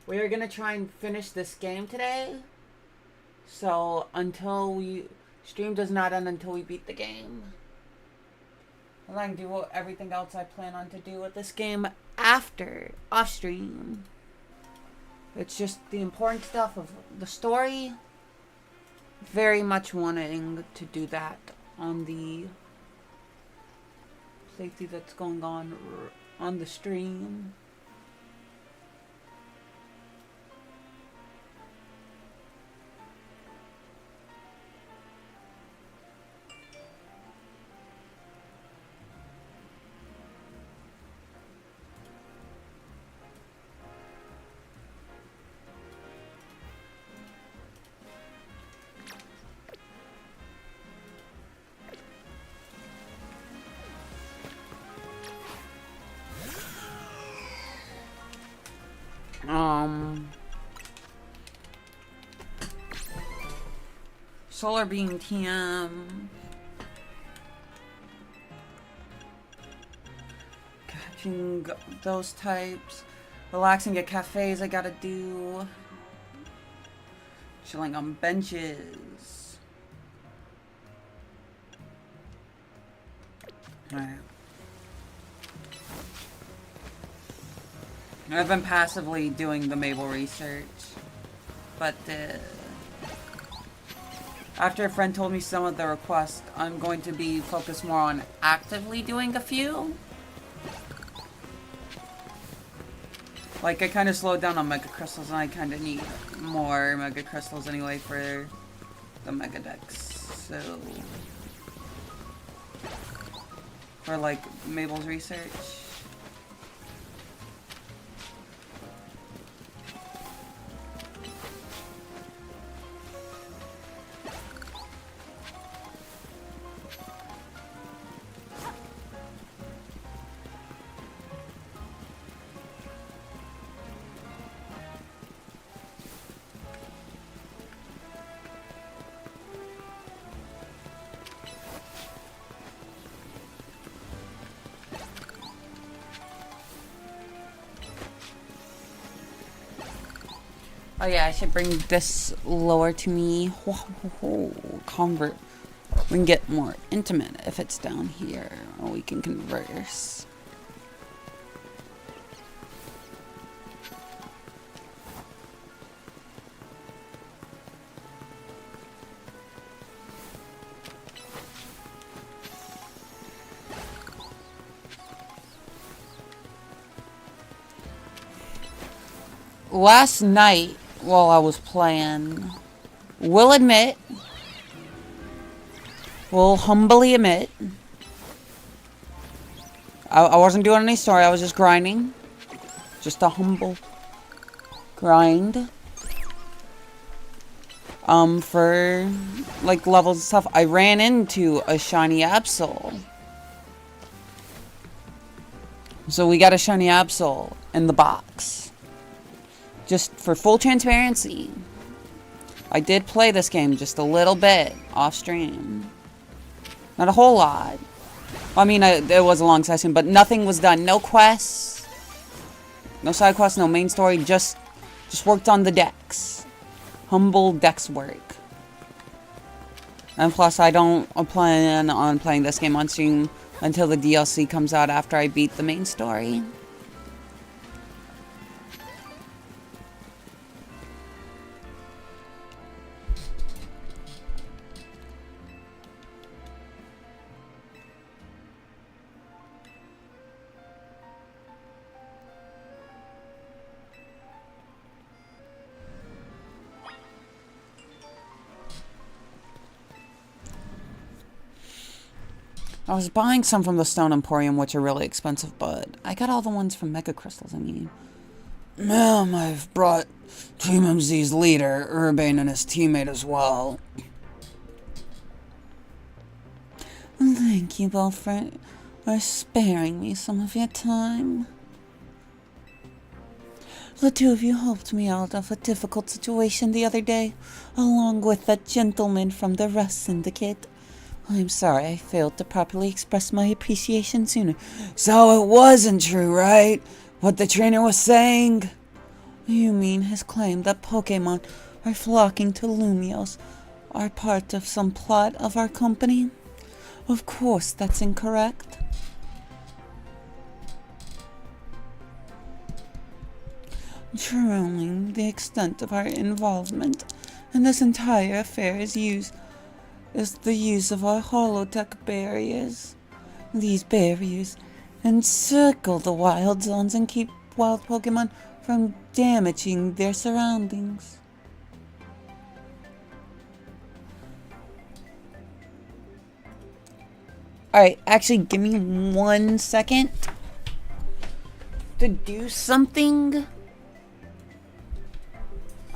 We are gonna try and finish this game today. So until we stream does not end until we beat the game. And I can do everything else I plan on to do with this game after off stream. It's just the important stuff of the story. Very much wanting to do that on the safety that's going on the stream. Solar Beam TM. Catching those types. Relaxing at cafes I gotta do. Chilling on benches. Alright. I've been passively doing the Mabel research. But after a friend told me some of the requests, I'm going to be focused more on actively doing a few. Like, I kind of slowed down on Mega Crystals, and I kind of need more Mega Crystals anyway for the Mega Dex. So, for like Mabel's research. Oh yeah, I should bring this lower to me. Convert. We can get more intimate if it's down here. Or we can converse. Last night, while I was playing, will humbly admit, I wasn't doing any story, I was just grinding. Just a humble grind. For, like, levels and stuff. I ran into a shiny Absol. So we got a shiny Absol in the box. Just for full transparency, I did play this game just a little bit off stream. Not a whole lot. I mean, it was a long session, but nothing was done. No quests, no side quests, no main story. Just worked on the decks. Humble dex work. And plus, I don't plan on playing this game on stream until the DLC comes out after I beat the main story. I was buying some from the Stone Emporium, which are really expensive, but I got all the ones from Mega Crystals. I mean, ma'am, I've brought Team MZ's leader, Urbane, and his teammate as well. Thank you both for sparing me some of your time. The two of you helped me out of a difficult situation the other day, along with that gentleman from the Rust Syndicate. I'm sorry I failed to properly express my appreciation sooner. So it wasn't true, right? What the trainer was saying? You mean his claim that Pokemon are flocking to Lumios are part of some plot of our company? Of course, that's incorrect. Truly, the extent of our involvement in this entire affair is the use of our holotech barriers. These barriers encircle the wild zones and keep wild Pokemon from damaging their surroundings. Alright, actually, give me 1 second to do something.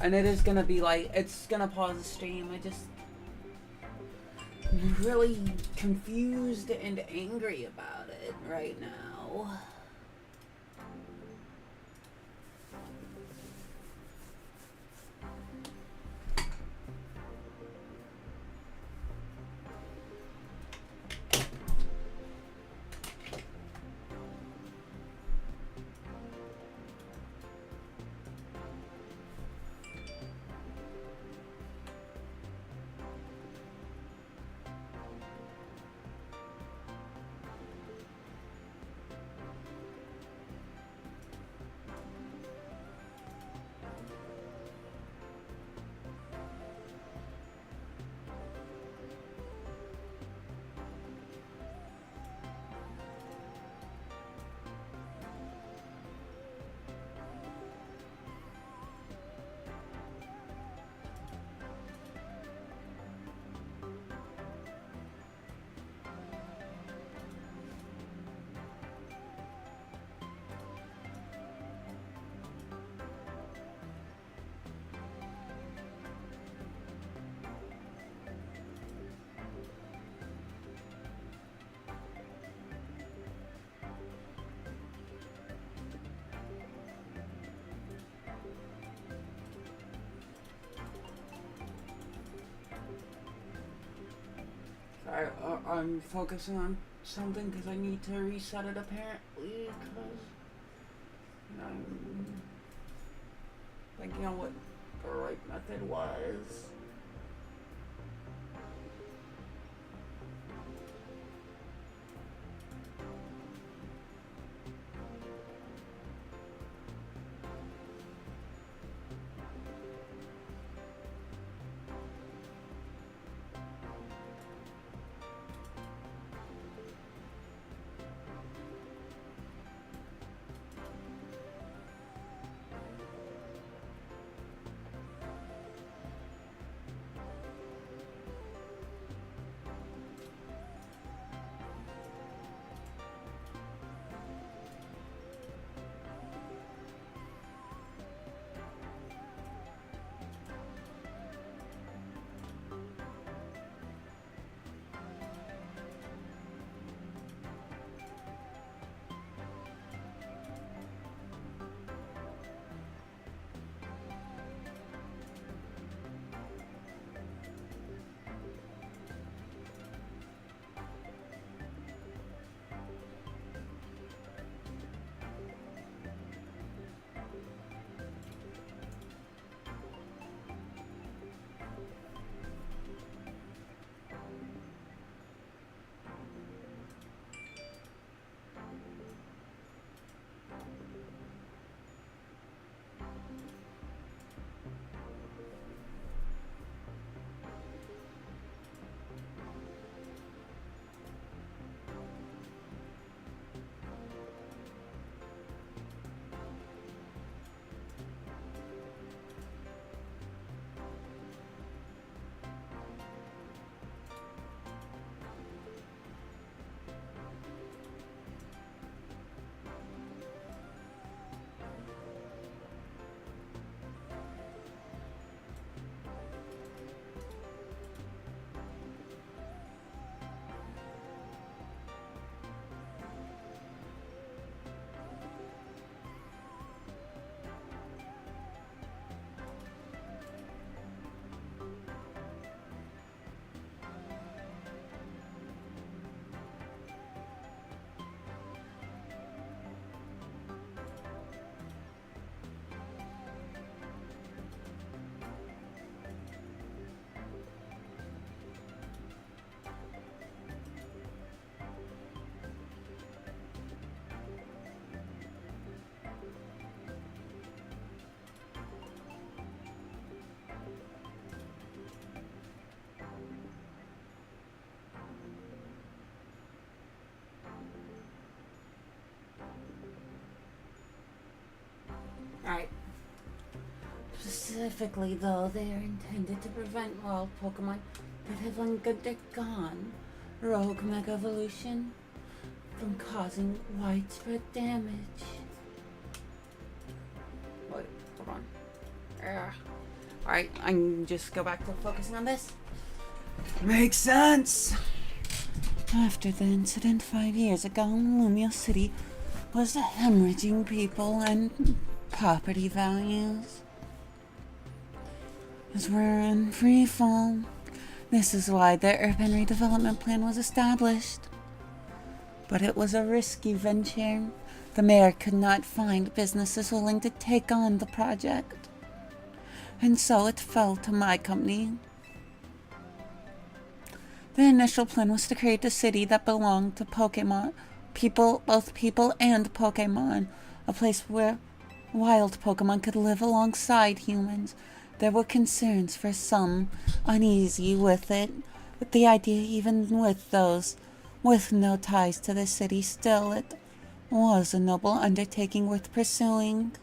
And it is gonna be like, it's gonna pause the stream. I'm really confused and angry about it right now. I'm focusing on something because I need to reset it apparently because I'm thinking on what the right method was. Alright. Specifically, though, they are intended to prevent wild Pokemon that have undergone rogue Mega Evolution from causing widespread damage. Wait, hold on. Alright, I can just go back to focusing on this. Makes sense. After the incident 5 years ago, Lumio City was hemorrhaging people and property values. As we're in free fall, this is why the urban redevelopment plan was established. But it was a risky venture. The mayor could not find businesses willing to take on the project. And so it fell to my company. The initial plan was to create a city that belonged to Pokemon, both people and Pokemon, a place where wild Pokemon could live alongside humans. There were concerns for some, uneasy with it, but the idea, even with those with no ties to the city, still it was a noble undertaking worth pursuing.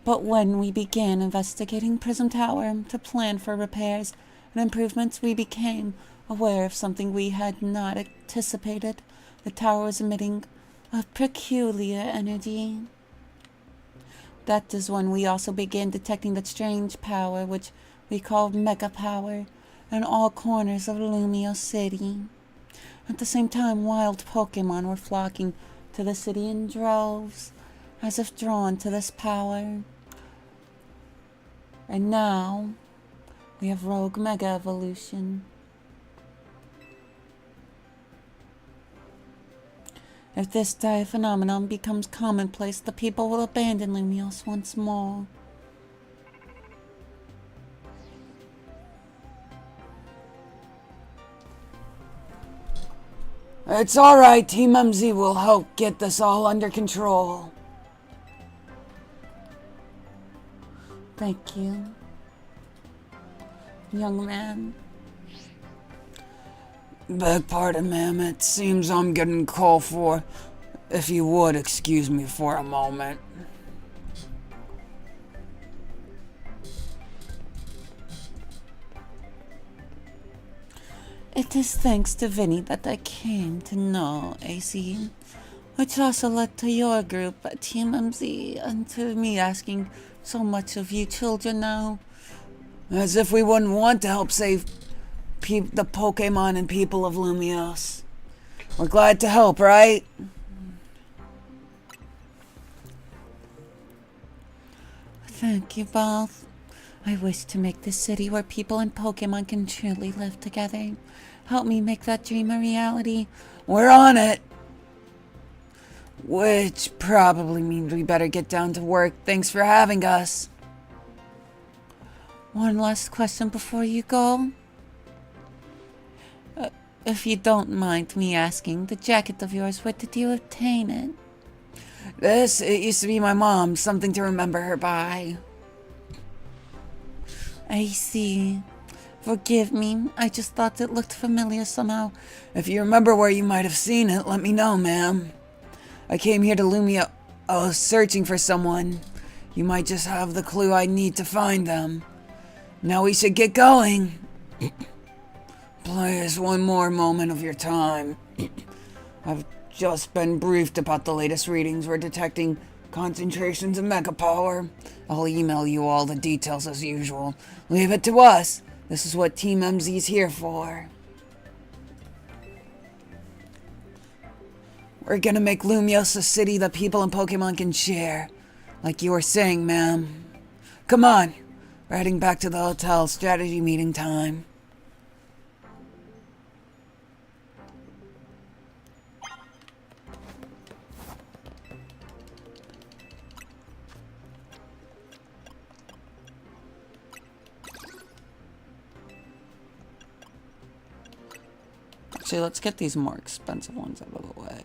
But when we began investigating Prism Tower to plan for repairs and improvements, we became aware of something we had not anticipated. The tower was emitting a peculiar energy. That is when we also began detecting that strange power, which we called Mega Power, in all corners of Lumio City. At the same time, wild Pokemon were flocking to the city in droves, as if drawn to this power. And now, we have Rogue Mega Evolution. If this dire phenomenon becomes commonplace, the people will abandon Lumios once more. It's alright, Team MZ will help get this all under control. Thank you, young man. Beg pardon, ma'am. It seems I'm getting called for. If you would excuse me for a moment. It is thanks to Vinny that I came to know AC, which also led to your group at Team MZ and to me asking so much of you children now. As if we wouldn't want to help save the Pokemon and people of Lumios. We're glad to help, right? Thank you both. I wish to make this city where people and Pokemon can truly live together. Help me make that dream a reality. We're on it! Which probably means we better get down to work. Thanks for having us. One last question before you go. If you don't mind me asking, the jacket of yours, where did you obtain it? It used to be my mom's, something to remember her by. I see. Forgive me, I just thought it looked familiar somehow. If you remember where you might have seen it, let me know, ma'am. I came here to Lumio searching for someone. You might just have the clue I need to find them. Now we should get going. Please, one more moment of your time. I've just been briefed about the latest readings. We're detecting concentrations of Mega Power. I'll email you all the details as usual. Leave it to us. This is what Team MZ's here for. We're gonna make Lumios a city that people and Pokemon can share. Like you were saying, ma'am. Come on. We're heading back to the hotel. Strategy meeting time. Actually, let's get these more expensive ones out of the way.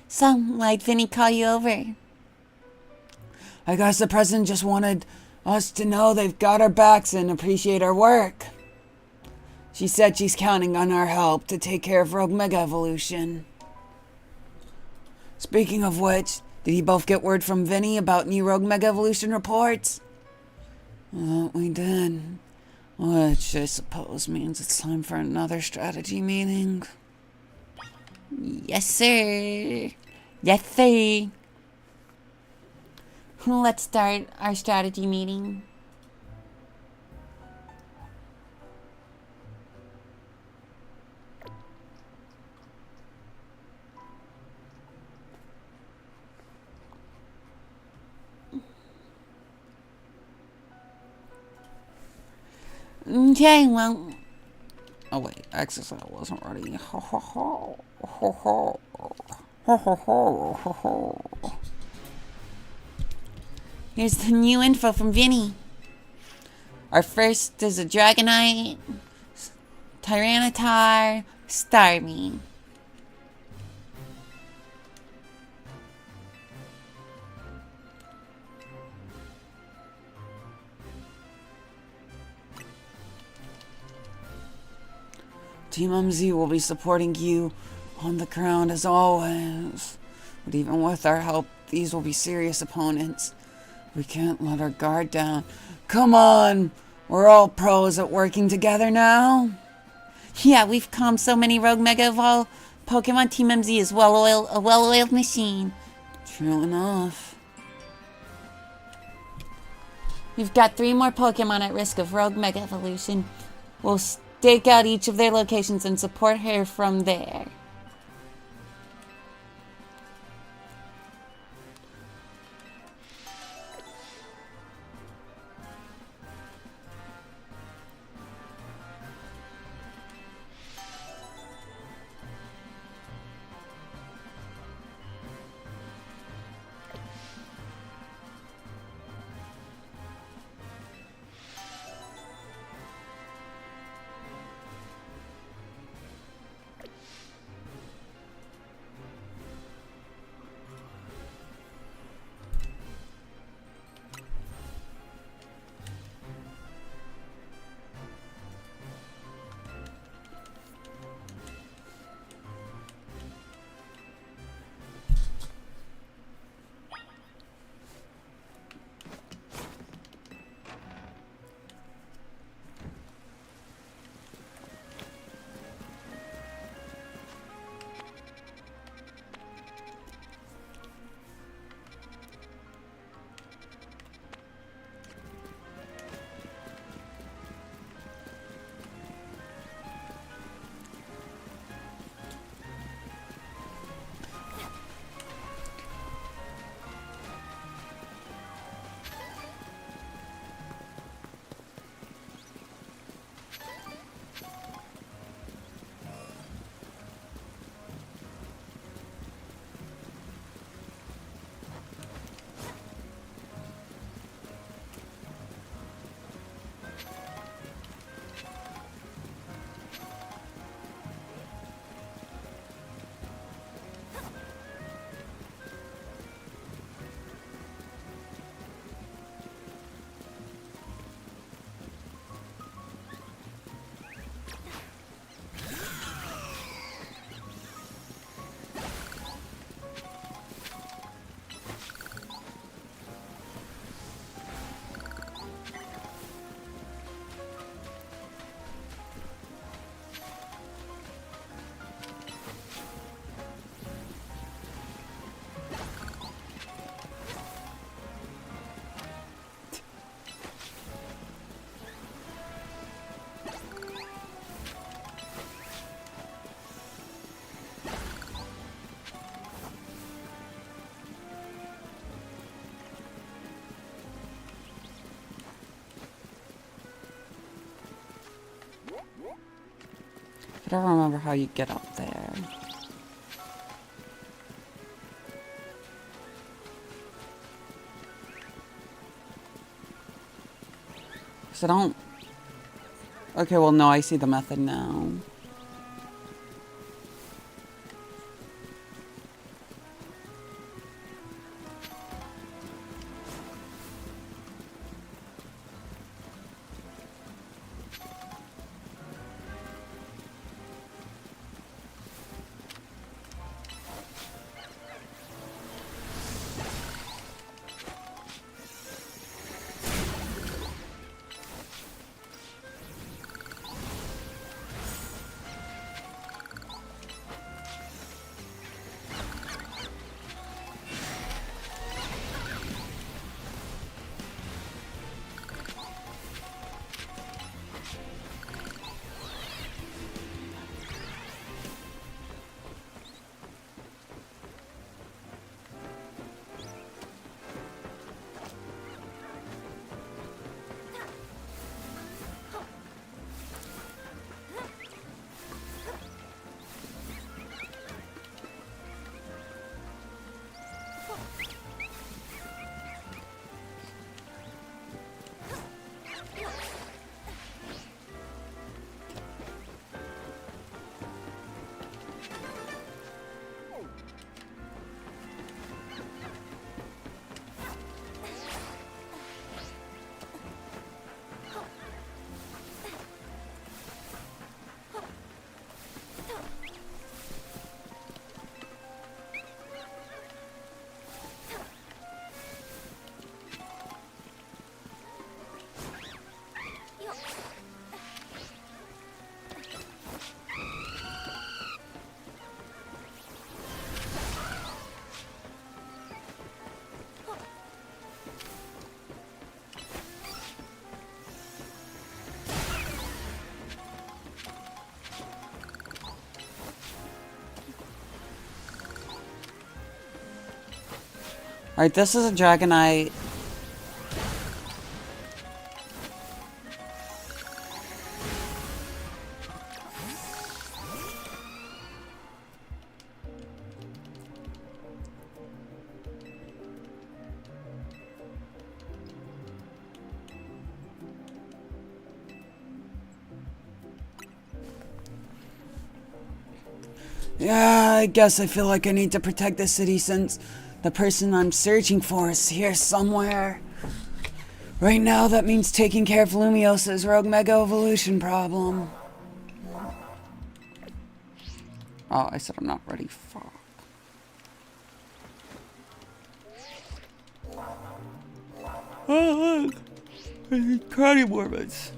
So, why'd Vinny call you over? I guess the president just wanted us to know they've got our backs and appreciate our work. She said she's counting on our help to take care of Rogue Mega Evolution. Speaking of which, did you both get word from Vinny about new Rogue Mega Evolution reports? We did. Which I suppose means it's time for another strategy meeting. Yes, sir. Yes, sir. Let's start our strategy meeting. Okay, well... Oh wait, exercise wasn't ready. Ho ho ho. Ho ho. Ho ho ho. Ho ho. Here's the new info from Vinny. Our first is a Dragonite, Tyranitar, Starmie. Team MZ will be supporting you on the ground as always. But even with our help, these will be serious opponents. We can't let our guard down. Come on! We're all pros at working together now. Yeah, we've calmed so many Rogue Mega Evolve. Pokemon Team MZ is a well-oiled machine. True enough. We've got 3 more Pokemon at risk of Rogue Mega Evolution. We'll stake out each of their locations and support her from there. I don't remember how you get up there. Because I don't... Okay, well, no, I see the method now. Alright, this is a Dragonite. Yeah, I guess I feel like I need to protect the city since the person I'm searching for is here somewhere. Right now, that means taking care of Lumiosa's rogue Mega Evolution problem. Oh, I said I'm not ready. Fuck. Oh, look! I need karate morbits.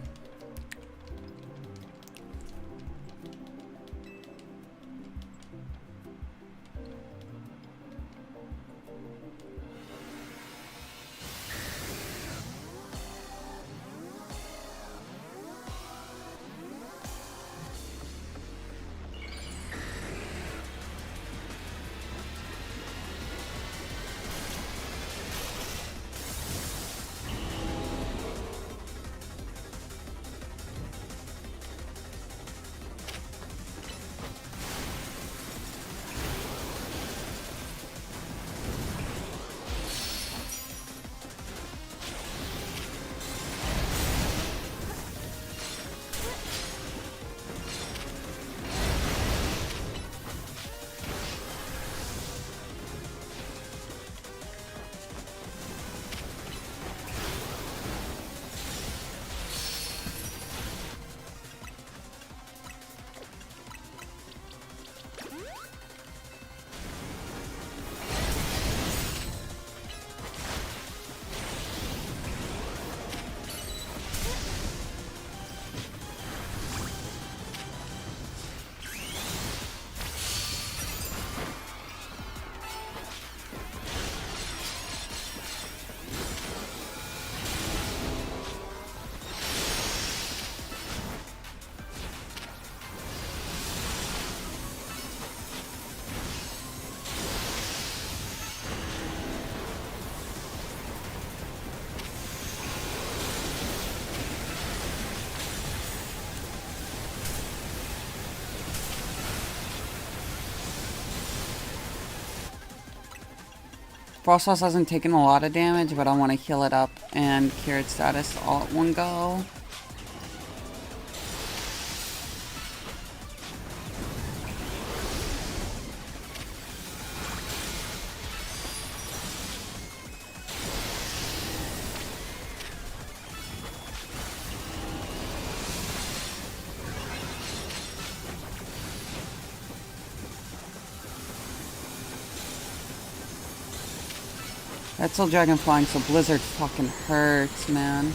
Frostlass hasn't taken a lot of damage, but I want to heal it up and cure its status all at one go. That's still dragon flying, so Blizzard fucking hurts, man.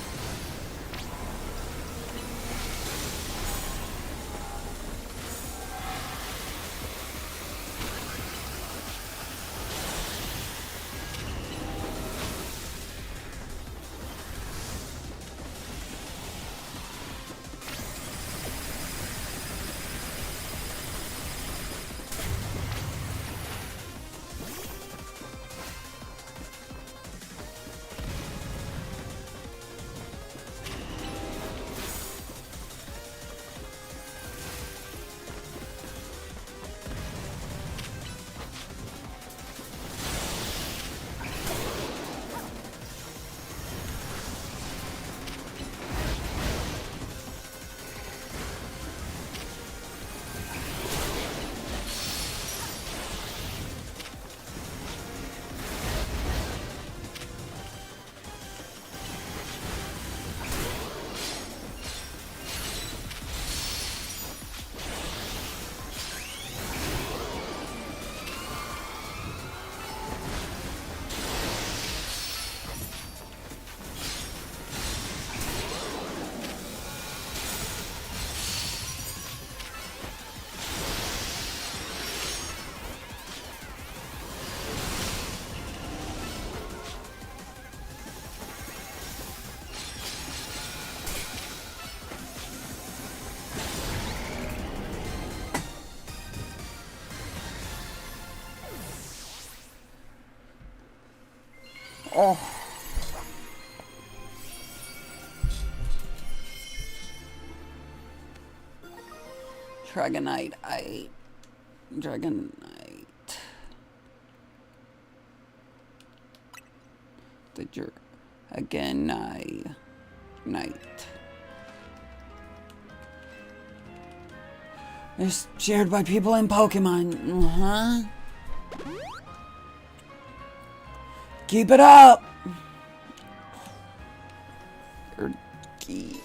Oh. Dragonite. Dragonite. The Dragonite. It's shared by people in Pokemon. Keep it up! You're geek.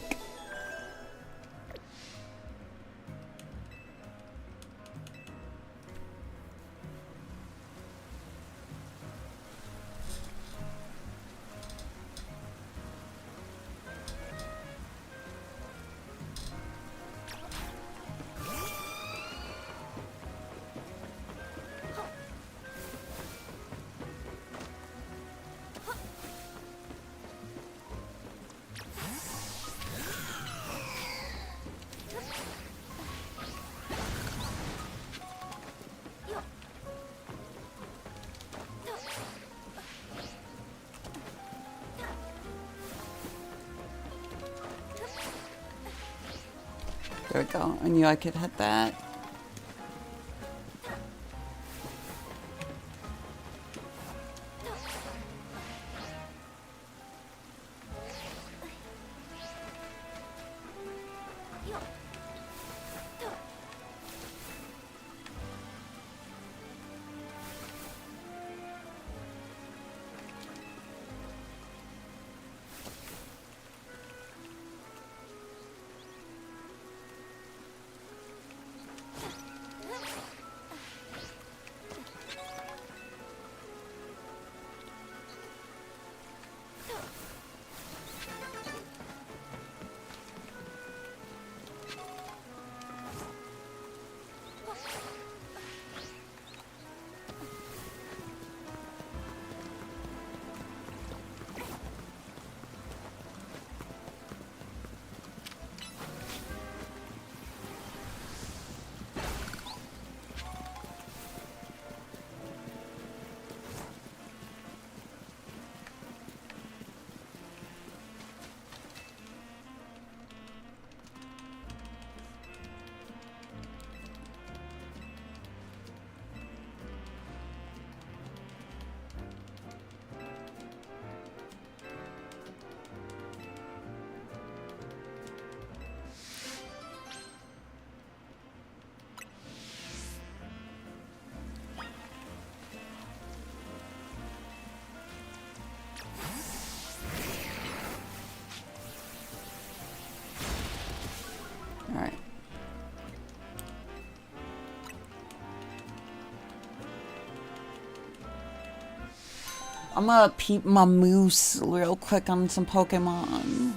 There we go. I knew I could hit that. Alright. I'm gonna peep my moose real quick on some Pokemon.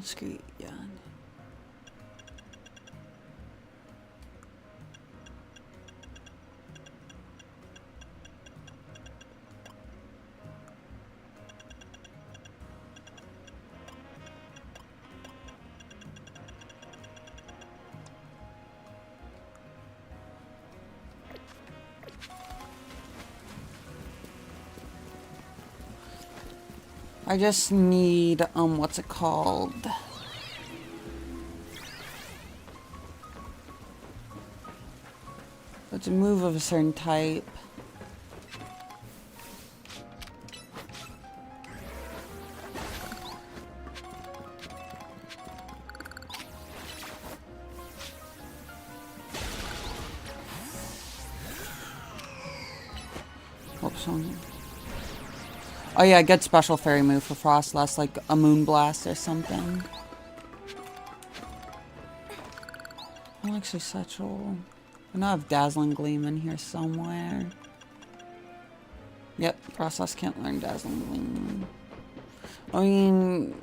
Screw it, yeah. I just need, what's it called? It's a move of a certain type. Oops, oh yeah, good special fairy move for Frostless, like a Moon Blast or something. Oh, actually, Satchel. I know I have Dazzling Gleam in here somewhere. Yep, Frostless can't learn Dazzling Gleam. I mean,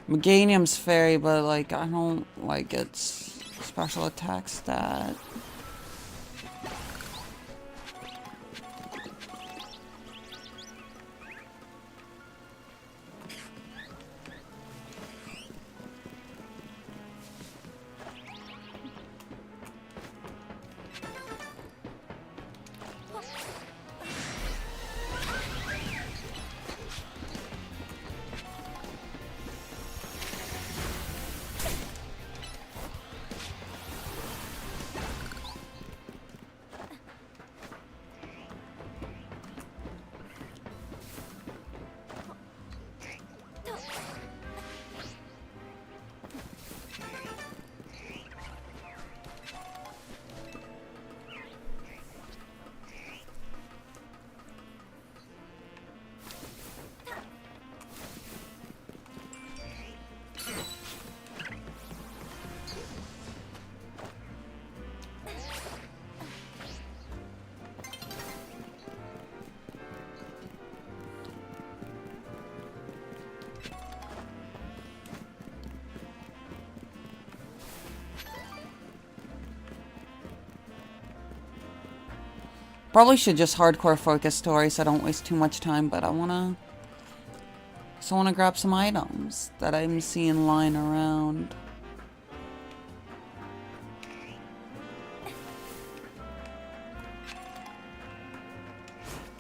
Meganium's fairy, but like, I don't like its special attack stat. Probably should just hardcore focus story so I don't waste too much time, but I wanna grab some items that I'm seeing lying around.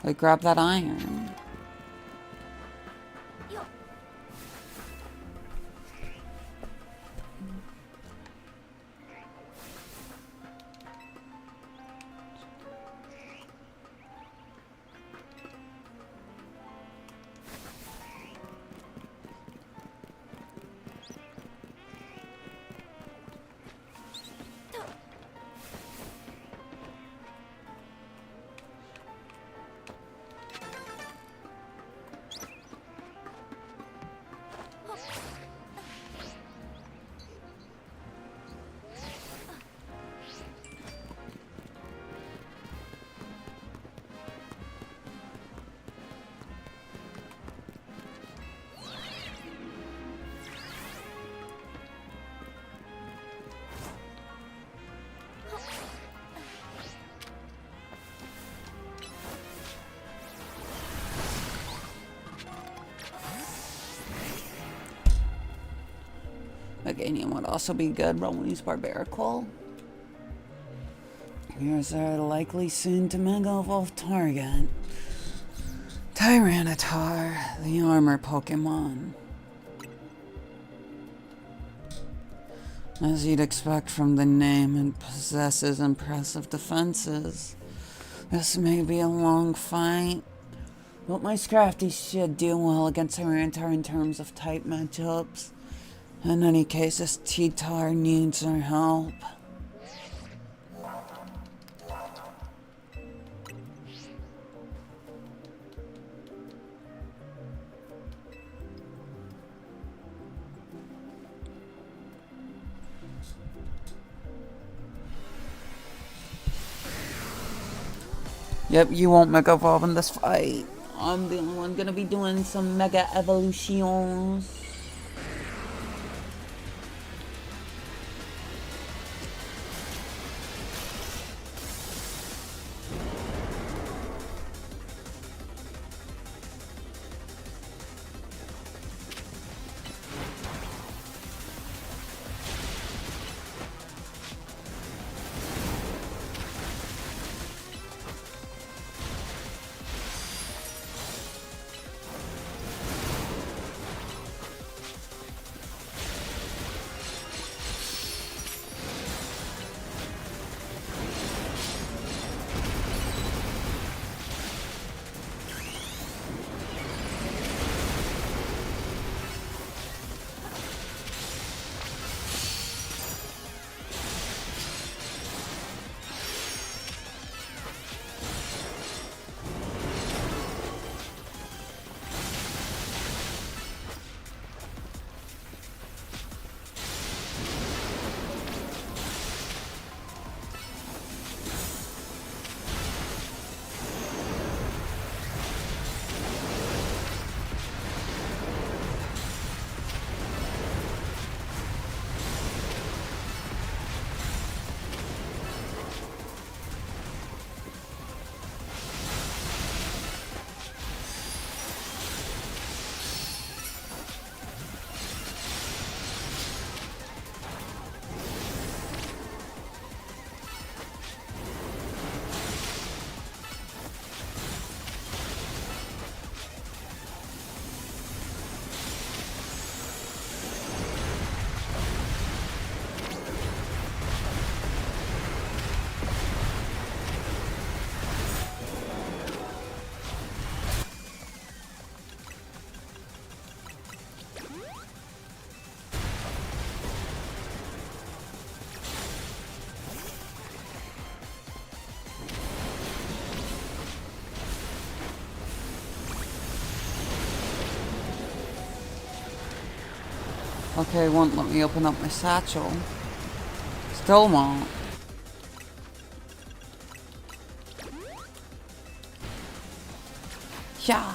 Like grab that iron. Meganium would also be good, but we'll use Barbarical. Here's our likely soon to Mega Evolve target. Tyranitar, the armor Pokemon. As you'd expect from the name, it possesses impressive defenses. This may be a long fight, but my Scrafty should do well against Tyranitar in terms of type matchups. In any case, this T-Tar needs our help. Yep, you won't Mega Evolve in this fight. I'm the only one gonna be doing some Mega Evolutions. Okay, it won't let me open up my satchel. Still won't. Yeah.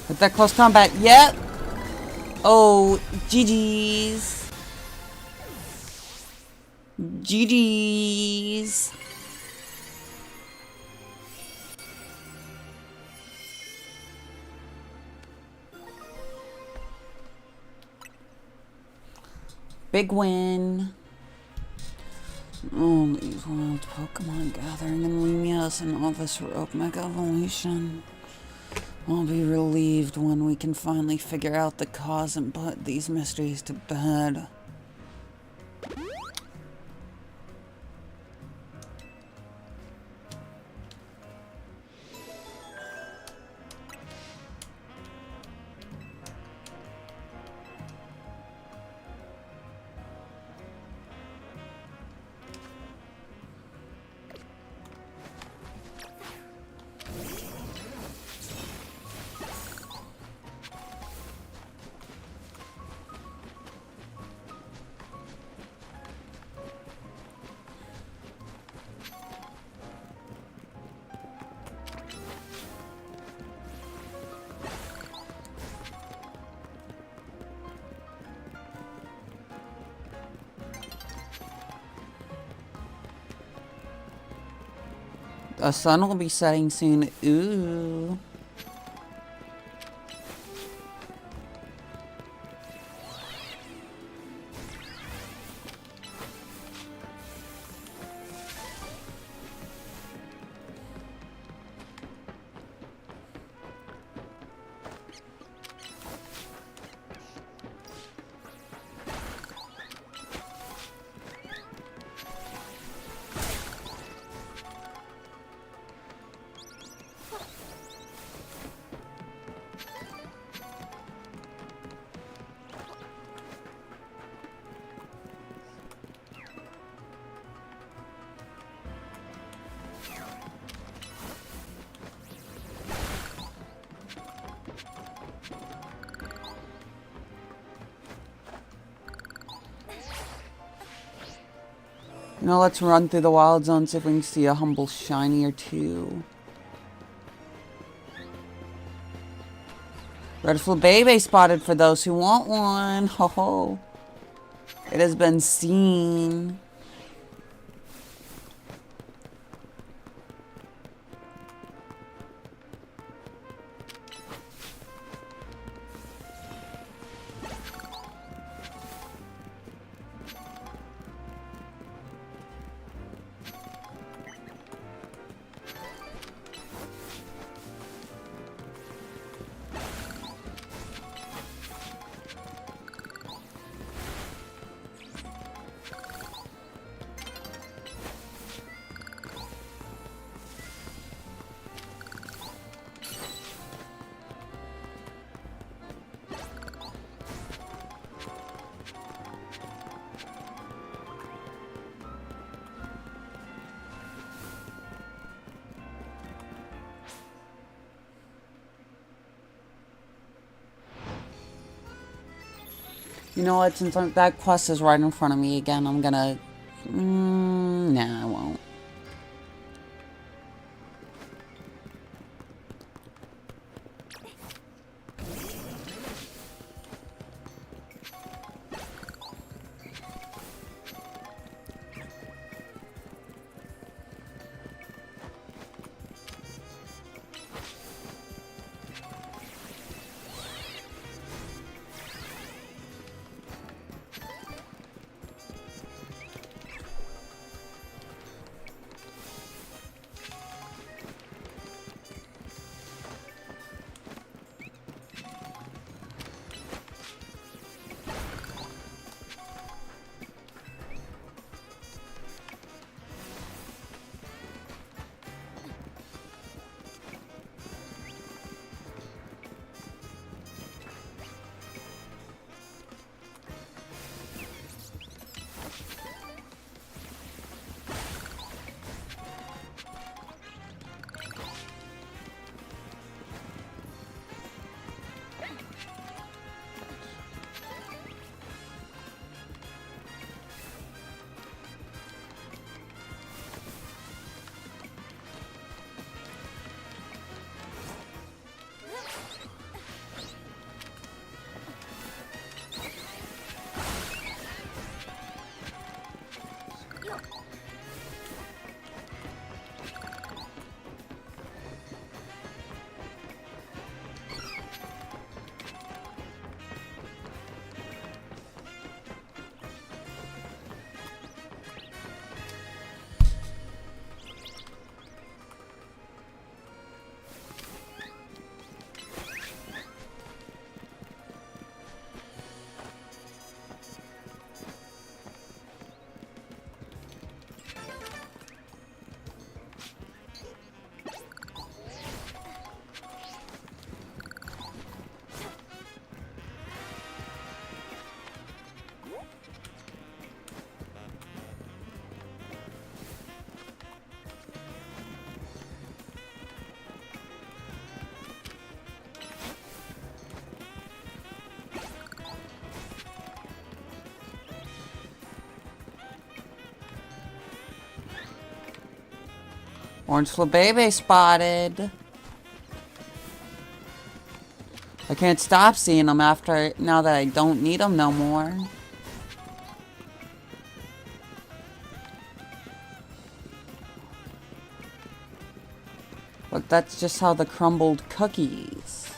With that close combat, yep. Oh, GG's. GG's. Big win. Oh, these wild Pokemon gathering in Lemios and Elvis Rope Mega Evolution. I'll be relieved when we can finally figure out the cause and put these mysteries to bed. The sun will be setting soon. Ooh. Now let's run through the wild zone, see if we can see a humble shiny or two. Red Flabébé spotted for those who want one. Ho ho. It has been seen. You know what? Since that quest is right in front of me again, I'm gonna... nah, I won't. Orange Flabebe spotted. I can't stop seeing them now that I don't need them no more. Look, that's just how the crumbled cookies.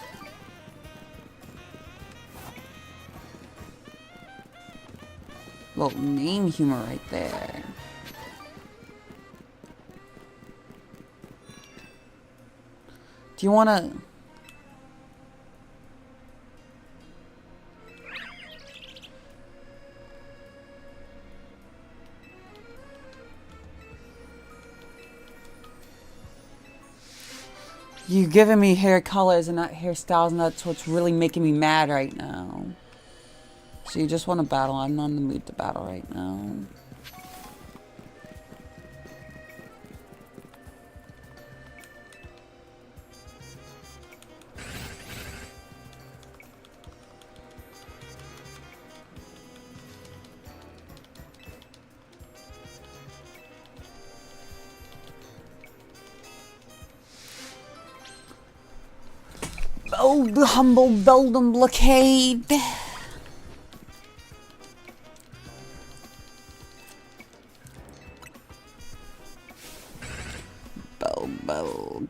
Little name humor right there. Do you want to... You giving me hair colors and not hairstyles, and that's what's really making me mad right now. So you just want to battle. I'm not in the mood to battle right now. Oh, the humble Beldum blockade.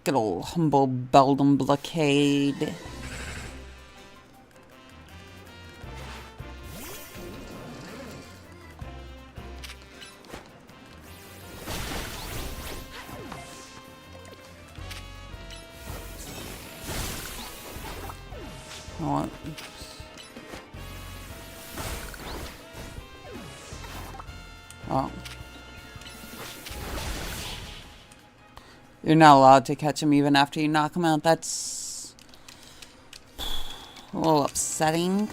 Good old humble Beldum blockade. What? Oh. You're not allowed to catch him even after you knock him out. That's a little upsetting.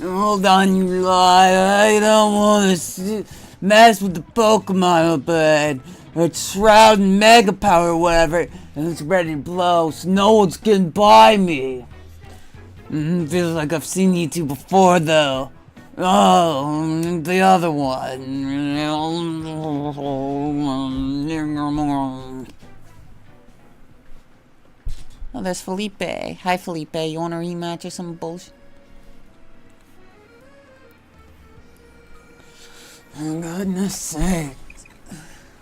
Hold on, you lie. I don't want to mess with the Pokemon, but it's Shroud and Mega Power or whatever, and it's ready to blow, so no one's getting by me. Feels like I've seen you two before, though. Oh, the other one. Oh, there's Felipe. Hi, Felipe. You want a rematch or some bullshit? For goodness sake.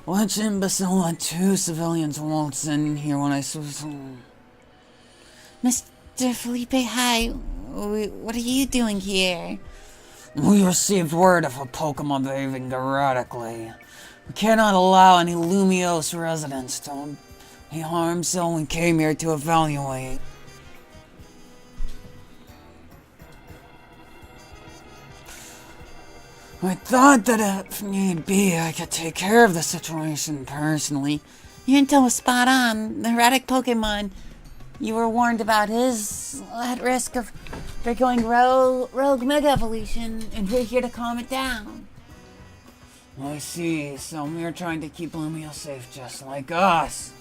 Which imbecile let two civilians waltz in here when I saw... Mr. Felipe, hi. What are you doing here? We received word of a Pokemon behaving erratically. We cannot allow any Lumiose residents to be harmed, so we came here to evaluate. I thought that if need be, I could take care of the situation personally. Your intel was spot on. The erratic Pokemon you were warned about is at risk of undergoing rogue Mega Evolution, and we're here to calm it down. I see, so we're trying to keep Lumio safe just like us.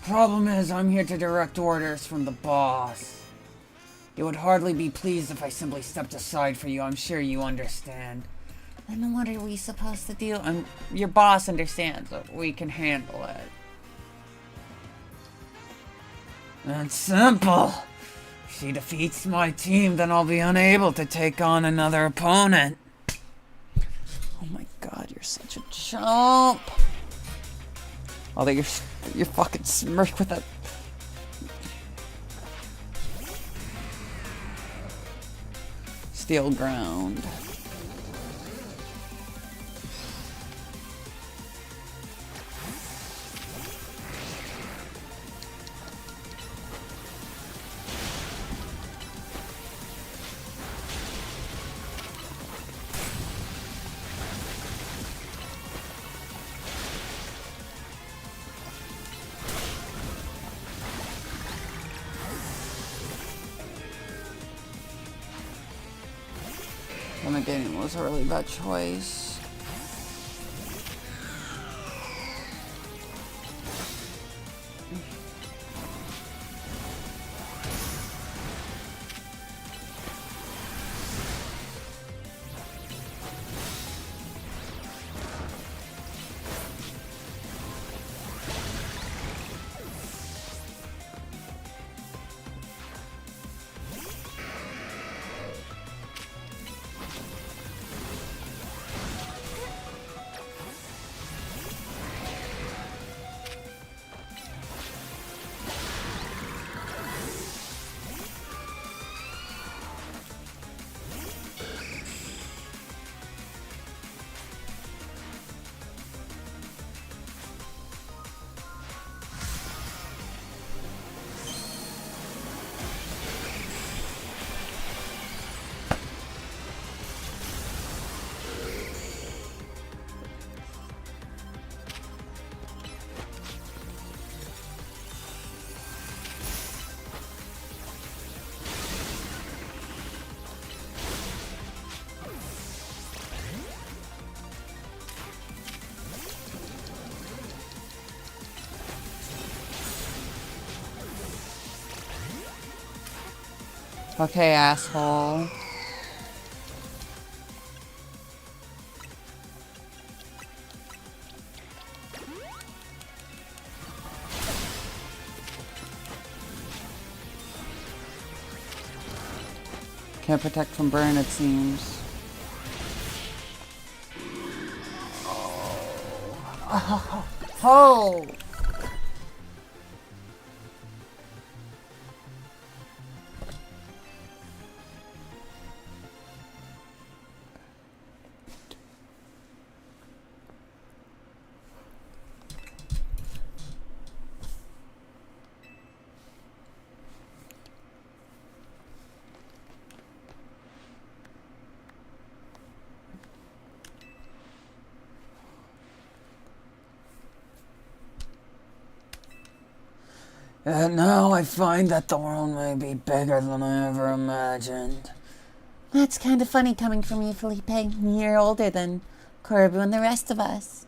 Problem is, I'm here to direct orders from the boss. You would hardly be pleased if I simply stepped aside for you, I'm sure you understand. Then what are we supposed to do? Your boss understands that we can handle it. It's simple. If she defeats my team, then I'll be unable to take on another opponent. Oh my god, you're such a chump. Although you're fucking smirk with that. Steel ground. Renegade was a really bad choice. Okay, asshole. Can't protect from burn, it seems. Oh! And now I find that the world may be bigger than I ever imagined. That's kind of funny coming from you, Felipe. You're older than Corbu and the rest of us.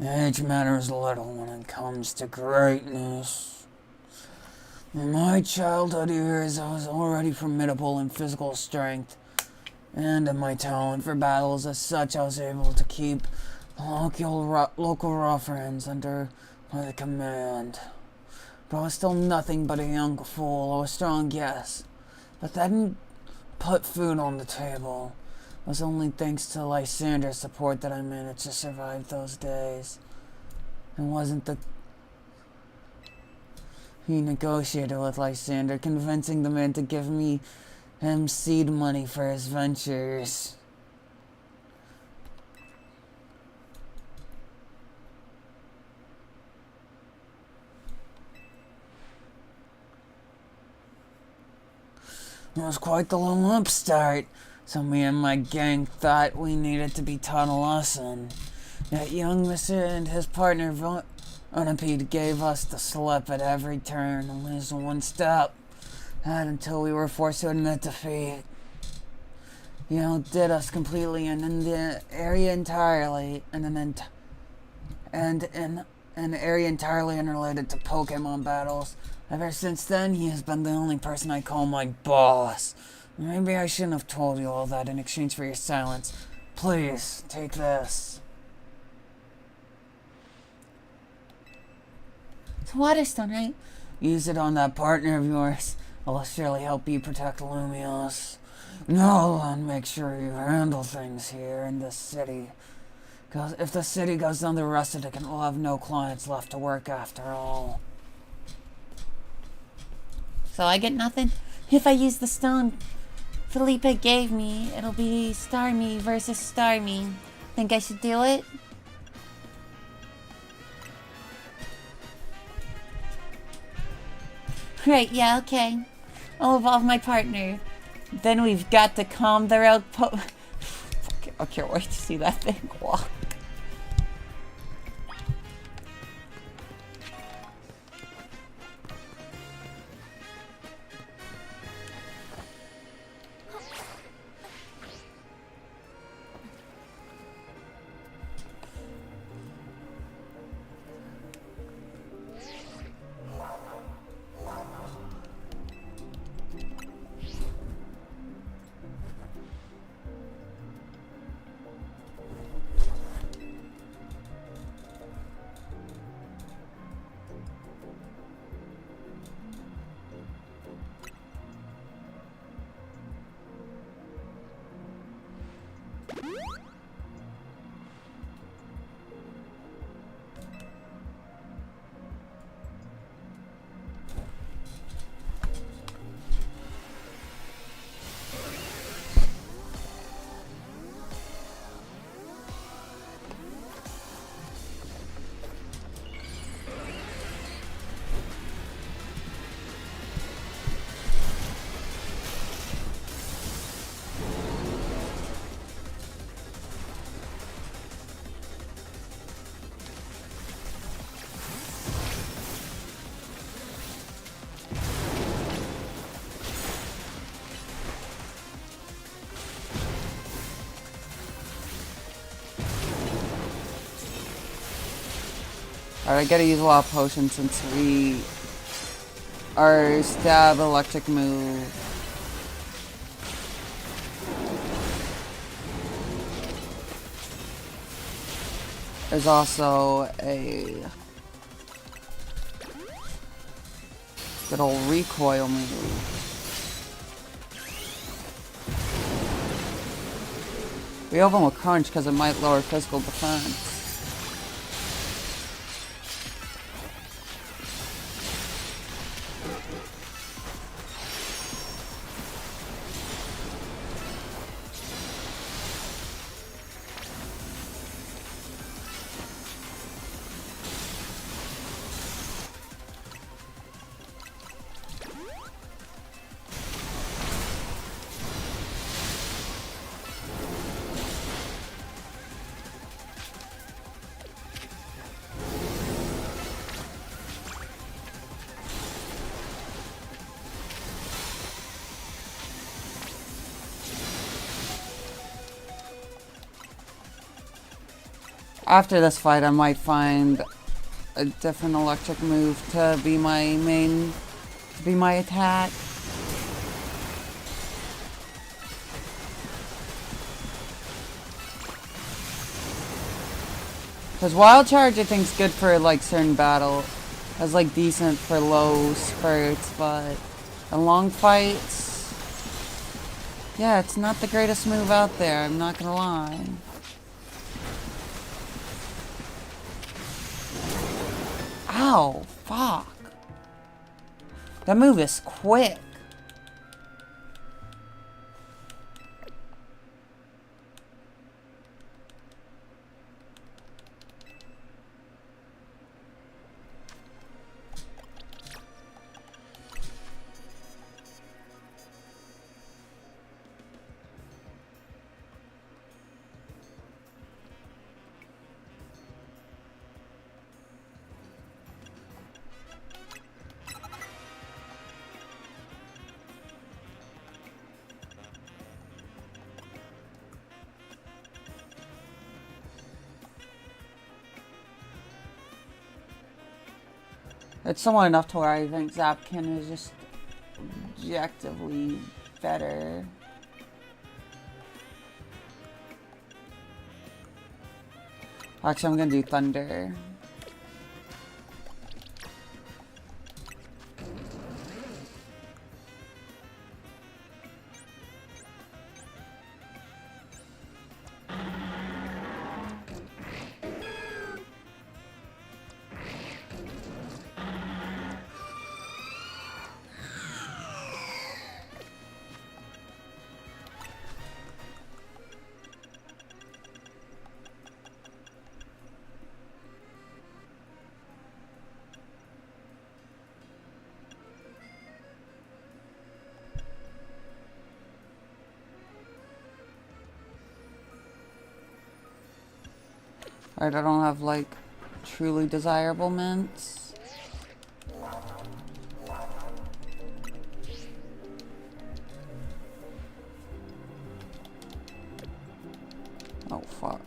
Age matters little when it comes to greatness. In my childhood years, I was already formidable in physical strength, and in my talent for battles. As such, I was able to keep local ruffians under my command. But I was still nothing but a young fool. I was strong, yes, but that didn't put food on the table. It was only thanks to Lysander's support that I managed to survive those days. It wasn't that he negotiated with Lysander, convincing the man to give him seed money for his ventures. It was quite the little upstart, so me and my gang thought we needed to be taught a lesson. Yet young Mr. and his partner Onipede gave us the slip at every turn, only as one step, and until we were forced to admit defeat. You outdid us completely and in the area entirely, in an area entirely unrelated to Pokemon battles. Ever since then, he has been the only person I call my boss. Maybe I shouldn't have told you all that in exchange for your silence. Please, take this. It's Waterstone, right? Use it on that partner of yours. It will surely help you protect Lumios. No, and make sure you handle things here in this city. Because if the city goes down, the rest of it will have no clients left to work after all. So I get nothing? If I use the stone Felipe gave me, it'll be Starmie versus Starmie. Think I should do it? Right, yeah, okay. I'll evolve my partner. Then we've got to calm the road I can't wait to see that thing walk. Alright, I gotta use a lot of potions since our stab electric move There's also a good old recoil move. We open with crunch because it might lower physical defense. After this fight, I might find a different electric move to be my main, to be my attack. Because Wild Charge I think's good for like certain battle. It's like decent for low spurts, but in long fights, yeah, it's not the greatest move out there, I'm not gonna lie. Ow, fuck. That move is quick. It's somewhat enough to where I think Zapkin is just objectively better. Actually, I'm gonna do Thunder. Alright, I don't have, like, truly desirable mints. Oh, fuck.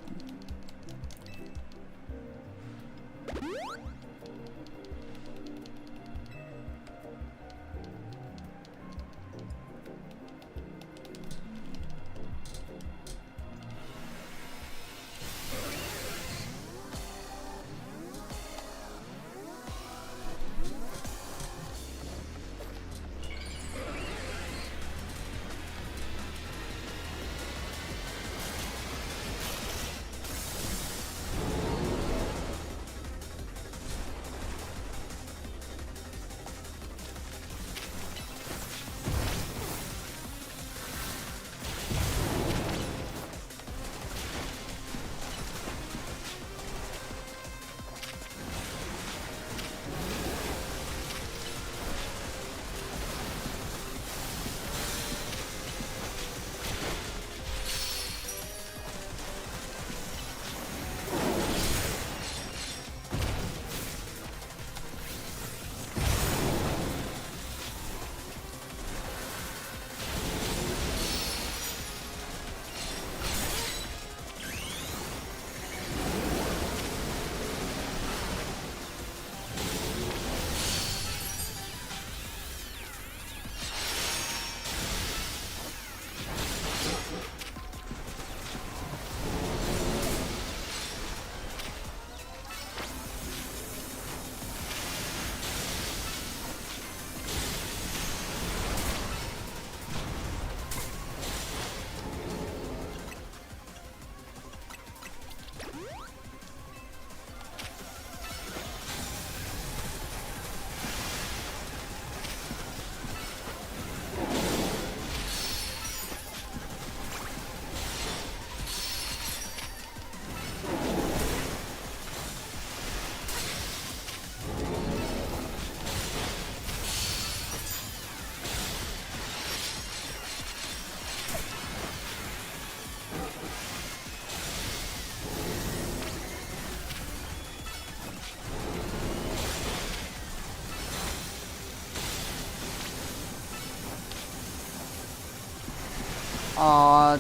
Oh,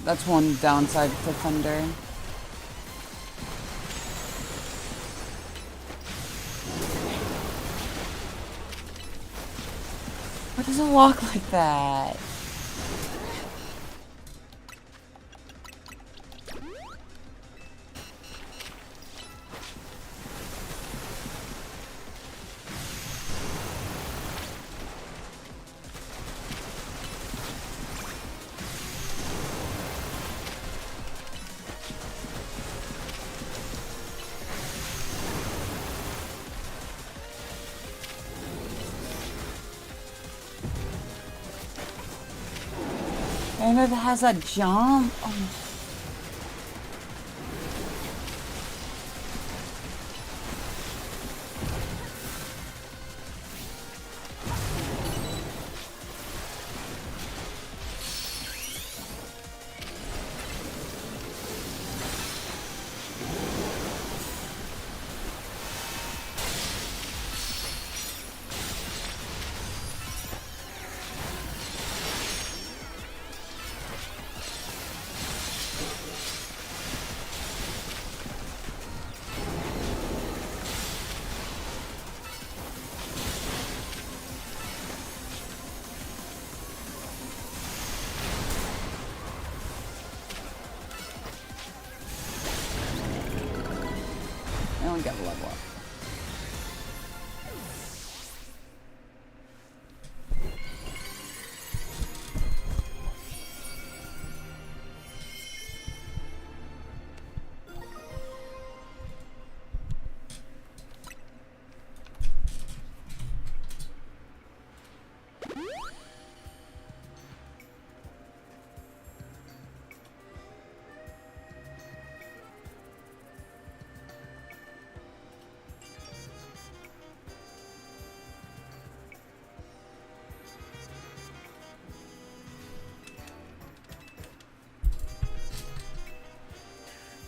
that's one downside to Thunder. Why does it walk like that? And it has a jump. Oh. And we got a level up.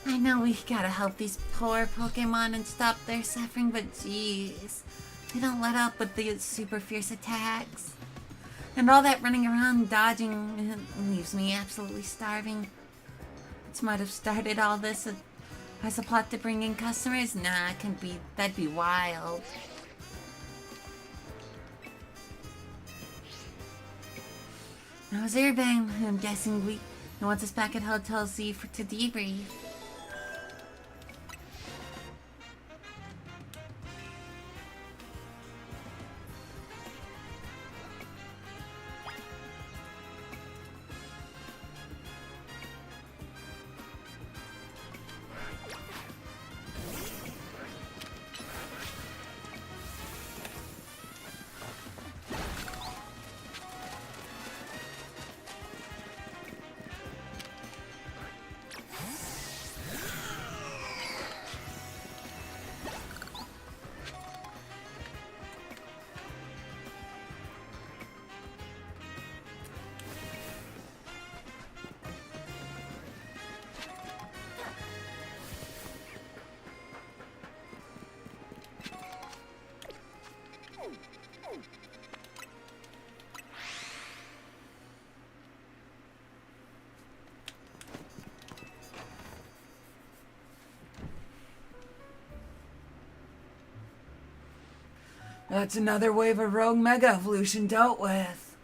I know we gotta help these poor Pokemon and stop their suffering, but jeez, they don't let up with the super fierce attacks. And all that running around dodging leaves me absolutely starving. It might have started all this as a plot to bring in customers. Nah, it can't be. That'd be wild. Now, Zerban, I'm guessing he wants us back at Hotel Z to debrief. That's another wave of Rogue Mega Evolution dealt with.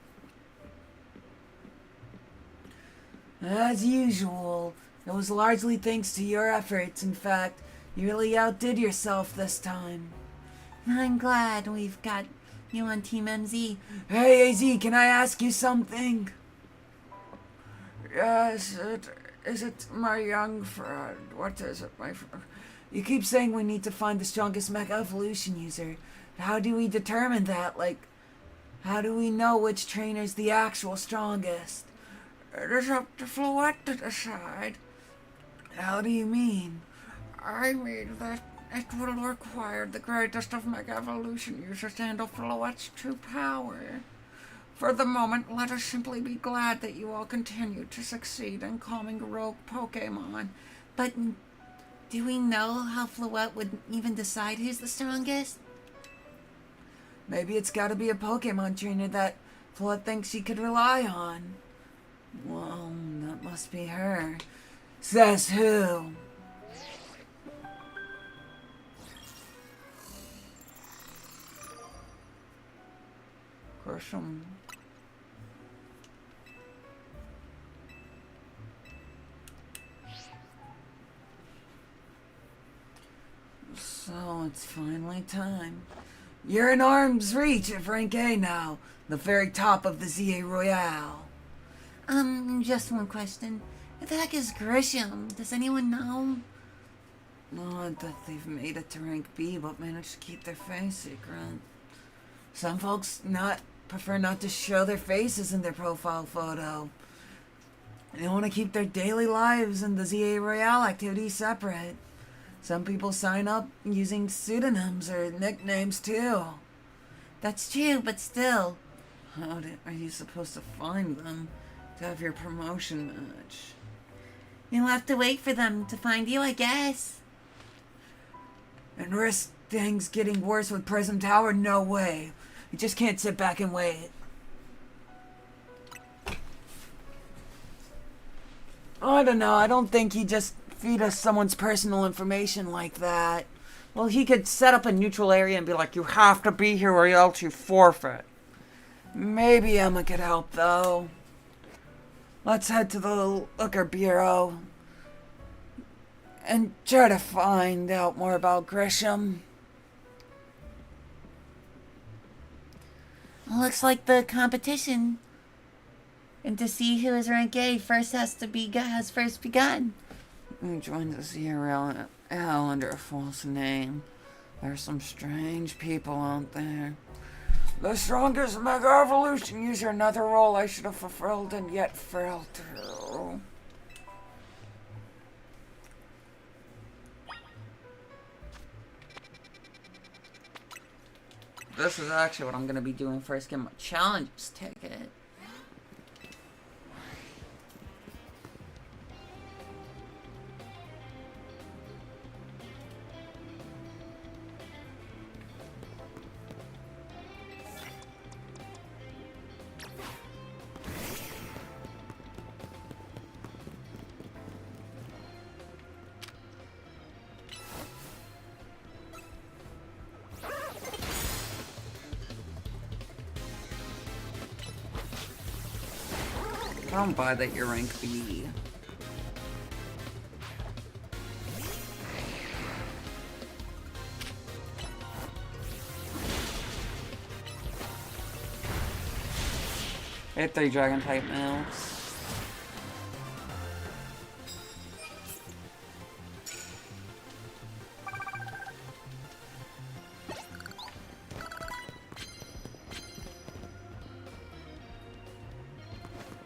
As usual, it was largely thanks to your efforts. In fact, you really outdid yourself this time. I'm glad we've got you on Team MZ. Hey, AZ, can I ask you something? Yes, is it my young friend? What is it, my friend? You keep saying we need to find the strongest Mega Evolution user. How do we determine that? Like, how do we know which trainer's the actual strongest? It is up to Floette to decide. How do you mean? I mean that it will require the greatest of Mega Evolution users to handle Floette's true power. For the moment, let us simply be glad that you all continue to succeed in calming rogue Pokemon. But do we know how Floette would even decide who's the strongest? Maybe it's gotta be a Pokemon trainer that Floette thinks she could rely on. Well, that must be her. Says who? Grisham. So it's finally time. You're in arm's reach of rank A now, the very top of the ZA Royale. Just one question. Who the heck is Grisham? Does anyone know? Not that they've made it to rank B, but managed to keep their face secret. Some folks prefer not to show their faces in their profile photo. They want to keep their daily lives and the ZA Royale activities separate. Some people sign up using pseudonyms or nicknames too. That's true, but still. How are you supposed to find them to have your promotion match? You'll have to wait for them to find you, I guess. And risk things getting worse with Prism Tower? No way. You just can't sit back and wait. I don't know. I don't think he just feed us someone's personal information like that. Well, he could set up a neutral area and be like, you have to be here or else you forfeit. Maybe Emma could help, though. Let's head to the Looker Bureau and try to find out more about Grisham. Looks like the competition. And to see who is rank A has first begun. We joined the ZRL under a false name. There's some strange people out there. The strongest Mega Evolution user, another role I should have fulfilled and yet failed to. This is actually what I'm going to be doing first, get my challenges ticket. I don't buy that you're rank B. I hit 3 dragon type moves.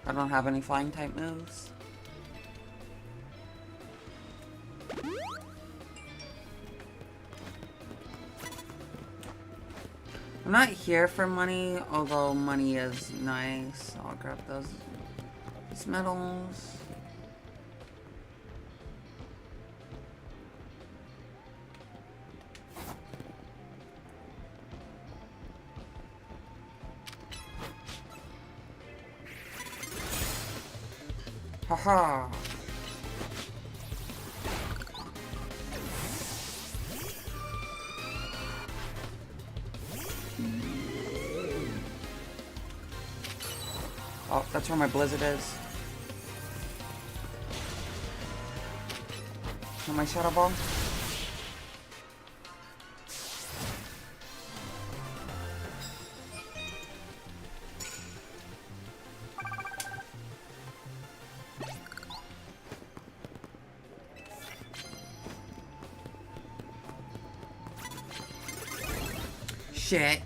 I don't have any flying type moves. I'm not here for money, although money is nice. I'll grab these medals. Haha. Oh, that's where my blizzard is. And my shadow ball. Shit.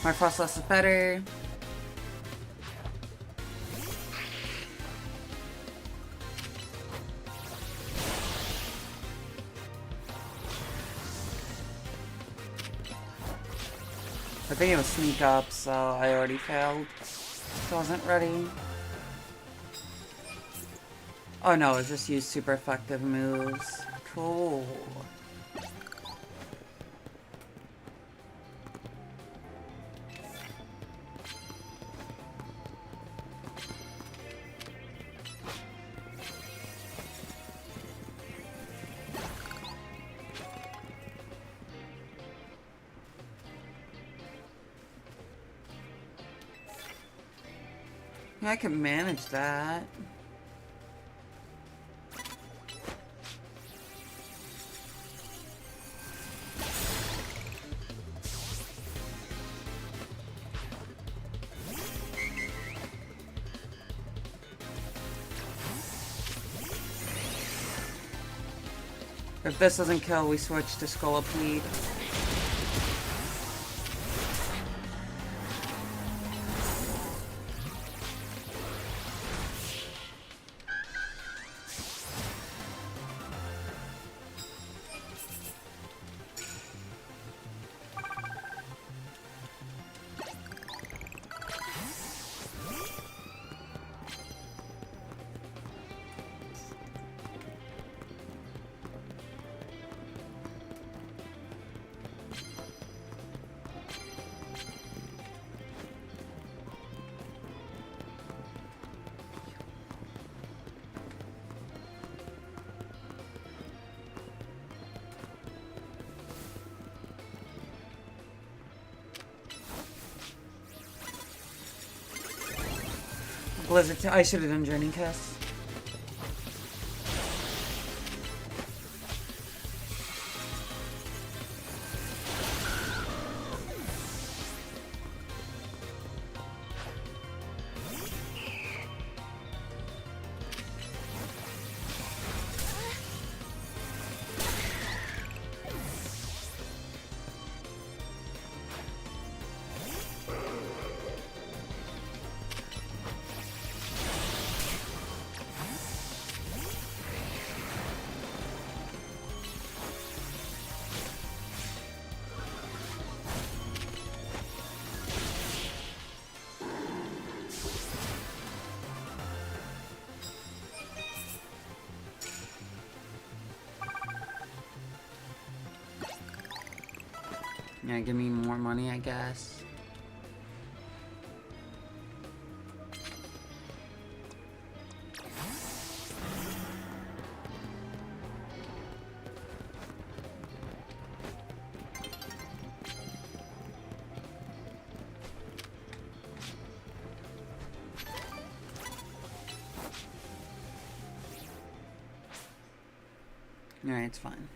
My Frostless is better. I think it was sneak up, so I already failed. So I wasn't ready. Oh no, it just used super effective moves. Cool. I can manage that. If this doesn't kill, we switch to Scolipede. Blizzard, I should have done Journey Kiss. Yeah, give me more money, I guess. Alright, it's fine.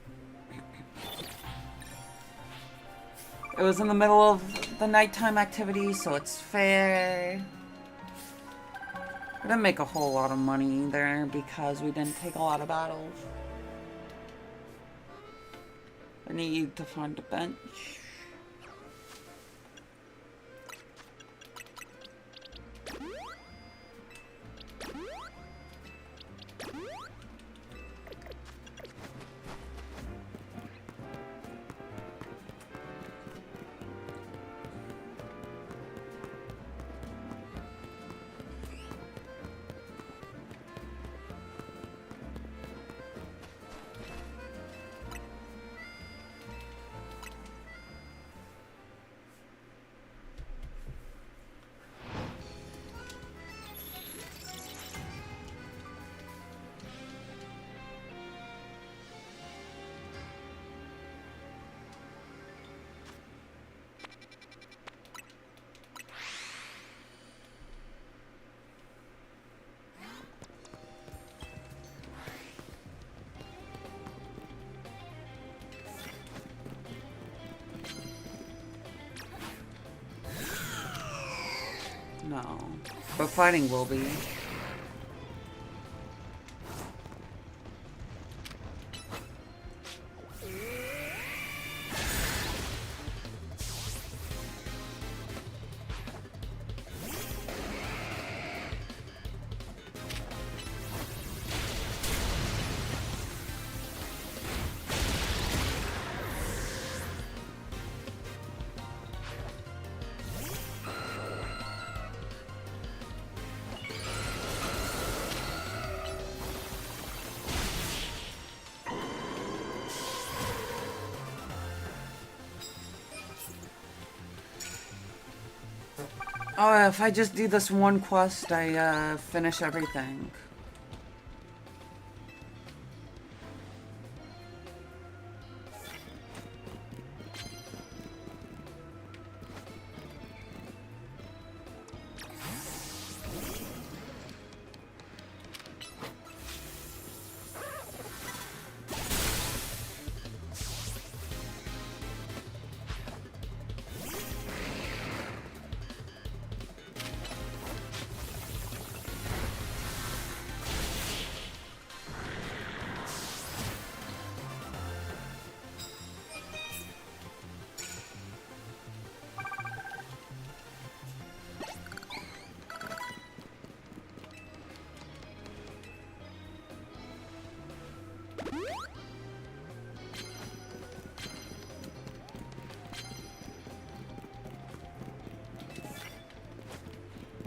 It was in the middle of the nighttime activity, so it's fair. We didn't make a whole lot of money there because we didn't take a lot of battles. I need to find a bench. No, but fighting will be. Oh, if I just do this one quest, I finish everything.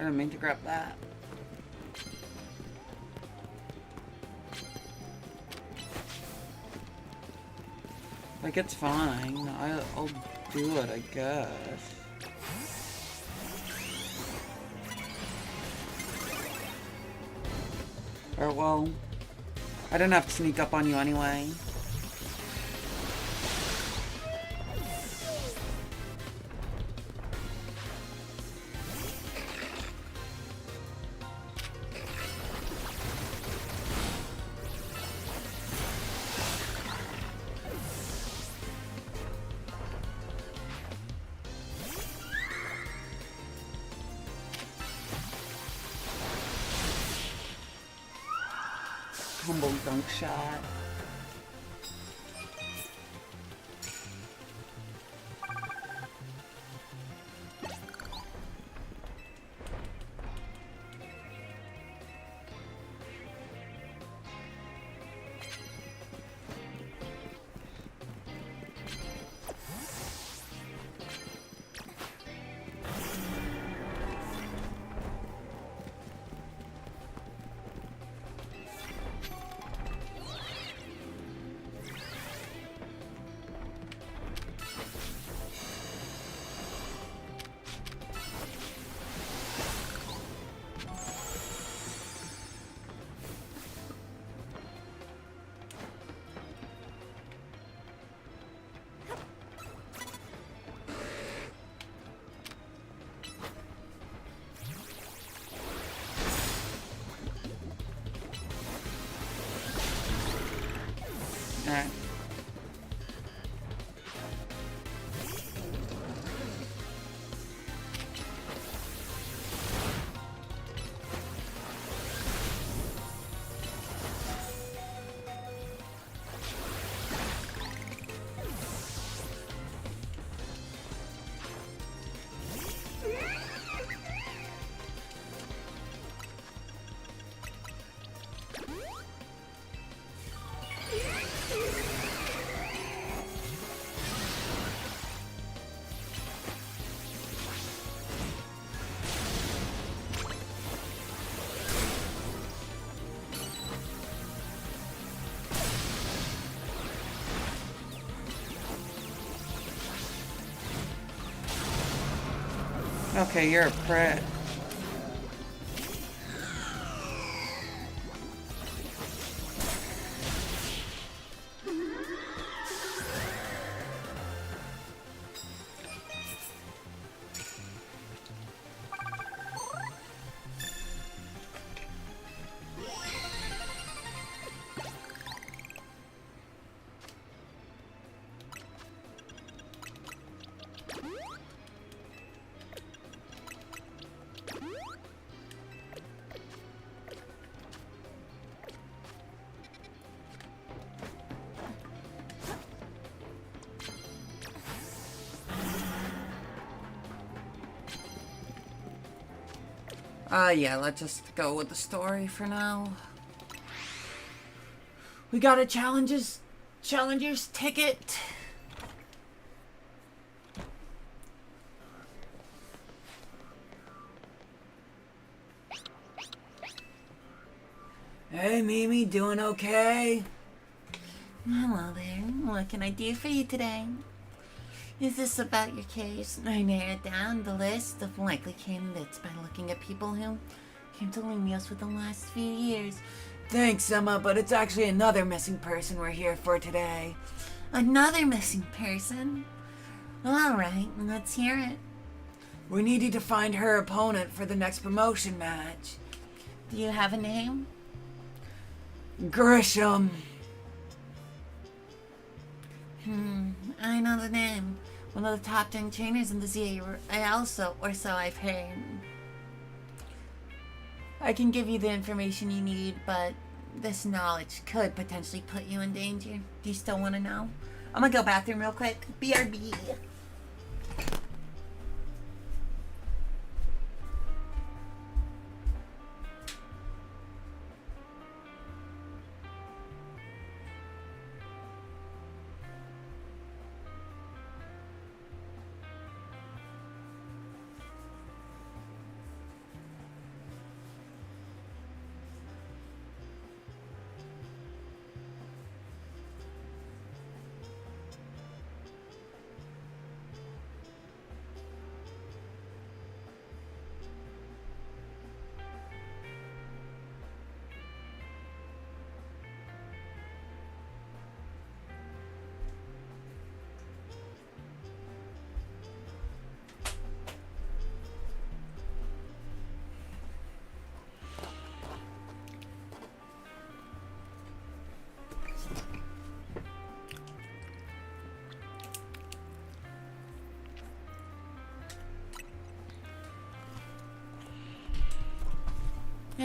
didn't mean to grab that. Like, it's fine. I'll do it, I guess. Or, well, I didn't have to sneak up on you anyway. Humble dunk shot. Alright. Okay, you're a prick. Yeah, let's just go with the story for now. We got a challenger's ticket. Hey, Mimi, doing okay? Hello there. What can I do for you today? Is this about your case? I narrowed down the list of likely candidates by looking at people who came to Lumios for the last few years. Thanks, Emma, but it's actually another missing person we're here for today. Another missing person? Alright, let's hear it. We need you to find her opponent for the next promotion match. Do you have a name? Grisham. I know the name. One of the top 10 trainers in the ZA. Or so I've heard. I can give you the information you need, but this knowledge could potentially put you in danger. Do you still want to know? I'm gonna go bathroom real quick. BRB.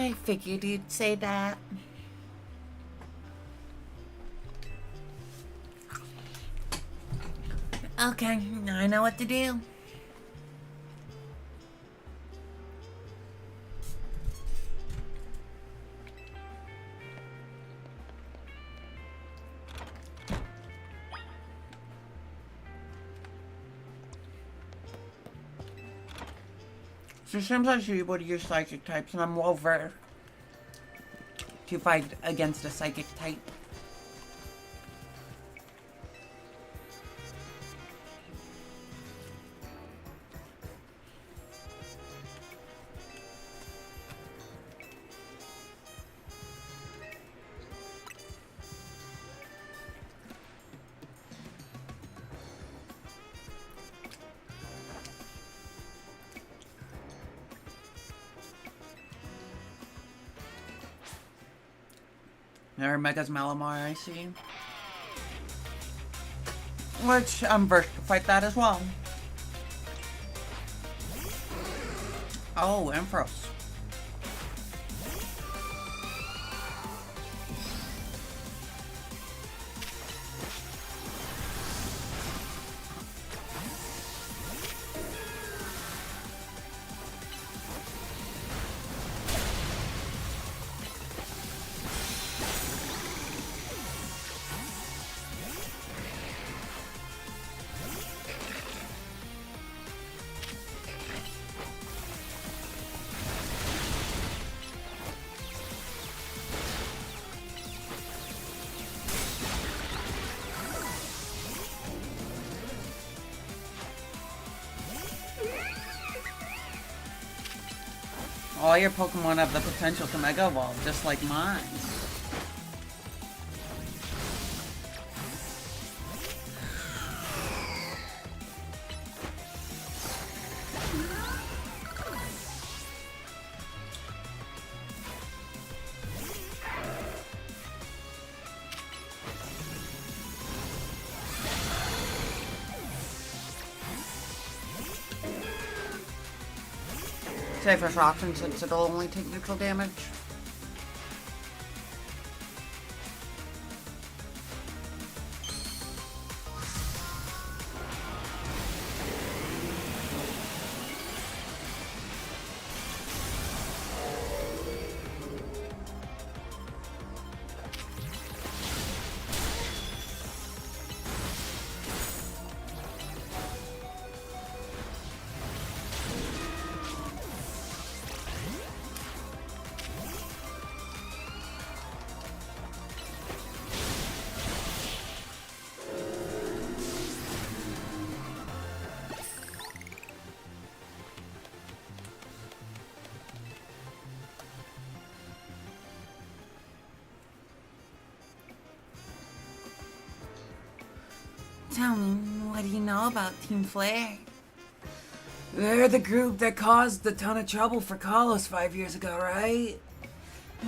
I figured you'd say that. Okay, I know what to do. So it seems like you would use psychic types, and I'm well versed to fight against a psychic type. There, Mega's Malamar, I see. Which I'm versed to fight that as well. Oh, Ampharos. All your Pokemon have the potential to Mega Evolve, just like mine. Safest option since it'll only take neutral damage. Tell me, what do you know about Team Flare? They're the group that caused a ton of trouble for Kalos 5 years ago, right?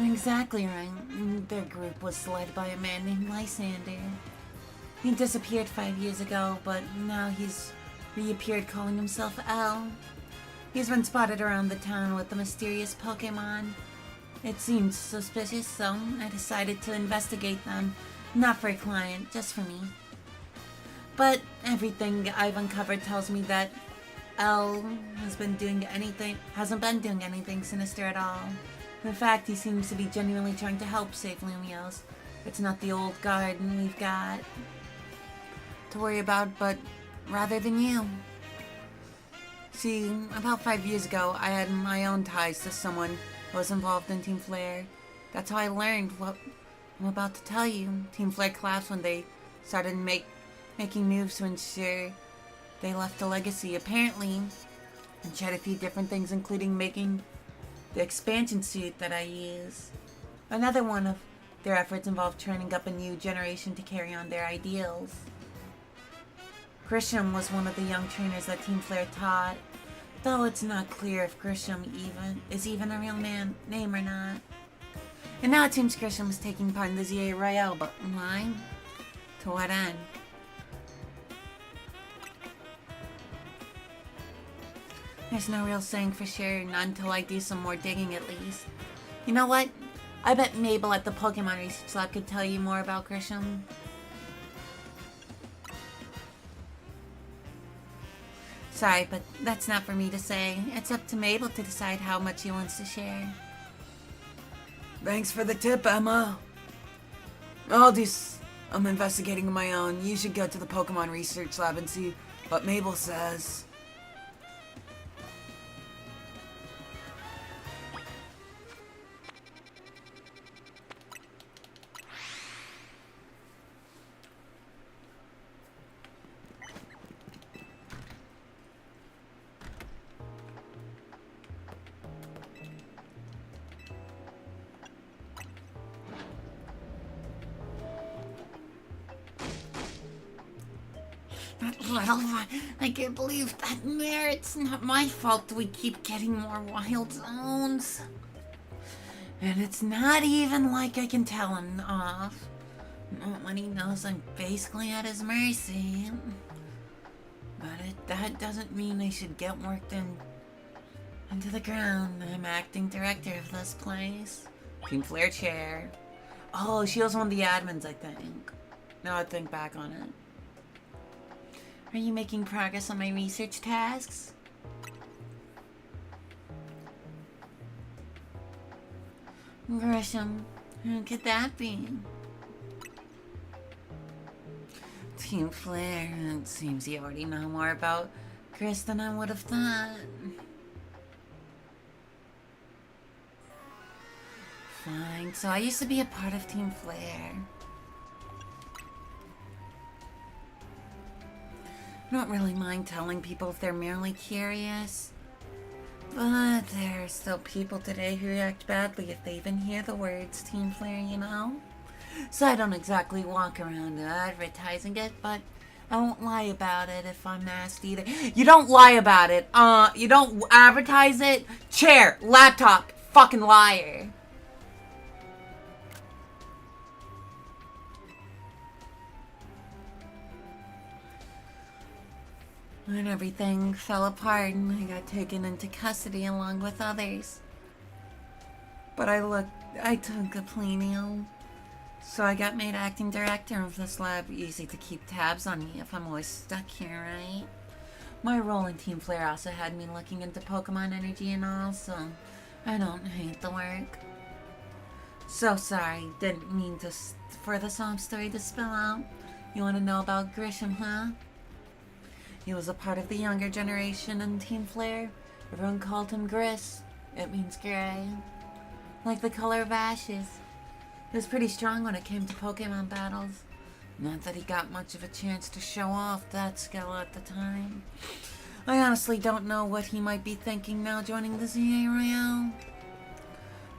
Exactly right. Their group was led by a man named Lysander. He disappeared 5 years ago, but now he's reappeared calling himself L. He's been spotted around the town with the mysterious Pokemon. It seemed suspicious, so I decided to investigate them. Not for a client, just for me. But everything I've uncovered tells me that L hasn't been doing anything sinister at all. In fact, he seems to be genuinely trying to help save Lumiose. It's not the old garden we've got to worry about, but rather than you. See, about 5 years ago, I had my own ties to someone who was involved in Team Flare. That's how I learned what I'm about to tell you. Team Flare collapsed when they started making moves to ensure they left a legacy, apparently, and tried a few different things, including making the expansion suit that I use. Another one of their efforts involved training up a new generation to carry on their ideals. Grisham was one of the young trainers that Team Flare taught, though it's not clear if Grisham is even a real name or not. And now it seems Grisham is taking part in the ZA Royale, but why? To what end? There's no real saying for sure, not until I do some more digging at least. You know what? I bet Mabel at the Pokemon Research Lab could tell you more about Grisham. Sorry, but that's not for me to say. It's up to Mabel to decide how much he wants to share. Thanks for the tip, Emma. I'll do some investigating of my own. You should go to the Pokemon Research Lab and see what Mabel says. That little one, I can't believe that mare. It's not my fault we keep getting more wild zones. And it's not even like I can tell him off. Not when he knows I'm basically at his mercy. But that doesn't mean I should get worked into the ground. I'm acting director of this place. Team Flare chair. Oh, she was one of the admins, I think. Now I think back on it. Are you making progress on my research tasks? Grisham, who could that be? Team Flare. It seems you already know more about Chris than I would have thought. Fine, so I used to be a part of Team Flare. I don't really mind telling people if they're merely curious. But there are still people today who react badly if they even hear the words Team Flare, you know? So I don't exactly walk around advertising it, but I won't lie about it if I'm asked either. You don't lie about it. You don't advertise it. Chair, laptop, fucking liar. When everything fell apart and I got taken into custody along with others. But I took a plea deal. So I got made acting director of this lab. Easy to keep tabs on me if I'm always stuck here, right? My role in Team Flare also had me looking into Pokemon energy and all, so I don't hate the work. So sorry, didn't mean for the sob story to spill out. You want to know about Grisham, huh? He was a part of the younger generation in Team Flare. Everyone called him Gris. It means gray. Like the color of ashes. He was pretty strong when it came to Pokemon battles. Not that he got much of a chance to show off that skill at the time. I honestly don't know what he might be thinking now joining the ZA Royale.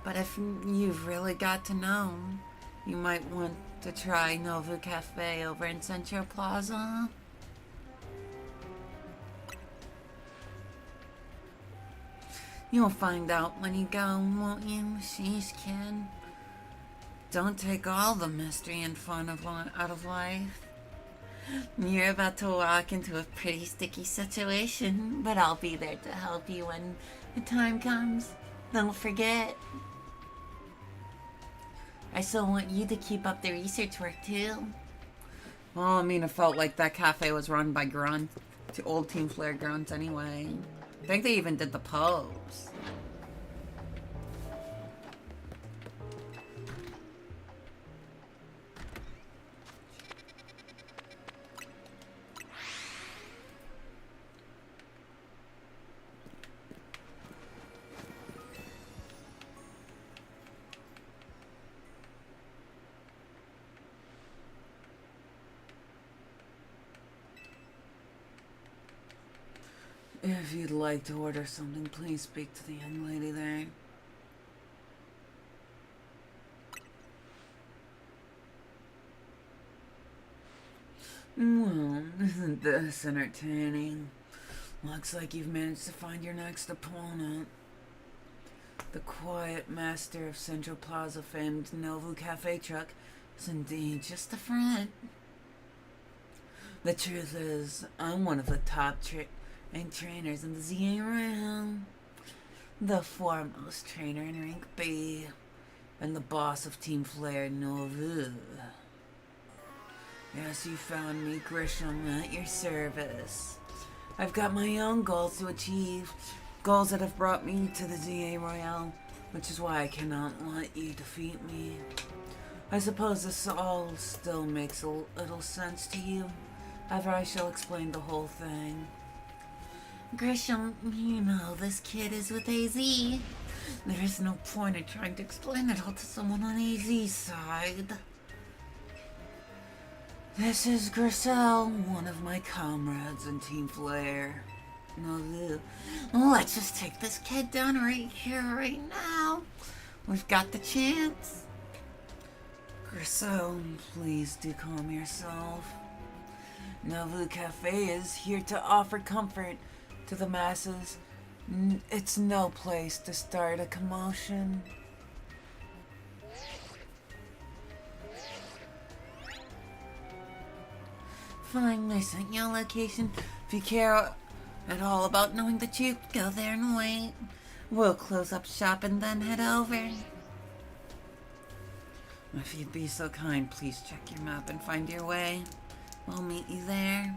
But if you've really got to know, you might want to try Novu Cafe over in Central Plaza. You'll find out when you go, won't you? Sheesh, kid. Don't take all the mystery and fun out of life. You're about to walk into a pretty sticky situation, but I'll be there to help you when the time comes. Don't forget. I still want you to keep up the research work, too. Well, I mean, it felt like that cafe was run by grunt, to old Team Flare grunts anyway. I think they even did the pose. If you'd like to order something, please speak to the young lady there. Well, isn't this entertaining? Looks like you've managed to find your next opponent. The quiet master of Central Plaza famed Novu Cafe truck is indeed just a front. The truth is, I'm one of the top trainers in the ZA Royale. the foremost trainer in Rank B, and the boss of Team Flare Novu. Yes, you found me, Grisham, at your service. I've got my own goals to achieve, goals that have brought me to the ZA Royale, which is why I cannot let you defeat me. I suppose this all still makes a little sense to you. However, I shall explain the whole thing. Grisham, you know this kid is with AZ. There is no point in trying to explain it all to someone on AZ's side. This is Grissel, one of my comrades in Team Flare. No, Let's just take this kid down right here, right now. We've got the chance. Grissel, please do calm yourself. Novu Cafe is here to offer comfort to the masses. It's no place to start a commotion. Fine, I sent you a location. If you care at all about knowing the truth, go there and wait. We'll close up shop and then head over. If you'd be so kind, please check your map and find your way. We'll meet you there.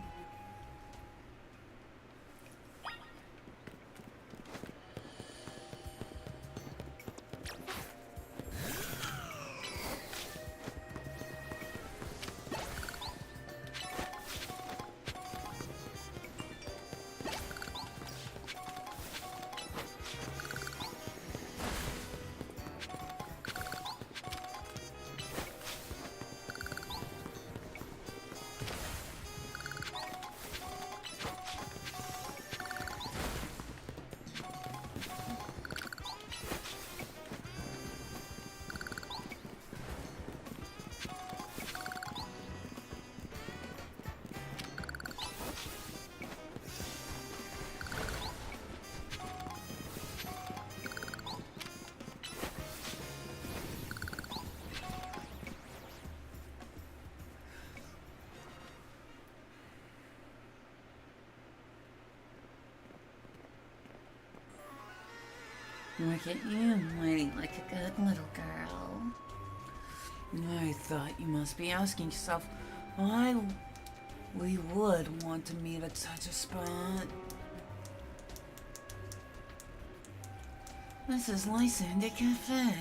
Look at you, waiting like a good little girl. I thought you must be asking yourself why we would want to meet at such a spot. This is Lysander Cafe.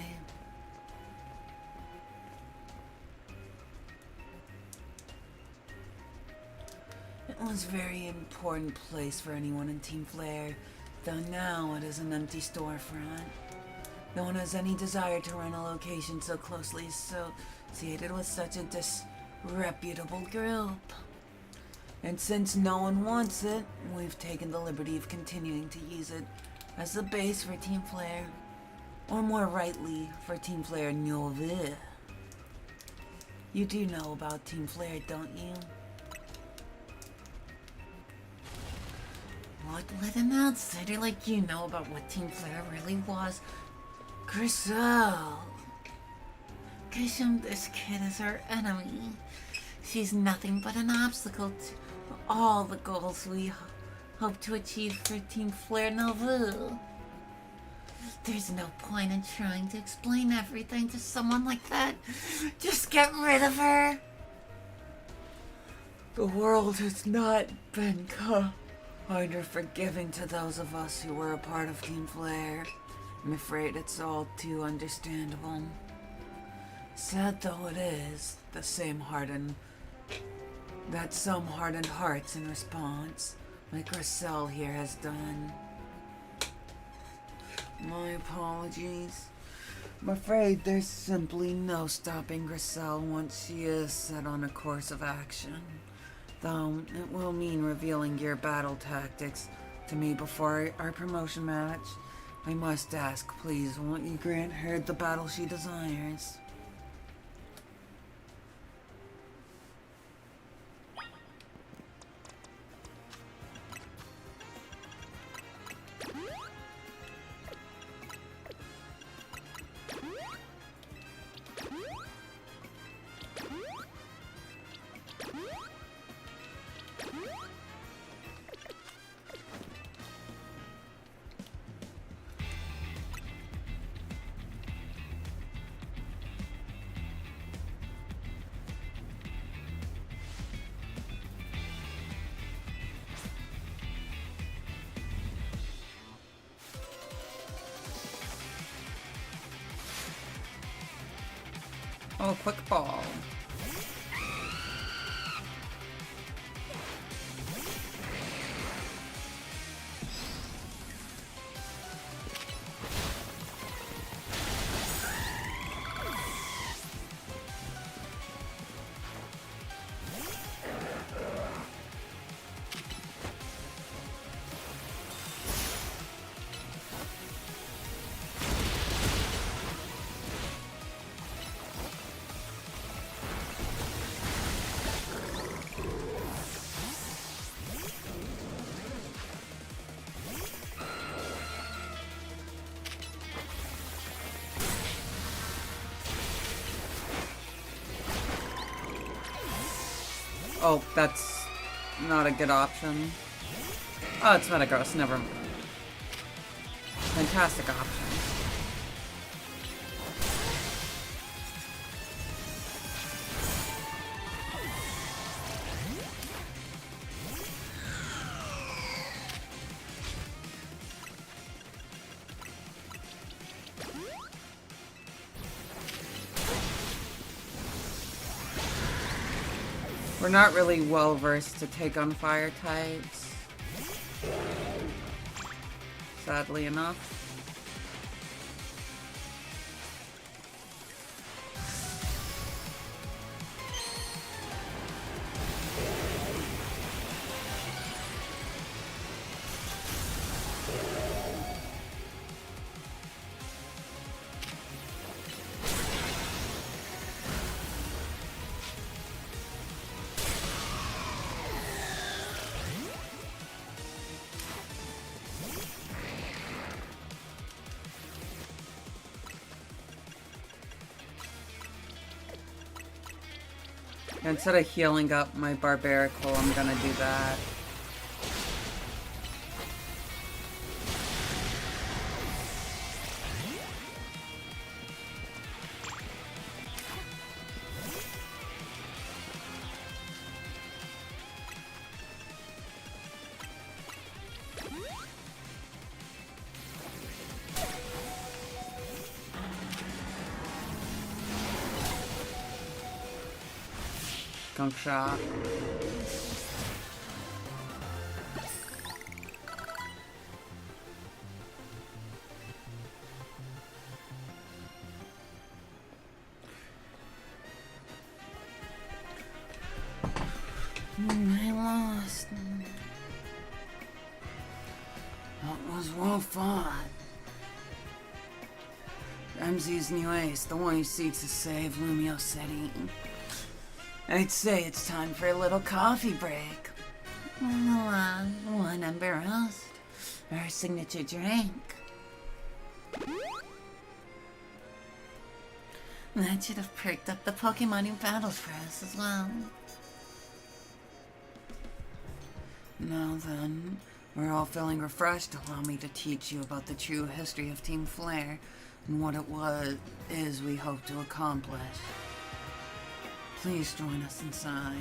It was a very important place for anyone in Team Flare, though now it is an empty storefront. No one has any desire to run a location so closely associated with such a disreputable group. And since no one wants it, we've taken the liberty of continuing to use it as the base for Team Flare, or more rightly, for Team Flare Novu. You do know about Team Flare, don't you? What, let an outsider like you know about what Team Flare really was? Grissel! Grisham, this kid is our enemy. She's nothing but an obstacle to all the goals we hope to achieve for Team Flare Novu. There's no point in trying to explain everything to someone like that. Just get rid of her. The world has not been kind or forgiving to those of us who were a part of Team Flare. I'm afraid it's all too understandable. Sad though it is, the same some hardened hearts in response, like Grissel here has done. My apologies. I'm afraid there's simply no stopping Grissel once she is set on a course of action. Though it will mean revealing your battle tactics to me before our promotion match. I must ask, please, won't you grant her the battle she desires? Oh, quick ball. Oh, that's not a good option. Oh, it's Metagross, never mind. Fantastic option. We're not really well versed to take on fire types. Sadly enough. Instead of healing up my Barbarical, I'm gonna do that. Skunk shot. I lost. That was well fought. Ramsey's new ace, the one who seeks to save Lumio City. I'd say it's time for a little coffee break. One Ember Roast, our signature drink. That should have perked up the Pokemon who battles for us as well. Now then, we're all feeling refreshed. Allow me to teach you about the true history of Team Flare and what it is we hope to accomplish. Please join us inside.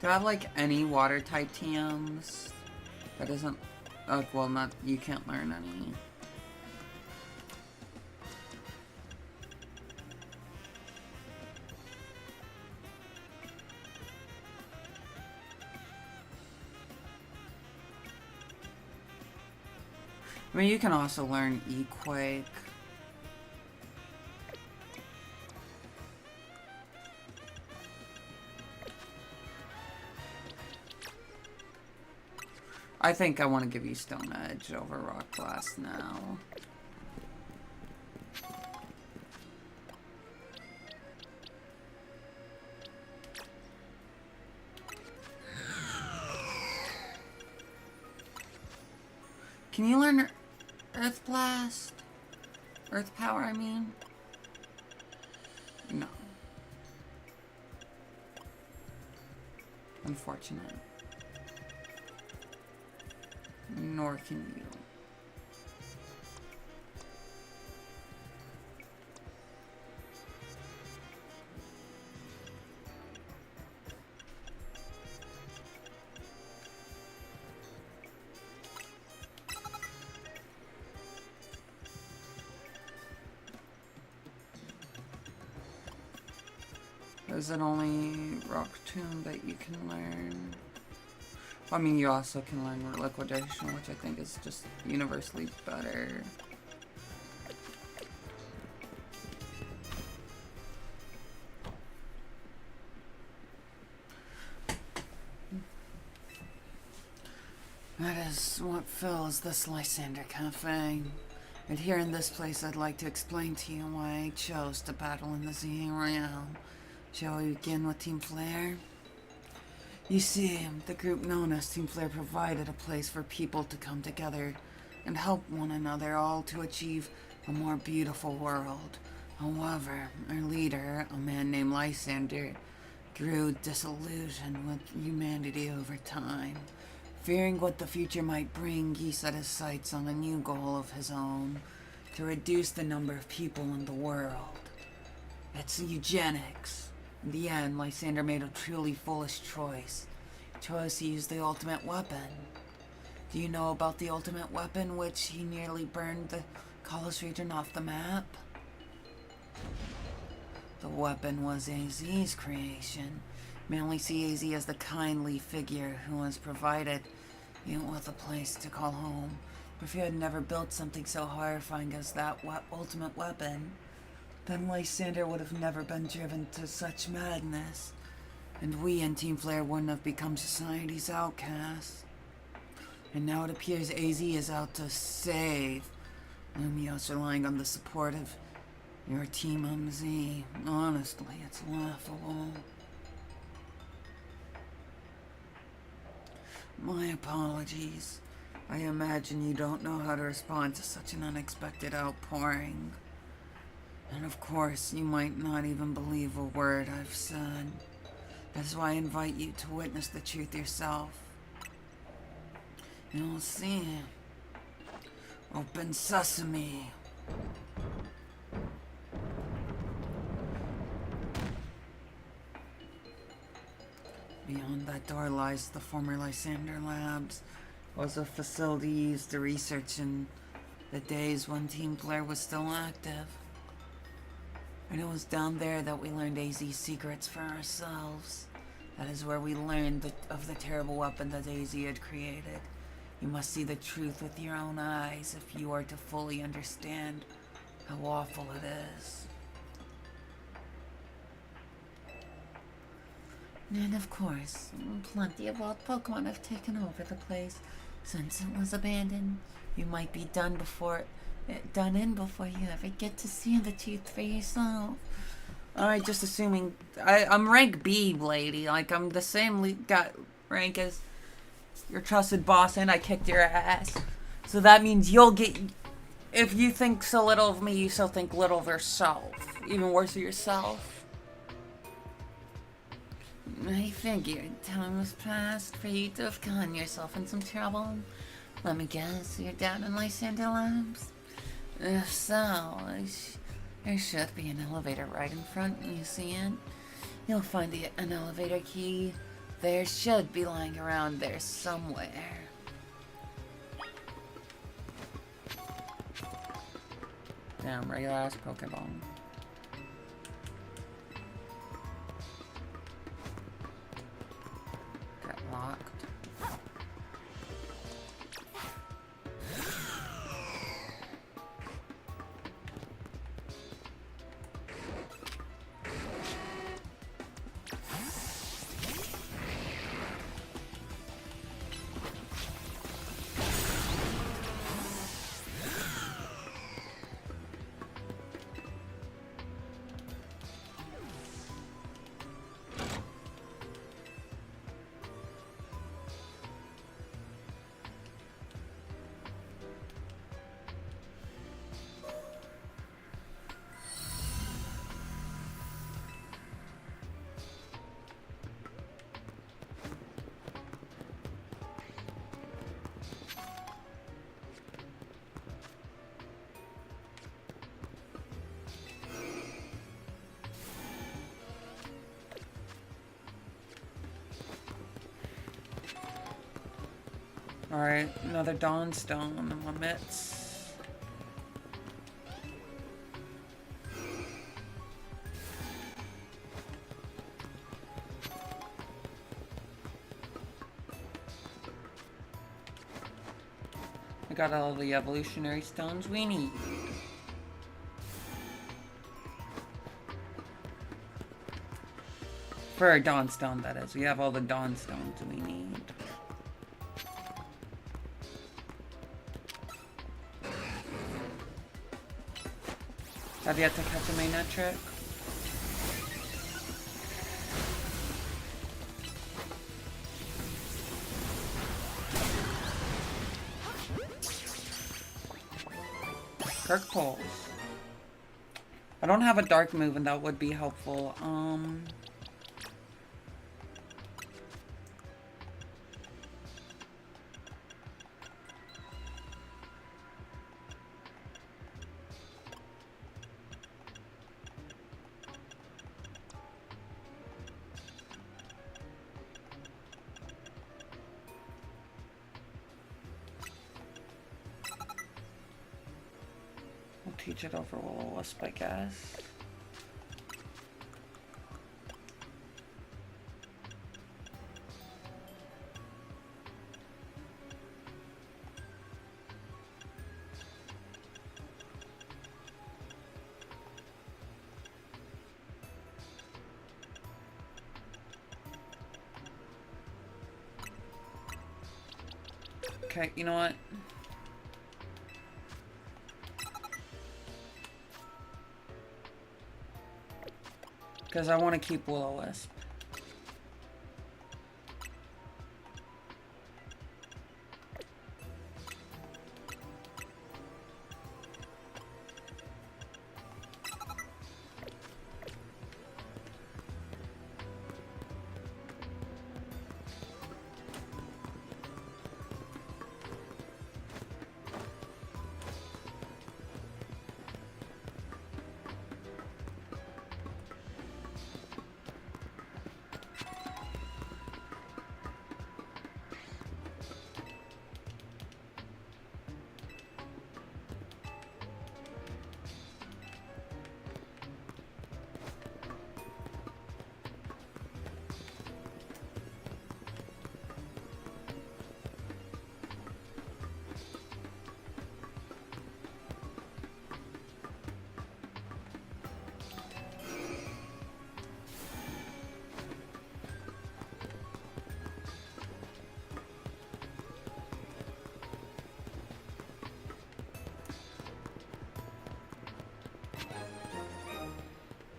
Do I have like any water type TMs? That isn't. Oh, well, not. You can't learn any. I mean, you can also learn Equake. I think I want to give you Stone Edge over Rock Blast now. Can you learn Earth Blast? Earth Power, I mean? No. Unfortunate. Nor can you. Is it only Rock Tomb that you can learn? I mean, you also can learn Liquidation, which I think is just universally better. That is what fills this Lysander Cafe. And here in this place, I'd like to explain to you why I chose to battle in the Zing Royale. Shall we begin with Team Flare? You see, the group known as Team Flare provided a place for people to come together and help one another, all to achieve a more beautiful world. However, our leader, a man named Lysander, grew disillusioned with humanity over time. Fearing what the future might bring, he set his sights on a new goal of his own, to reduce the number of people in the world. It's eugenics. In the end, Lysander made a truly foolish choice. He chose to use the ultimate weapon. Do you know about the ultimate weapon, which he nearly burned the Kalos region off the map? The weapon was AZ's creation. You may only see AZ as the kindly figure who has provided you with a place to call home. If you had never built something so horrifying as that ultimate weapon, then Lysander would have never been driven to such madness, and we in Team Flare wouldn't have become society's outcasts. And now it appears AZ is out to save Lumios, relying on the support of your Team MZ. Honestly, it's laughable. My apologies. I imagine you don't know how to respond to such an unexpected outpouring. And of course, you might not even believe a word I've said. That's why I invite you to witness the truth yourself. You'll see. Open sesame. Beyond that door lies the former Lysander Labs. It was a facility used to research in the days when Team Flare was still active. And it was down there that we learned AZ's secrets for ourselves. That is where we learned of the terrible weapon that AZ had created. You must see the truth with your own eyes if you are to fully understand how awful it is. And of course, plenty of wild Pokemon have taken over the place since it was abandoned. You might be done in before you ever get to see the truth for yourself. Alright, just assuming... I'm rank B, lady. Like, I'm the same rank as your trusted boss, and I kicked your ass. So that means you'll get... If you think so little of me, you still think little of yourself. Even worse of yourself. I figured time was past for you to have gotten yourself in some trouble. Let me guess, you're down in Lysander Labs? If so, there should be an elevator right in front. You see it? You'll find an elevator key. There should be lying around there somewhere. Damn, regular ass Pokeball. Got locked. Alright, another Dawnstone in my mitts. We got all the evolutionary stones we need. For a Dawn Stone, that is. We have all the Dawn Stones we need. Have yet to catch a mainnet trick. Kirk pulls. I don't have a dark move, and that would be helpful. Teach it over Will-O-Wisp, I guess. Okay, you know what? Because I want to keep Will-O-Wisp.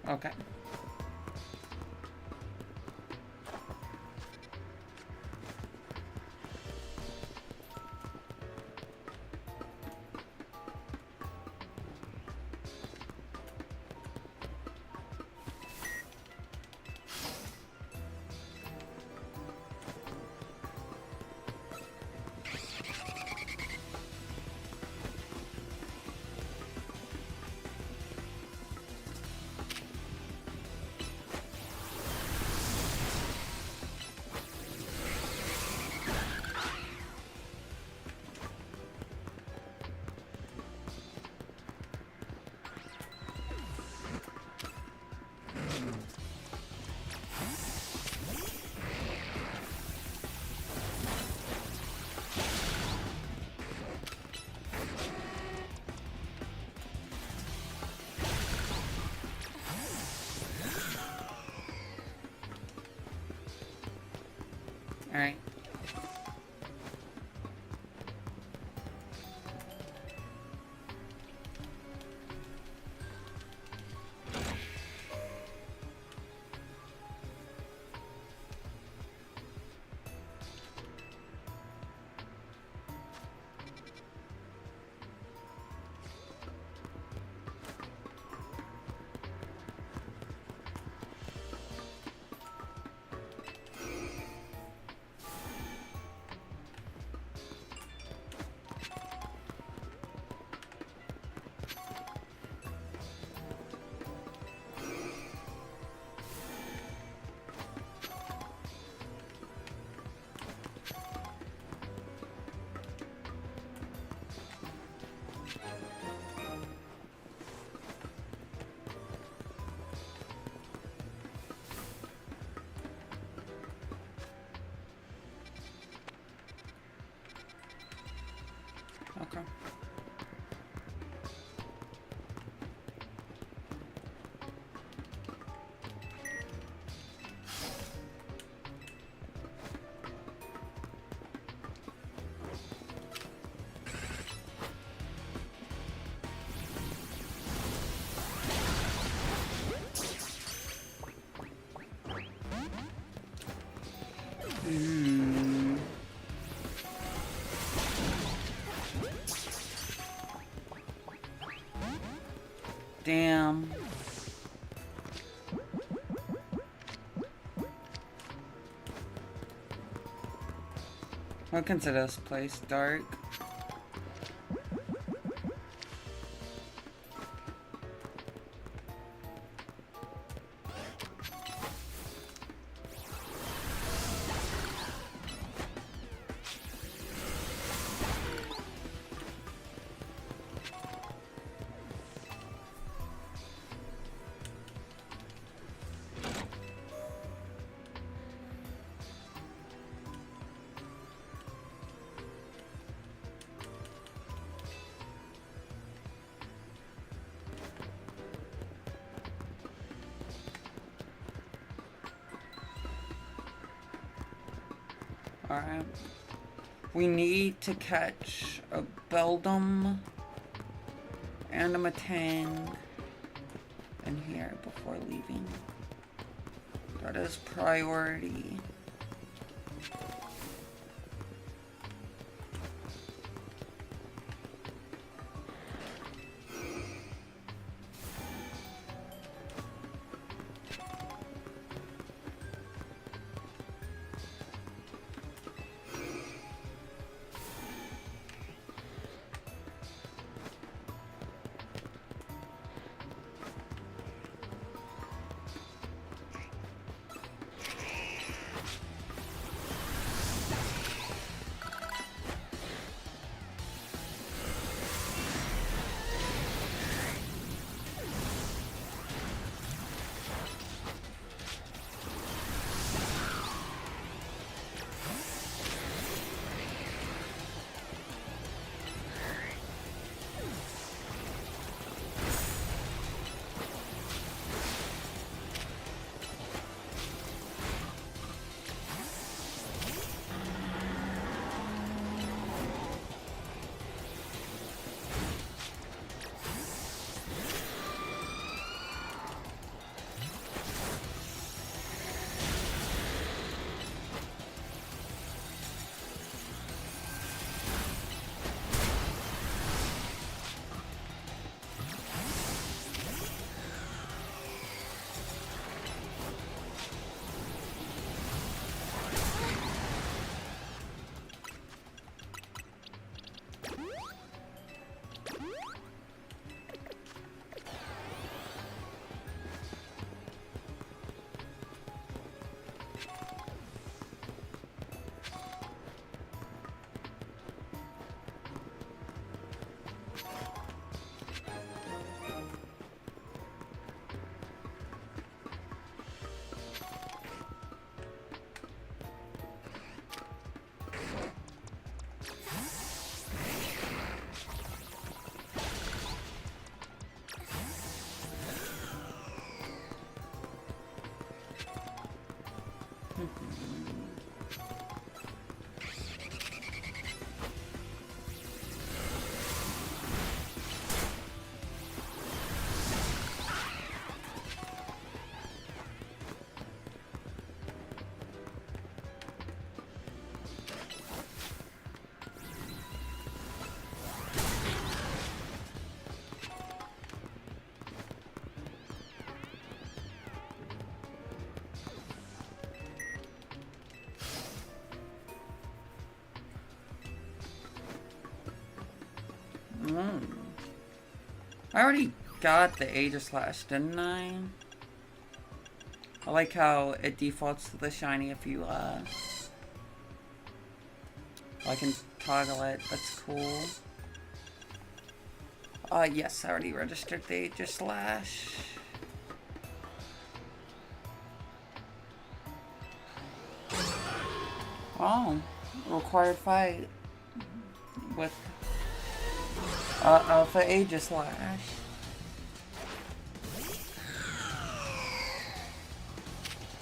Okay. All right. Damn. I consider this place dark. Alright. We need to catch a Beldum and a Matang in here before leaving. That is priority. I already got the Aegislash, didn't I? I like how it defaults to the shiny if you, I can toggle it. That's cool. Yes, I already registered the Aegislash. Oh, required fight with Alpha Aegislash.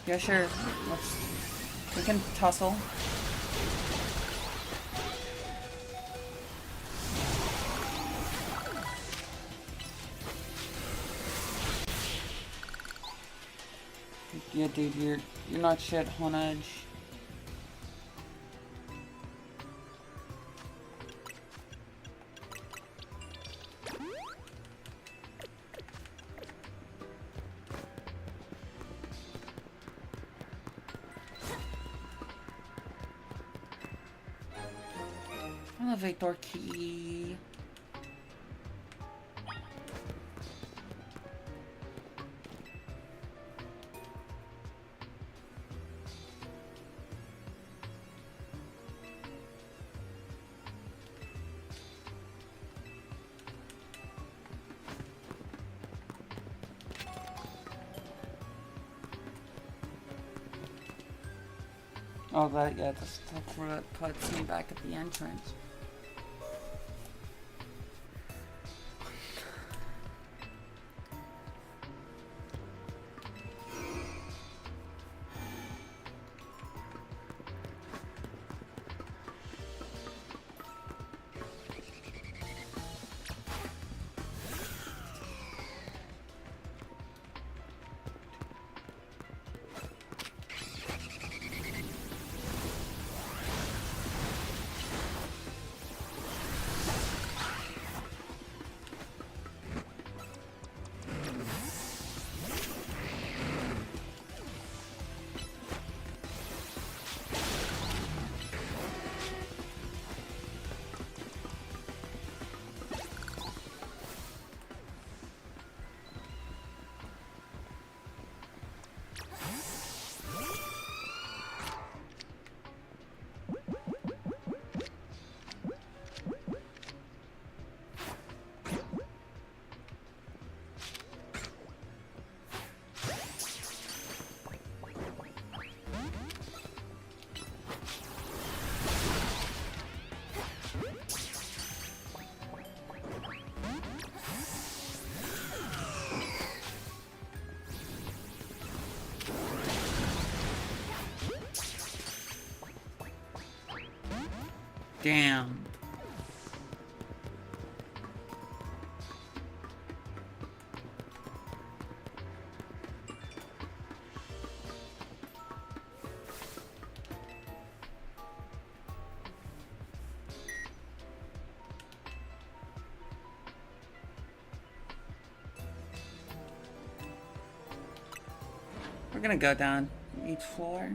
Yeah, sure. We can tussle. Yeah, dude, you're not shit, Honedge. Elevator key. Oh, that, yeah, that's what puts me back at the entrance. Damn. We're gonna go down each floor.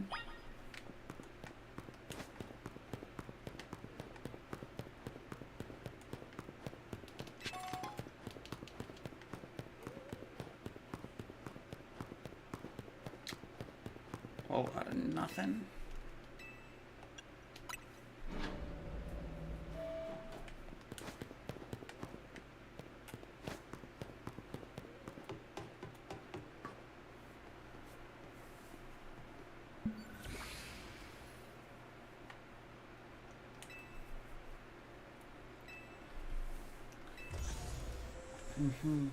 Whole lot of nothing. Mm-hmm.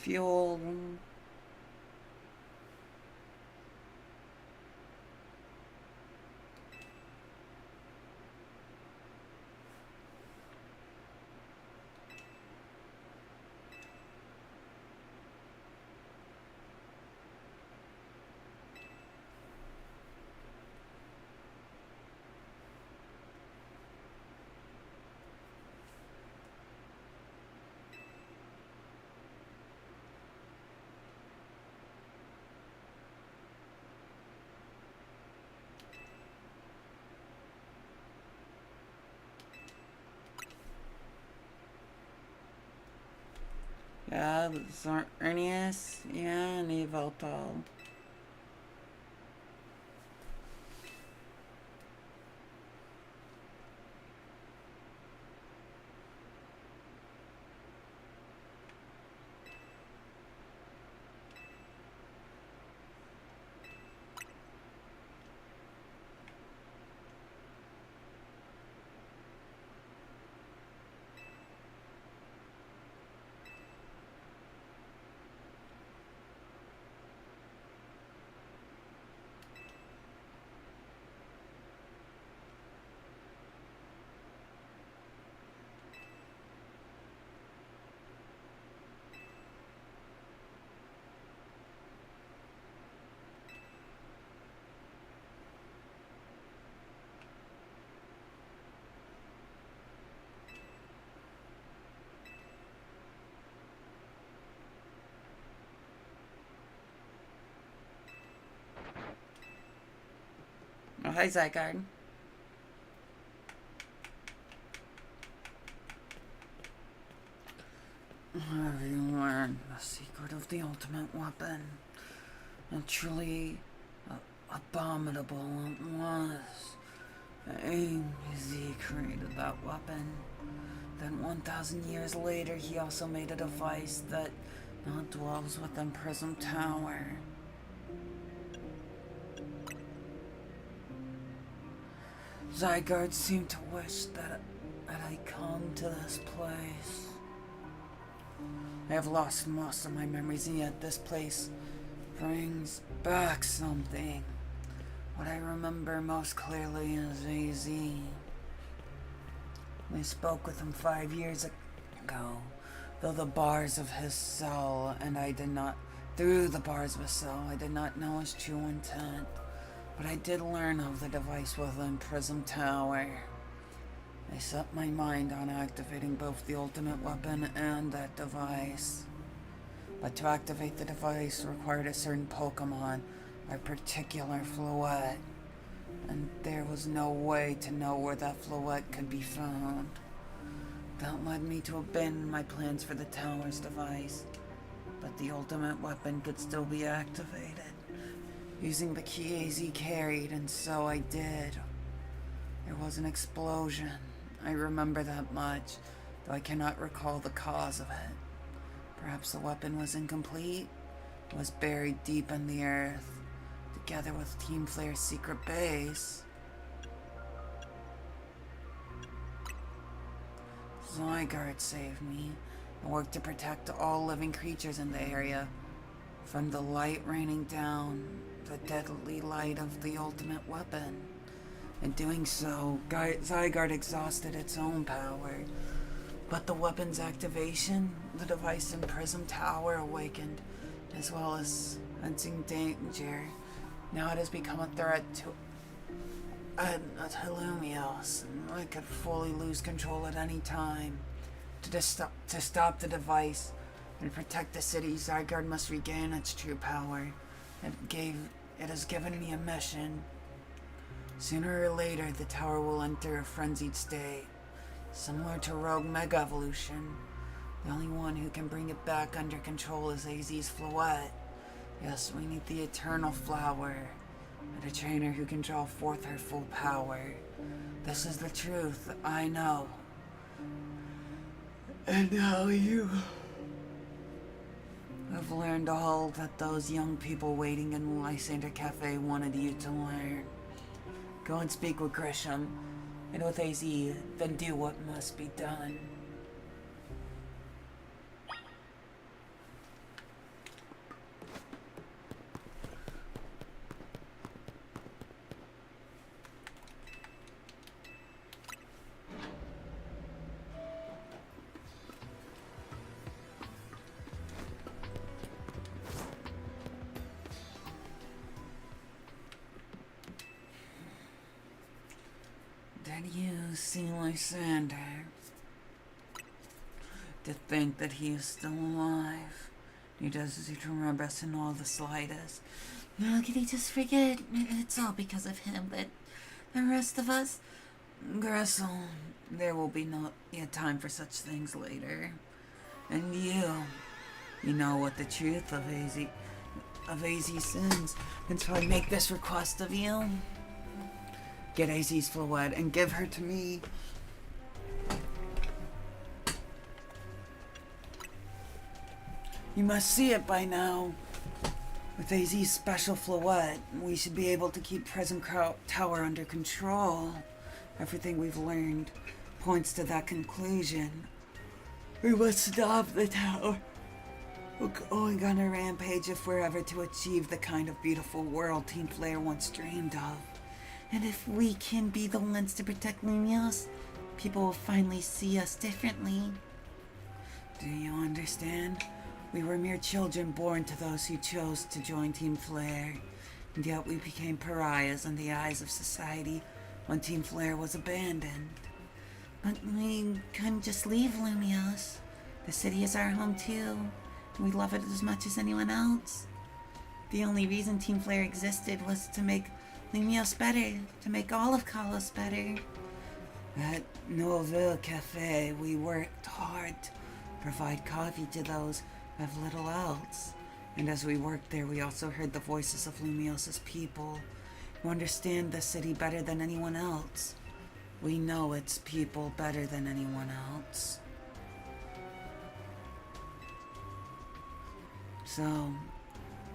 Fuel. Yeah, Arnius. Yeah, Nivoltal. hi, Zygarde. Have you learned the secret of the ultimate weapon? And truly abominable it was. AZ created that weapon. Then 1,000 years later, he also made a device that now dwells within Prism Tower. Zygarde seemed to wish that I come to this place. I have lost most of my memories, and yet this place brings back something. What I remember most clearly is AZ. We spoke with him 5 years ago, though the bars of his cell, and I did not, through the bars of his cell, I did not know his true intent. But I did learn of the device within Prism Tower. I set my mind on activating both the ultimate weapon and that device. But to activate the device required a certain Pokemon, a particular Floette. And there was no way to know where that Floette could be found. That led me to abandon my plans for the tower's device. But the ultimate weapon could still be activated, using the key AZ carried, and so I did. There was an explosion. I remember that much, though I cannot recall the cause of it. Perhaps the weapon was incomplete, was buried deep in the earth, together with Team Flare's secret base. Zygarde saved me and worked to protect all living creatures in the area from the light raining down, the deadly light of the ultimate weapon. In doing so, Zygarde exhausted its own power. But the weapon's activation, the device in Prism Tower awakened, as well as sensing danger. Now it has become a threat to Lumiose, and I could fully lose control at any time. To stop the device and protect the city, Zygarde must regain its true power. It has given me a mission. Sooner or later, the tower will enter a frenzied state, similar to Rogue Mega Evolution. The only one who can bring it back under control is AZ's Floette. Yes, we need the Eternal Flower, and a trainer who can draw forth her full power. This is the truth, I know. And now you have learned all that those young people waiting in the Lysander Cafe wanted you to learn. Go and speak with Grisham, and with AZ, then do what must be done. Did you see Lysander? To think that he is still alive. He doesn't remember us in all the slightest. How could he just forget? It's all because of him, but the rest of us... Gressel, there will be no time for such things later. And you know what the truth of AZ sins. And so I make this request of you. Get AZ's Floette and give her to me. You must see it by now. With AZ's special Floette, we should be able to keep Prism Tower under control. Everything we've learned points to that conclusion. We must stop the tower. We're going on a rampage if we're ever to achieve the kind of beautiful world Team Flare once dreamed of. And if we can be the ones to protect Lumiose, people will finally see us differently. Do you understand? We were mere children born to those who chose to join Team Flare, and yet we became pariahs in the eyes of society when Team Flare was abandoned. But we couldn't just leave Lumiose. The city is our home too. We love it as much as anyone else. The only reason Team Flare existed was to make Lumiose better, to make all of Kalos better. At Noville Cafe, we worked hard to provide coffee to those who have little else. And as we worked there, we also heard the voices of Lumiose's people, who understand the city better than anyone else. We know its people better than anyone else. So,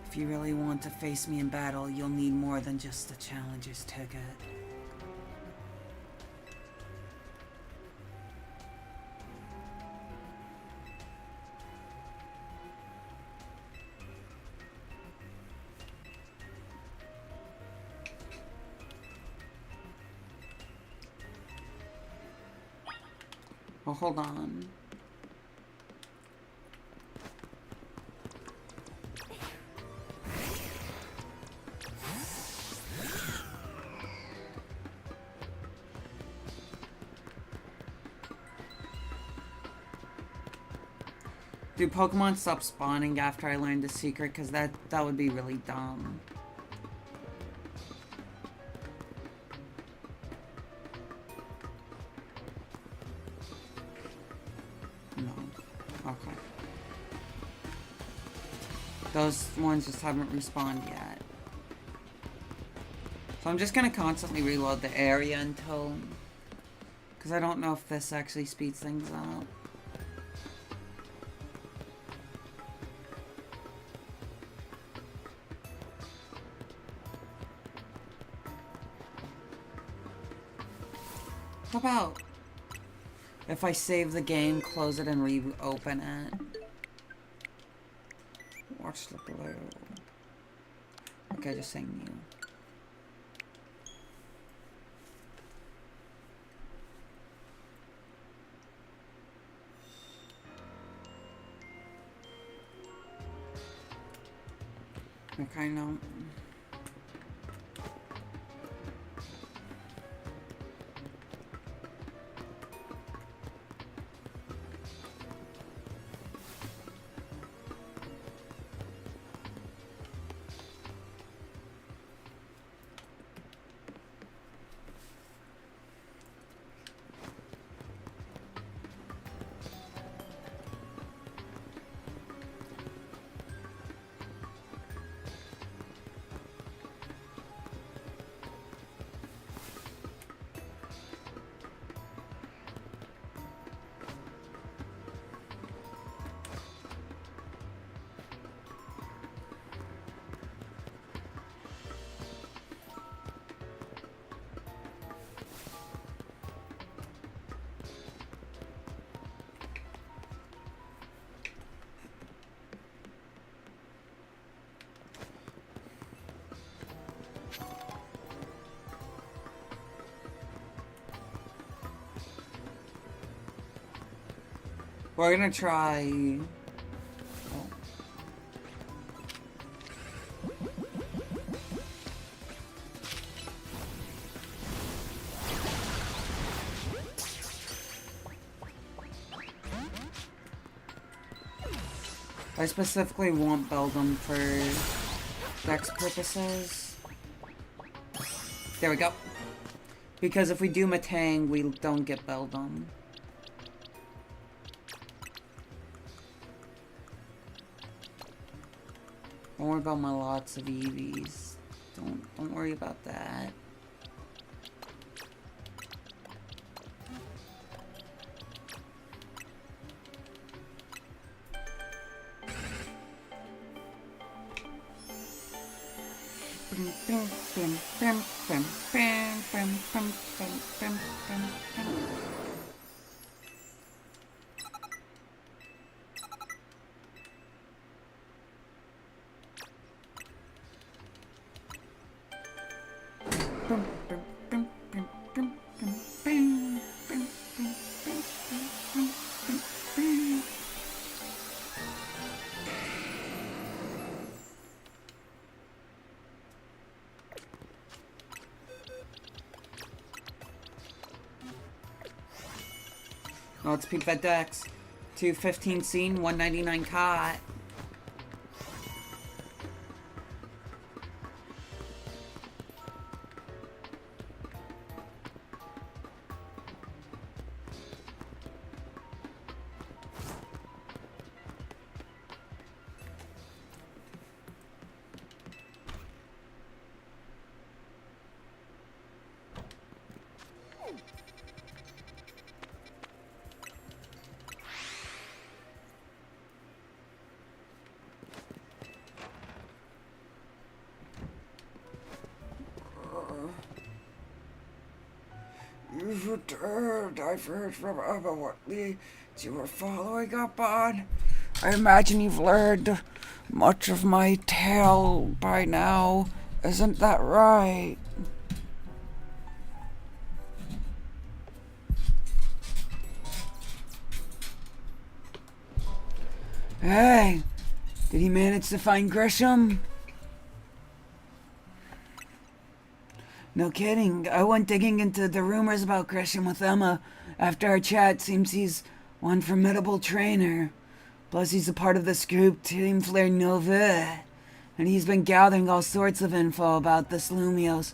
if you really want to face me in battle, you'll need more than just a challenger's ticket. Well, hold on. Do Pokemon stop spawning after I learned the secret? Because that would be really dumb. No. Okay. Those ones just haven't respawned yet. So I'm just gonna constantly reload the area until... Because I don't know if this actually speeds things up. How about if I save the game, close it, and reopen it? Watch the blue. Okay, just saying new. Okay, no. We're gonna try... Oh. I specifically want Beldum for dex purposes. There we go. Because if we do Matang, we don't get Beldum. Don't worry about my lots of EVs. Don't worry about that. Oh, let's peek that dex. 215 scene, 199 cot. you've returned. I've heard from Emma what leads you were following up on. I imagine you've learned much of my tale by now. Isn't that right? Hey, did he manage to find Grisham? No kidding. I went digging into the rumors about Grisham with Emma. After our chat, seems he's one formidable trainer. Plus, he's a part of this group, Team Flare Nova. And he's been gathering all sorts of info about this Lumios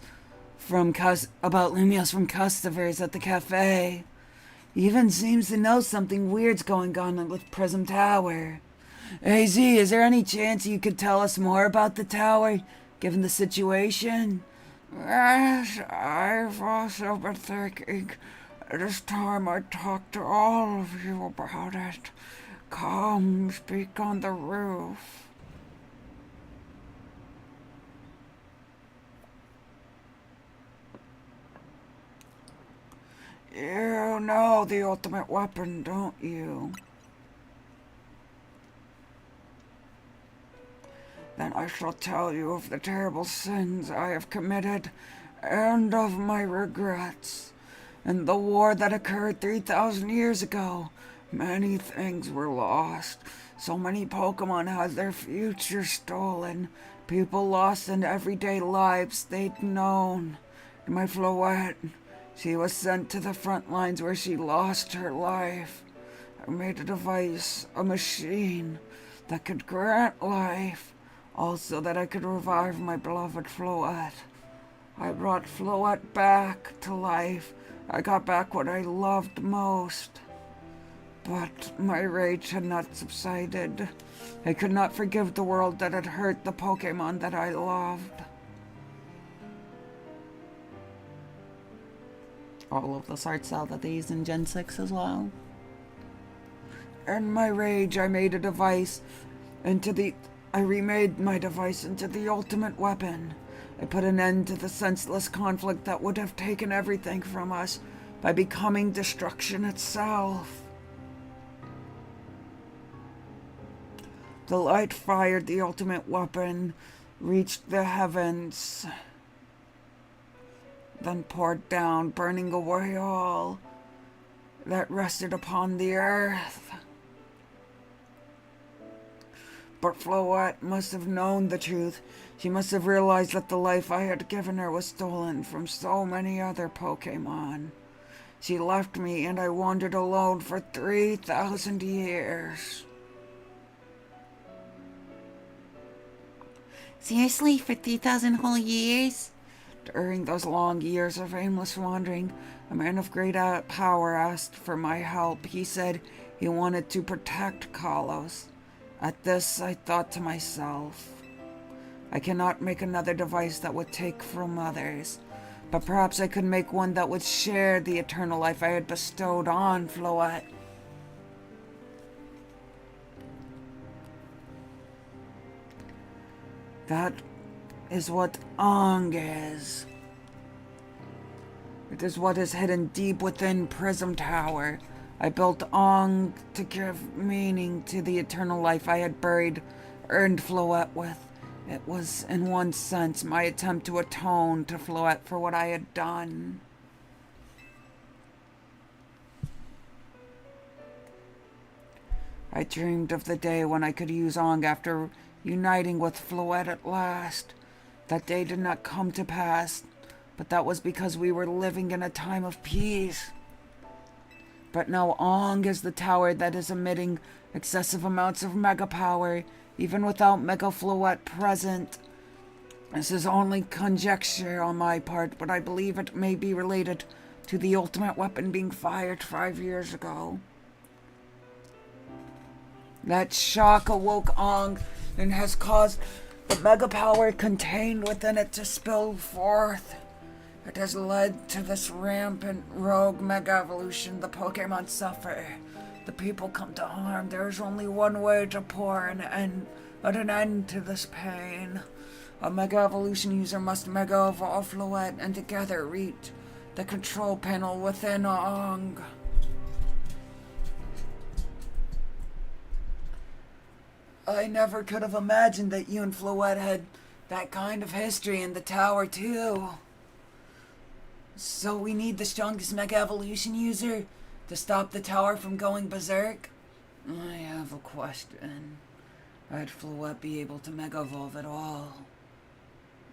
from customers at the cafe. He even seems to know something weird's going on with Prism Tower. Hey Z, is there any chance you could tell us more about the tower, given the situation? Yes, I've also been thinking it is time I talk to all of you about it. Come, speak on the roof. You know the ultimate weapon, don't you? Then I shall tell you of the terrible sins I have committed and of my regrets. In the war that occurred 3,000 years ago, many things were lost. So many Pokemon had their future stolen. People lost in everyday lives they'd known. My Floette, she was sent to the front lines where she lost her life. I made a device, a machine, that could grant life. Also that I could revive my beloved Floette. I brought Floette back to life. I got back what I loved most. But my rage had not subsided. I could not forgive the world that had hurt the Pokemon that I loved. All of the art style that they used in Gen 6 as well. In my rage, I made a device I remade my device into the ultimate weapon. I put an end to the senseless conflict that would have taken everything from us by becoming destruction itself. The light fired the ultimate weapon, reached the heavens, then poured down, burning away all that rested upon the earth. But Floette must have known the truth. She must have realized that the life I had given her was stolen from so many other Pokemon. She left me and I wandered alone for 3,000 years. Seriously, for 3,000 whole years? During those long years of aimless wandering, a man of great power asked for my help. He said he wanted to protect Kalos. At this, I thought to myself, I cannot make another device that would take from others, but perhaps I could make one that would share the eternal life I had bestowed on Floette. That is what Ong is. It is what is hidden deep within Prism Tower. I built Ong to give meaning to the eternal life I had earned Floette with. It was, in one sense, my attempt to atone to Floette for what I had done. I dreamed of the day when I could use Ong after uniting with Floette at last. That day did not come to pass, but that was because we were living in a time of peace. But now Ong is the tower that is emitting excessive amounts of Mega Power, even without Mega Floette present. This is only conjecture on my part, but I believe it may be related to the ultimate weapon being fired 5 years ago. That shock awoke Ong and has caused the Mega Power contained within it to spill forth. It has led to this rampant rogue Mega Evolution the Pokemon suffer. The people come to harm. There is only one way to put an end to this pain. A Mega Evolution user must Mega Evolve Floette and together reach the control panel within Ong. I never could have imagined that you and Floette had that kind of history in the tower, too. So we need the strongest Mega Evolution user to stop the tower from going berserk? I have a question. Would Floette be able to Mega Evolve at all?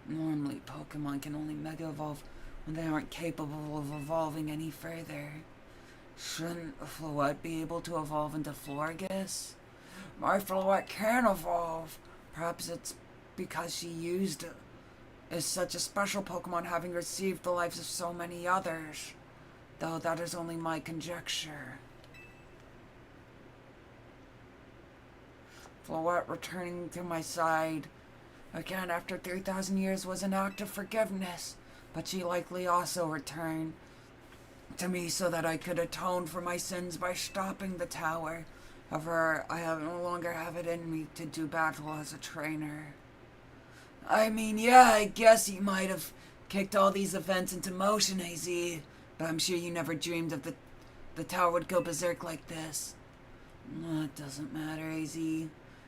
Normally, Pokemon can only Mega Evolve when they aren't capable of evolving any further. Shouldn't Floette be able to evolve into Florges? My Floette can evolve. Perhaps it's because she is such a special Pokemon, having received the lives of so many others. Though that is only my conjecture. Floette returning to my side again after 3,000 years was an act of forgiveness, but she likely also returned to me so that I could atone for my sins by stopping the tower. However, I no longer have it in me to do battle as a trainer. I mean, yeah, I guess you might have kicked all these events into motion, AZ, but I'm sure you never dreamed of the tower would go berserk like this. It doesn't matter, AZ.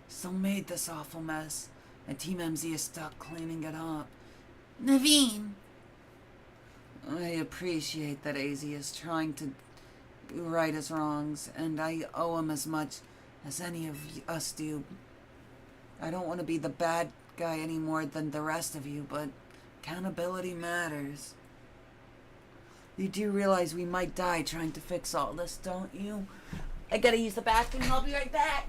Still made this awful mess, and Team MZ is stuck cleaning it up. Naveen. I appreciate that AZ is trying to right his wrongs, and I owe him as much as any of us do. I don't want to be the bad guy any more than the rest of you, but accountability matters. You do realize we might die trying to fix all this, don't you? I gotta use the bathroom. I'll be right back.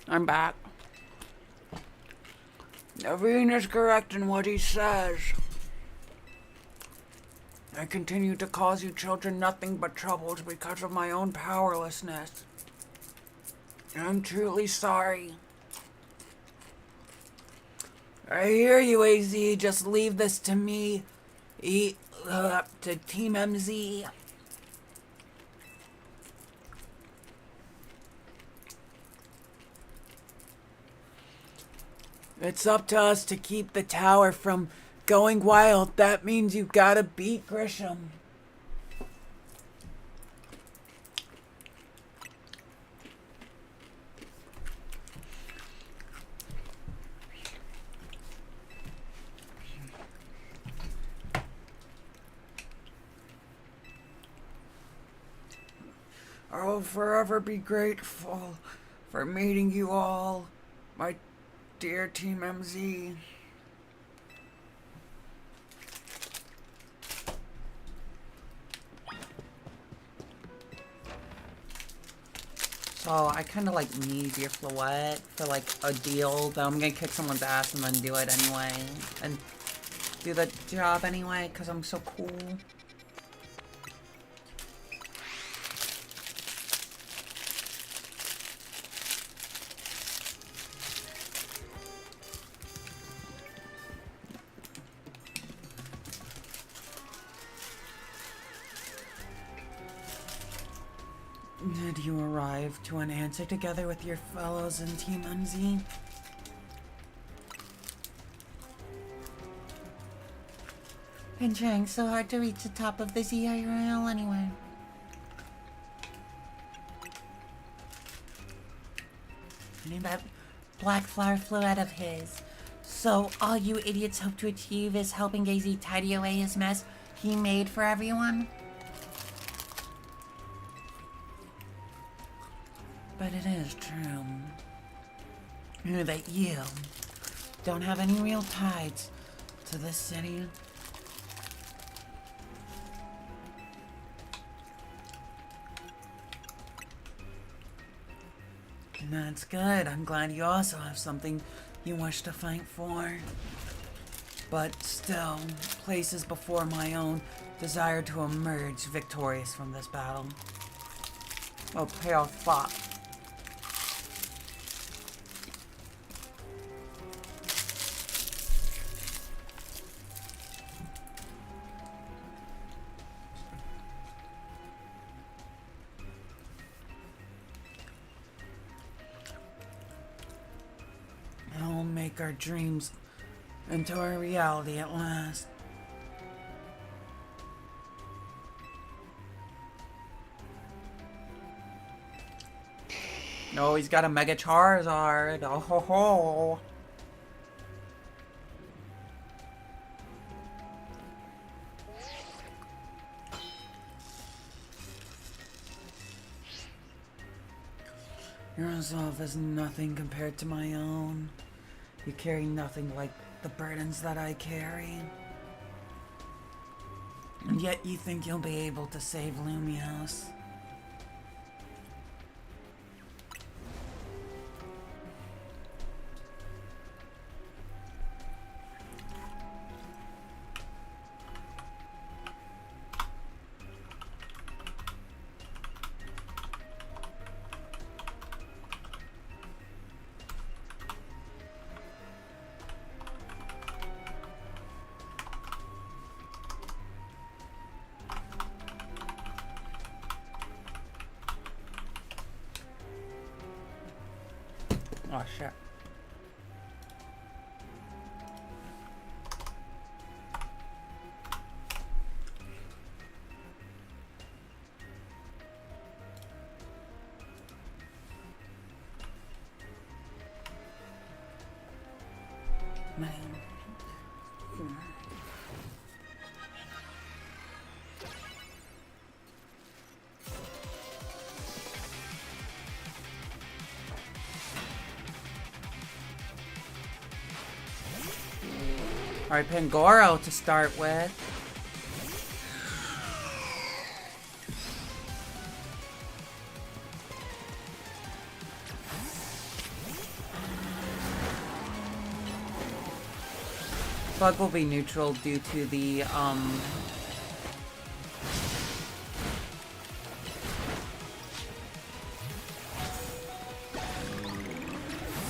I'm back. Naveen is correct in what he says. I continue to cause you children nothing but troubles because of my own powerlessness. I'm truly sorry. I hear you, AZ. Just leave this to me. To Team MZ. It's up to us to keep the tower from going wild. That means you've got to beat Grisham. I'll forever be grateful for meeting you all. My dear Team MZ. So I kind of like need your Floette for like a deal, but I'm gonna kick someone's ass and then do it anyway. And do the job anyway, because I'm so cool. Did you arrive to an answer together with your fellows in Team MZ? Been trying so hard to reach the top of the ZRL anyway. I need that black flower Floette of his. So all you idiots hope to achieve is helping Daisy tidy away his mess he made for everyone? But it is true that you don't have any real ties to this city. And that's good. I'm glad you also have something you wish to fight for. But still, places before my own desire to emerge victorious from this battle. Oh, pale fuck. I'll make our dreams into a reality at last. No, he's got a Mega Charizard. Oh ho ho. Your resolve is nothing compared to my own. You carry nothing like the burdens that I carry. And yet you think you'll be able to save Lumios. Oh shit. Man. Alright, Pangoro to start with. Bug will be neutral due to the,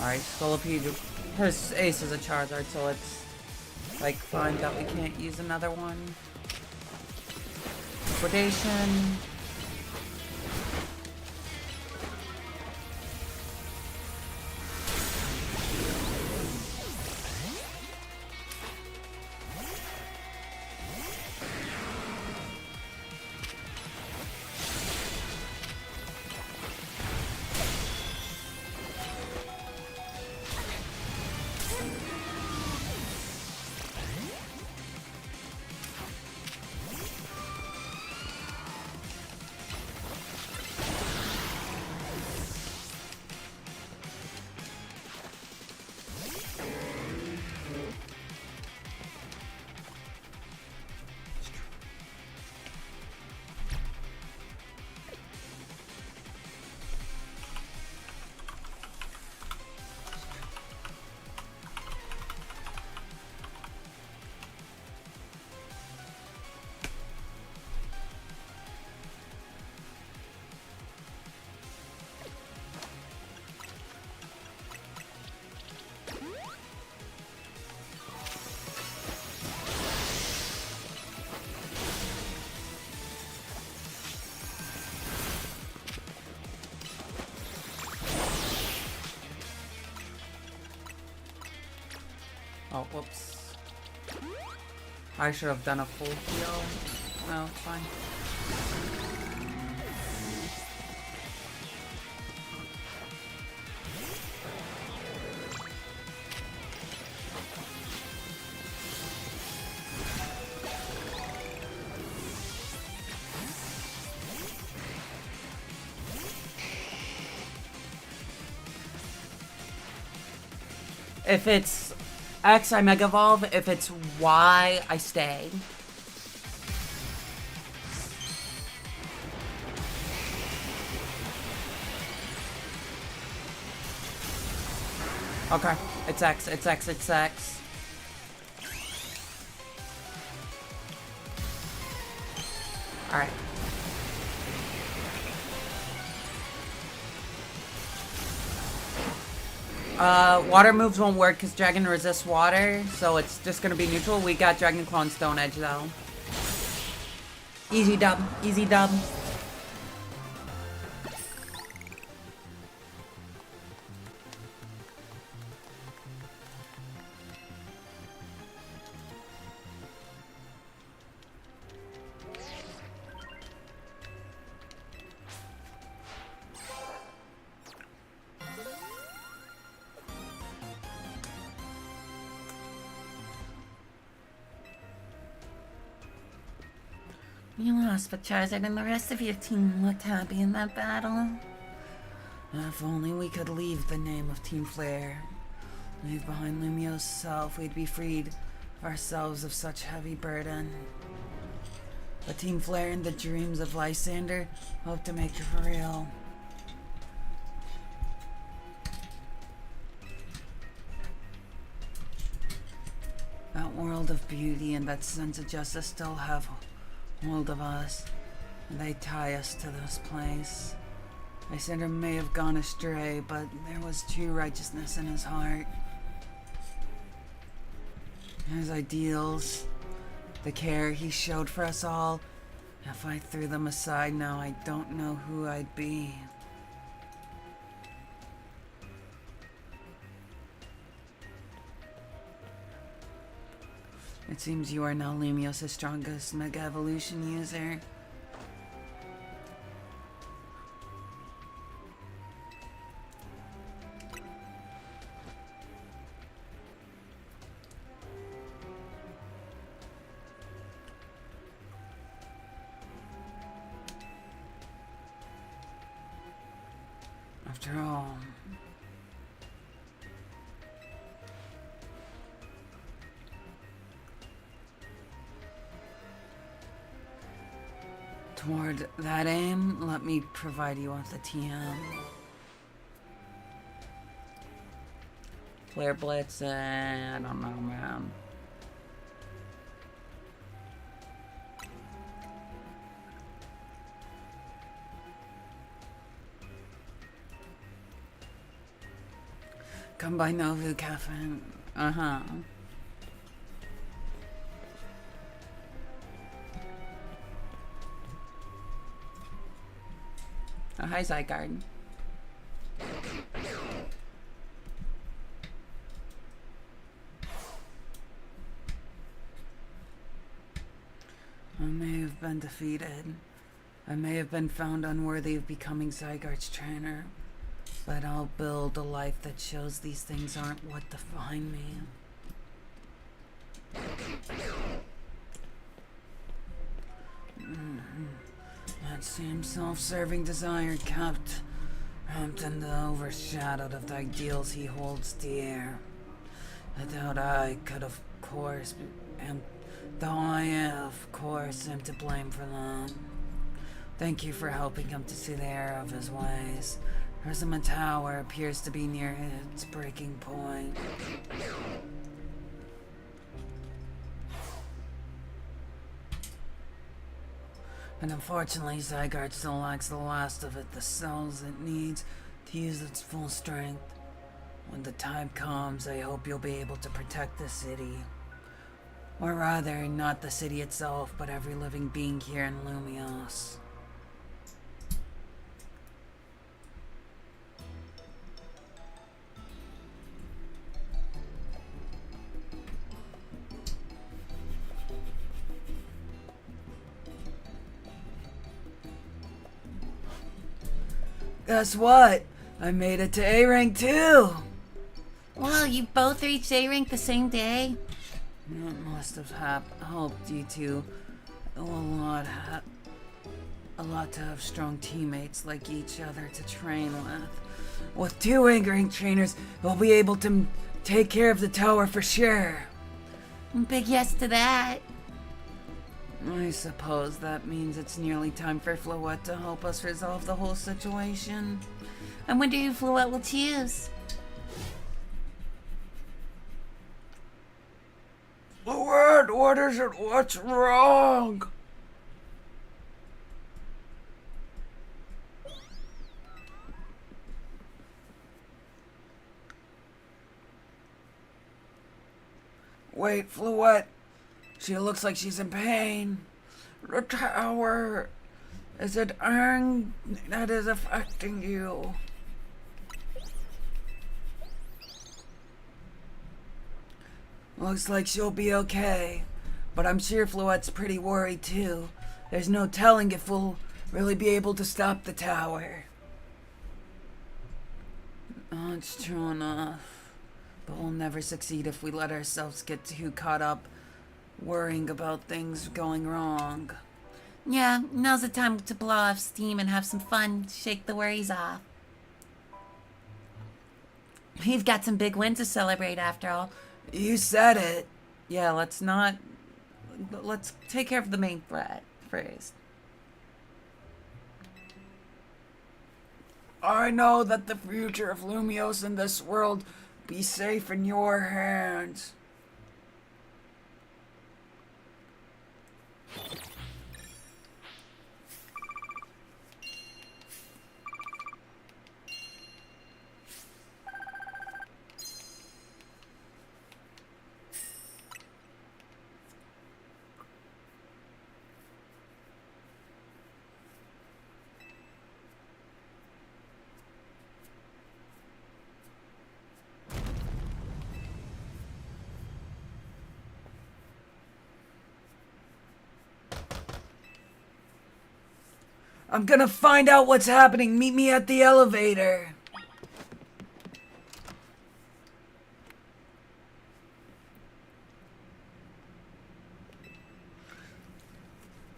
Alright, Scolipede, his ace is a Charizard, so it's like fine that we can't use another one. Liquidation. Whoops. I should have done a full heal. No, it's fine. If it's X, I Mega Evolve. If it's Y, I stay. Okay, it's X, it's X, it's X. Alright. Water moves won't work because Dragon resists water, so it's just gonna be neutral. We got Dragon Claw and Stone Edge though. Easy dub, easy dub. You lost, but Charizard and the rest of your team looked happy in that battle. If only we could leave the name of Team Flare. Leave behind Lumio's self, we'd be freed of ourselves of such heavy burden. But Team Flare and the dreams of Lysander hope to make it for real. That world of beauty and that sense of justice still have hold of us, and they tie us to this place. Lysander may have gone astray, but there was true righteousness in his heart. His ideals, the care he showed for us all. If I threw them aside now, I don't know who I'd be. It seems you are now Lumios' strongest Mega Evolution user. After all, toward that aim, let me provide you with a TM. Flare Blitz, I don't know, man. Come by Novu Cafe. Uh-huh. Oh, hi, Zygarde. I may have been defeated. I may have been found unworthy of becoming Zygarde's trainer. But I'll build a life that shows these things aren't what define me. That same self-serving desire kept Hampton overshadowed of the ideals he holds dear. I doubt I could, of course, though I, of course, am to blame for them. Thank you for helping him to see the error of his ways. Resima Tower appears to be near its breaking point. And unfortunately, Zygarde still lacks the last of it, the cells it needs to use its full strength. When the time comes, I hope you'll be able to protect the city. Or rather, not the city itself, but every living being here in Lumios. Guess what? I made it to A rank too. Wow, you both reached A rank the same day? It must have helped you two a lot. A lot to have strong teammates like each other to train with. With 2 A rank trainers, we'll be able to take care of the tower for sure. Big yes to that. I suppose that means it's nearly time for Floette to help us resolve the whole situation. I wonder who Floette will choose. Floette, what is it? What's wrong? Wait, Floette. She looks like she's in pain. The tower. Is it Aang that is affecting you? Looks like she'll be okay. But I'm sure Floette's pretty worried too. There's no telling if we'll really be able to stop the tower. Oh, it's true enough. But we'll never succeed if we let ourselves get too caught up worrying about things going wrong. Yeah, now's the time to blow off steam and have some fun, shake the worries off. We've got some big wins to celebrate after all. You said it. Yeah, let's take care of the main threat first. I know that the future of Lumios in this world be safe in your hands. I'm gonna find out what's happening. Meet me at the elevator.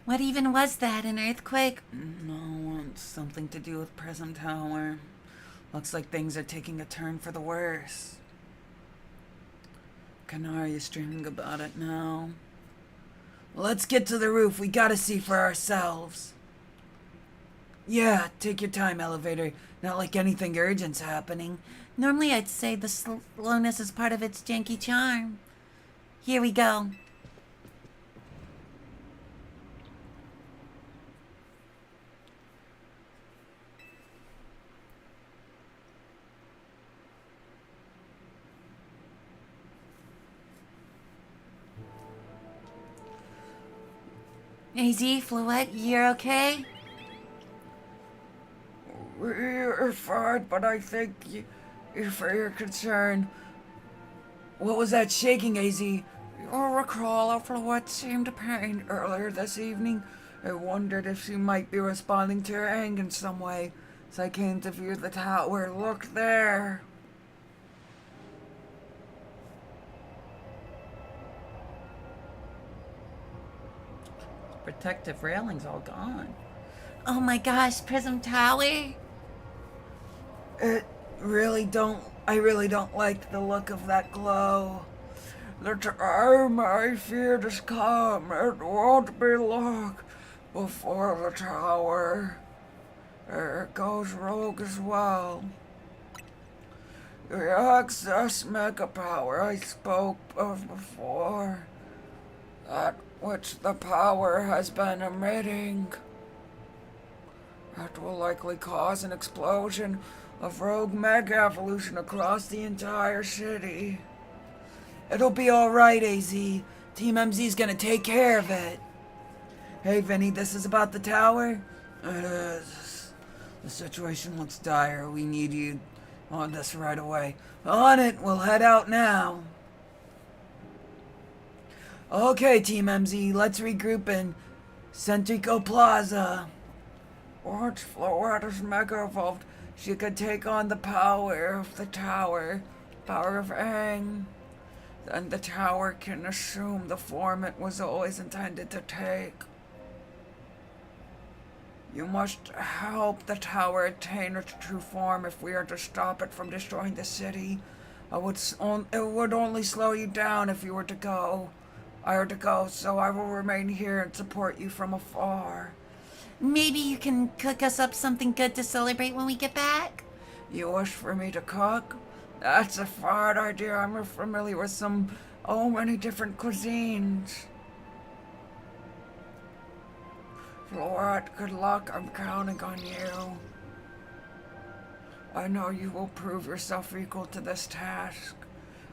What even was that, an earthquake? No, it's something to do with Prism Tower. Looks like things are taking a turn for the worse. Canaria's dreaming about it now. Let's get to the roof. We gotta see for ourselves. Yeah, take your time, elevator. Not like anything urgent's happening. Normally I'd say the slowness is part of its janky charm. Here we go. AZ, Floette, you're okay? We're fine, but I think for your concern. What was that shaking, AZ? You'll recall how Floette seemed pained earlier this evening. I wondered if she might be responding to her anger in some way, so I came to view the tower. Look there. Protective railing's all gone. Oh my gosh, Prism Tower? I really don't like the look of that glow. The time I feared is come. It won't be long before the tower. There goes Rogue as well. The excess mega power I spoke of before, that which the power has been emitting, that will likely cause an explosion of Rogue Mega Evolution across the entire city. It'll be alright, AZ. Team MZ's gonna take care of it. Hey, Vinny, this is about the tower? It is. The situation looks dire. We need you on this right away. On it, we'll head out now. Okay, Team MZ, let's regroup in Centrico Plaza. Watch Floette's Mega Evolved She could take on the power of the tower, power of Aang. Then the tower can assume the form it was always intended to take. You must help the tower attain its true form if we are to stop it from destroying the city. It would only slow you down if you were to go. I were to go, so I will remain here and support you from afar. Maybe you can cook us up something good to celebrate when we get back? You wish for me to cook? That's a fine idea. I'm familiar with many different cuisines. Floret, good luck. I'm counting on you. I know you will prove yourself equal to this task.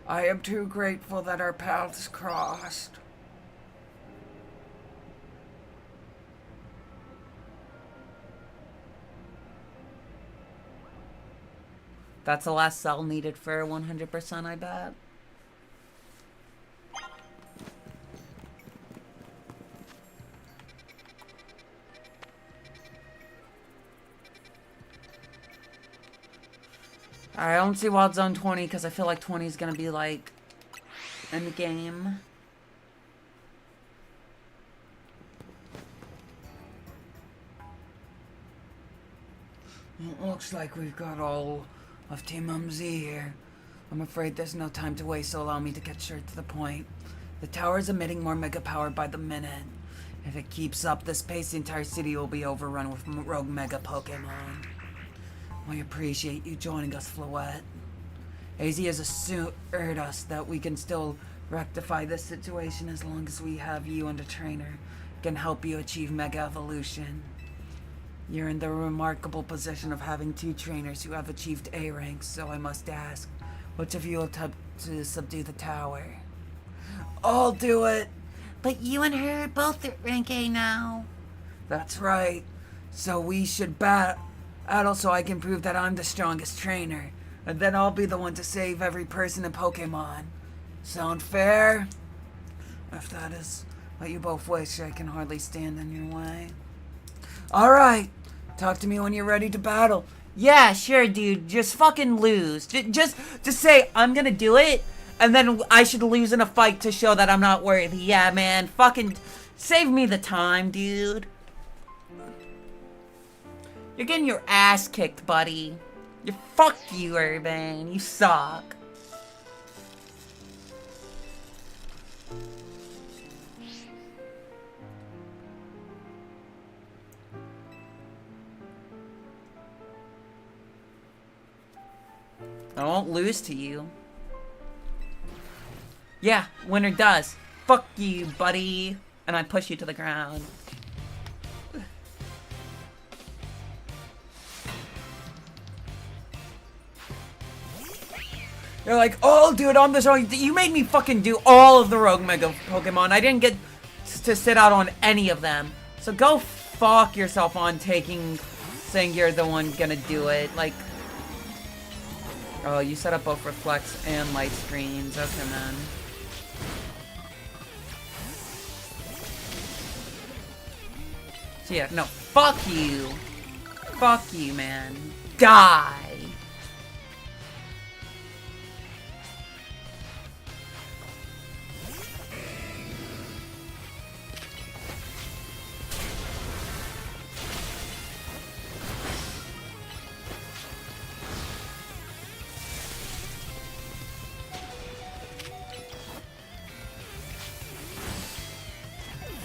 I am too grateful that our paths crossed. That's the last cell needed for 100%, I bet. I don't see Wild Zone 20 because I feel like 20 is going to be like in the game. It looks like we've got all of Team MZ here. I'm afraid there's no time to waste, so allow me to get straight to the point. The tower is emitting more mega power by the minute. If it keeps up this pace, the entire city will be overrun with rogue mega Pokemon. We appreciate you joining us, Floret. AZ has assured us that we can still rectify this situation as long as we have you and a trainer who can help you achieve Mega Evolution. You're in the remarkable position of having two trainers who have achieved A ranks, so I must ask, which of you will attempt to subdue the tower? I'll do it! But you and her are both at rank A now. That's right. So we should battle so I can prove that I'm the strongest trainer. And then I'll be the one to save every person in Pokemon. Sound fair? If that is what you both wish, I can hardly stand in your way. Alright. Talk to me when you're ready to battle. Yeah, sure, dude. Just fucking lose. Just say, I'm gonna do it, and then I should lose in a fight to show that I'm not worthy. Yeah, man. Fucking save me the time, dude. You're getting your ass kicked, buddy. Fuck you, Urban. You suck. I won't lose to you. Yeah, winner does. Fuck you, buddy. And I push you to the ground. You're like, oh, dude, I'm the strong. You made me fucking do all of the Rogue Mega Pokemon. I didn't get to sit out on any of them. So go fuck yourself on saying you're the one gonna do it. Like, oh, you set up both reflects and light screens. Okay, man. So yeah, no, fuck you. Fuck you, man. Die.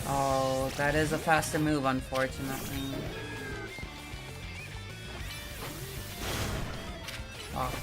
Oh, that is a faster move, unfortunately. Oh,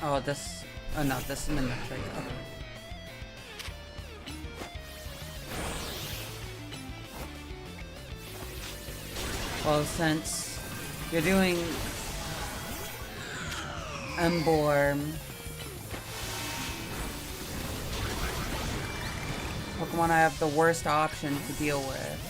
Oh, this... Oh, no, this is Midnight Trade. Okay. Well, since you're doing Emboar, Pokemon I have the worst option to deal with.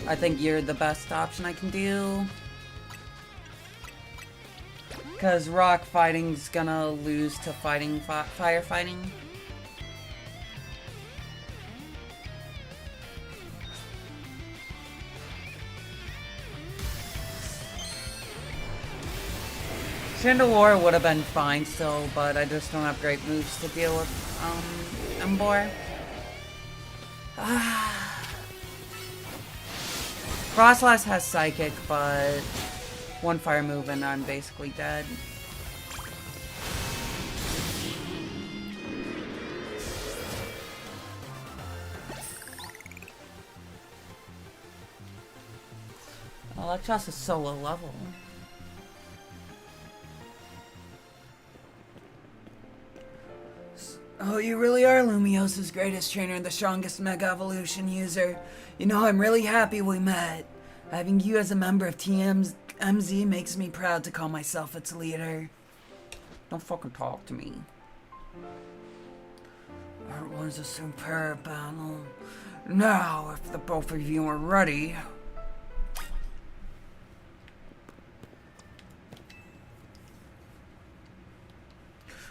I think you're the best option I can do. Because rock fighting's gonna lose to fighting firefighting. Chandelure would have been fine still, but I just don't have great moves to deal with Emboar. Frostlass has Psychic, but one fire move and I'm basically dead. Electros is so low level. Oh, you really are Lumios's greatest trainer and the strongest Mega Evolution user. You know, I'm really happy we met. Having you as a member of TMZ makes me proud to call myself its leader. Don't fucking talk to me. That was a superb battle. Now, if the both of you are ready...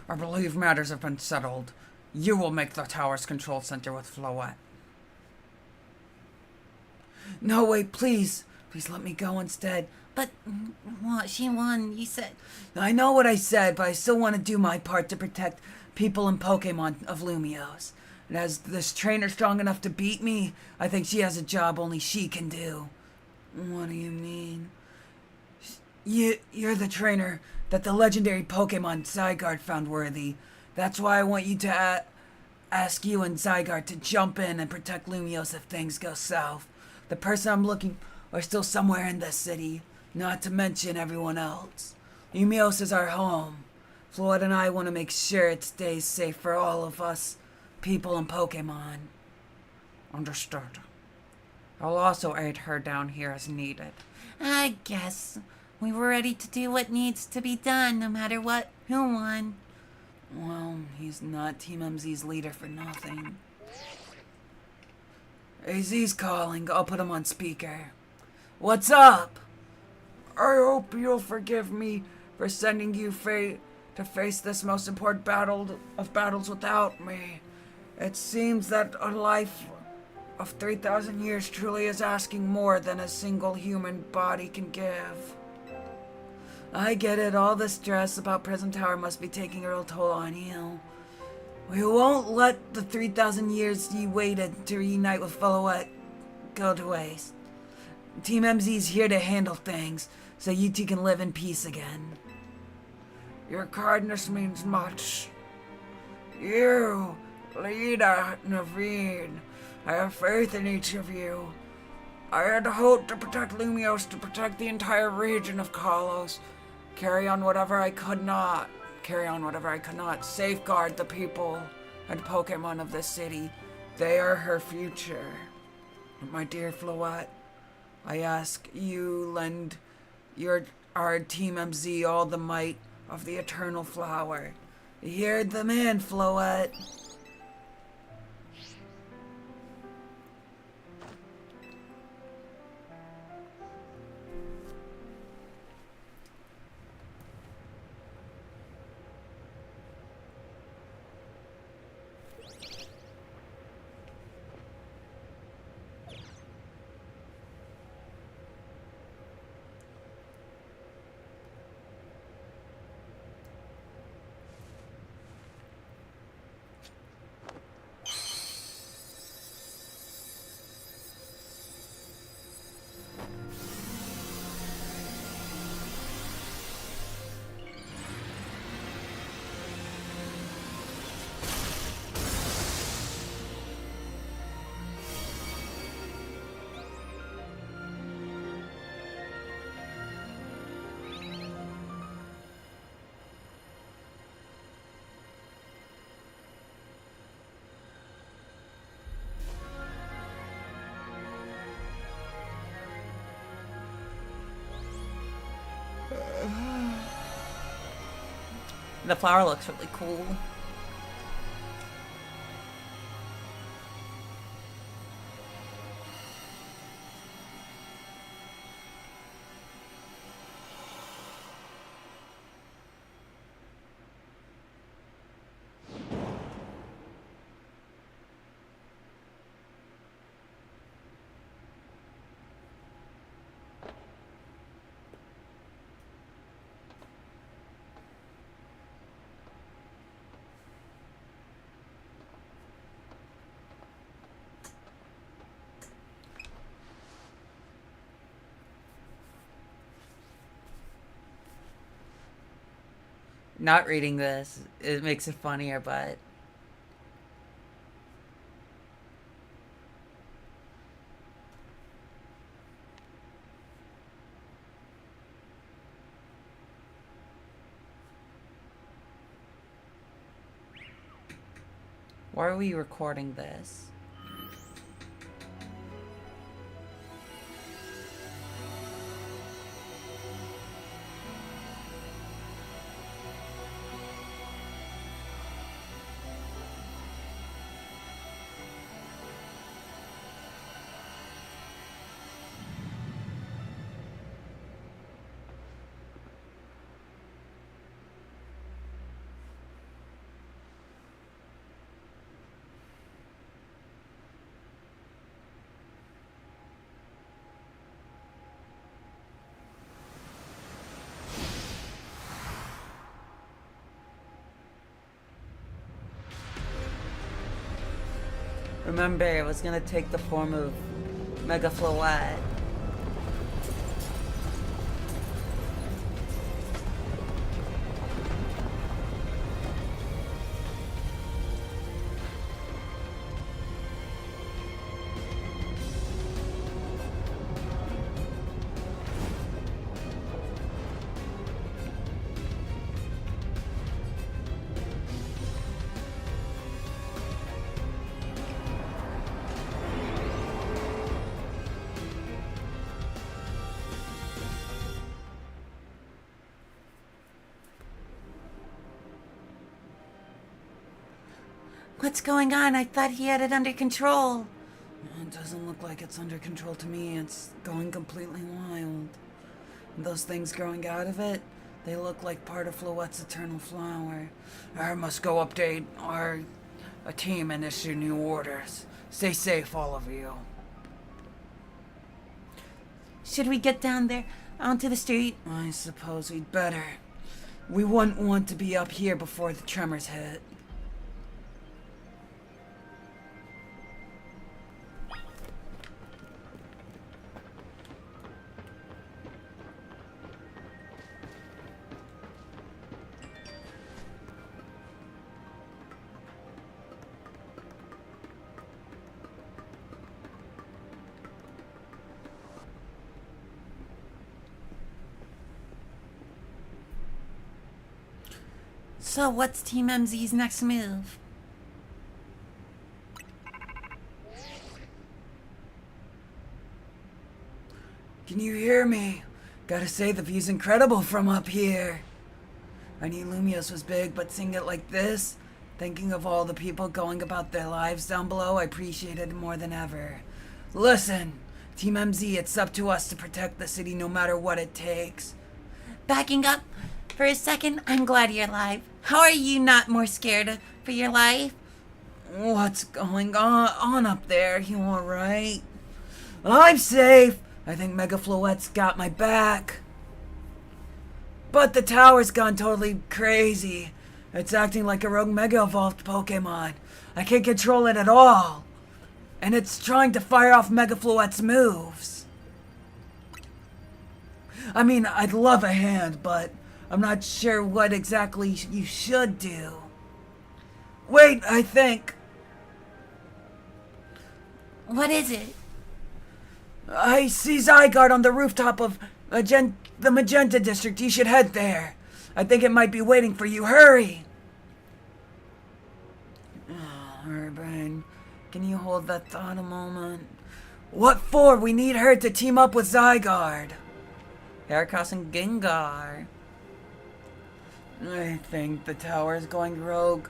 I believe matters have been settled. You will make the tower's control center with Floette. No, wait, please. Please let me go instead. But what? She won. You said. I know what I said, but I still want to do my part to protect people and Pokemon of Lumiose. And as this trainer strong enough to beat me, I think she has a job only she can do. What do you mean? You're the trainer that the legendary Pokemon Zygarde found worthy. That's why I want you to ask you and Zygarde to jump in and protect Lumiose if things go south. The person I'm looking for is still somewhere in this city, not to mention everyone else. Lumiose is our home. Floyd and I want to make sure it stays safe for all of us, people and Pokemon. Understood. I'll also aid her down here as needed. I guess we were ready to do what needs to be done, no matter what. Who won? Well, he's not Team MZ's leader for nothing. AZ's calling. I'll put him on speaker. What's up? I hope you'll forgive me for sending you to face this most important battle of battles without me. It seems that a life of 3,000 years truly is asking more than a single human body can give. I get it, all the stress about Prism Tower must be taking a real toll on you. We won't let the 3,000 years you waited to reunite with Floette go to waste. Team MZ's here to handle things, so you two can live in peace again. Your kindness means much. You, Lida, Naveen, I have faith in each of you. I had hoped to protect Lumiose, to protect the entire region of Kalos. Carry on whatever I could not. Safeguard the people and Pokemon of this city. They are her future. My dear Floette, I ask you lend our Team MZ all the might of the Eternal Flower. You heard the man, Floette. The flower looks really cool. Not reading this, it makes it funnier, but... Why are we recording this? Remember, it was gonna take the form of Mega Floette. What's going on? I thought he had it under control. It doesn't look like it's under control to me. It's going completely wild. And those things growing out of it, they look like part of Floette's eternal flower. I must go update a team and issue new orders. Stay safe, all of you. Should we get down there onto the street? I suppose we'd better. We wouldn't want to be up here before the tremors hit. So what's Team MZ's next move? Can you hear me? Gotta say, the view's incredible from up here. I knew Lumios was big, but seeing it like this, thinking of all the people going about their lives down below, I appreciate it more than ever. Listen, Team MZ, it's up to us to protect the city no matter what it takes. Backing up for a second, I'm glad you're alive. How are you not more scared for your life? What's going on up there? You alright? I'm safe. I think Mega Floette's got my back. But the tower's gone totally crazy. It's acting like a rogue Mega Evolved Pokemon. I can't control it at all. And it's trying to fire off Mega Floette's moves. I mean, I'd love a hand, but I'm not sure what exactly you should do. Wait, I think. What is it? I see Zygarde on the rooftop of the Magenta District. You should head there. I think it might be waiting for you. Hurry! Urban, can you hold that thought a moment? What for? We need her to team up with Zygarde. Heracross and Gengar. I think the tower's going rogue.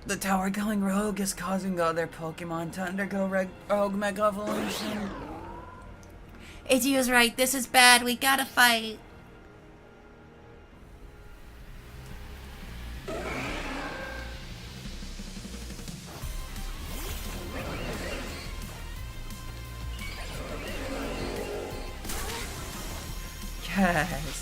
The tower going rogue is causing other Pokemon to undergo rogue Mega Evolution. AG was right. This is bad. We gotta fight. Yes.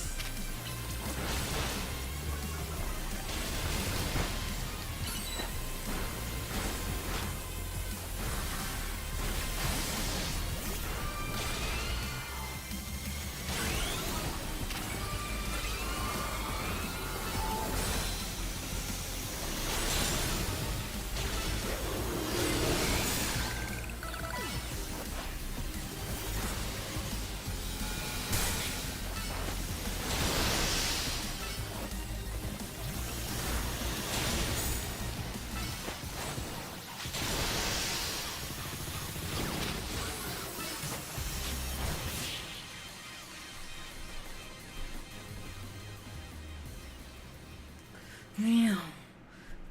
Yeah.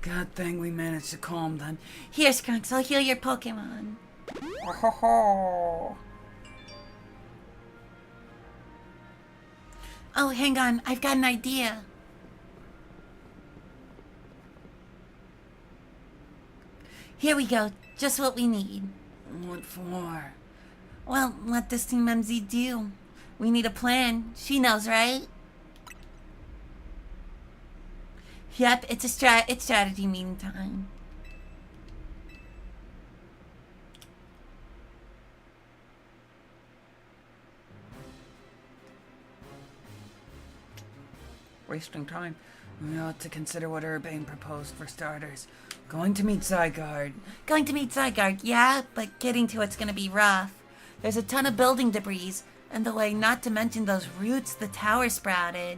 God thing we managed to calm them. Here, Skunks, I'll heal your Pokemon. Oh, hang on. I've got an idea. Here we go. Just what we need. What for? Well, what does Team MZ do? We need a plan. She knows, right? Yep, it's strategy meeting time. Wasting time. We ought to consider what Urbane proposed for starters. Going to meet Zygarde. Going to meet Zygarde, yeah, but getting to it's gonna be rough. There's a ton of building debris, and the way, not to mention those roots the tower sprouted.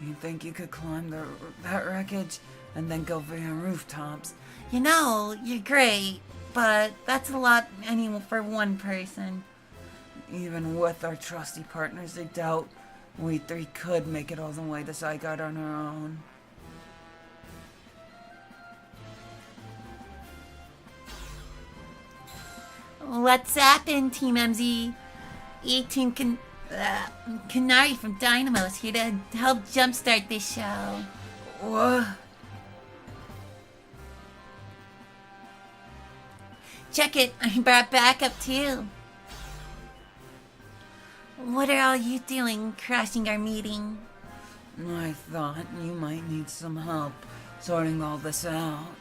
You think you could climb that wreckage and then go via rooftops? You know, you're great, but that's a lot for one person. Even with our trusty partners, I doubt we three could make it all the way to Zygarde on our own. What's happened, Team MZ? 18 Canary from Dynamo is here to help jumpstart this show. What? Check it, I brought backup too. What are all you doing, crashing our meeting? I thought you might need some help sorting all this out.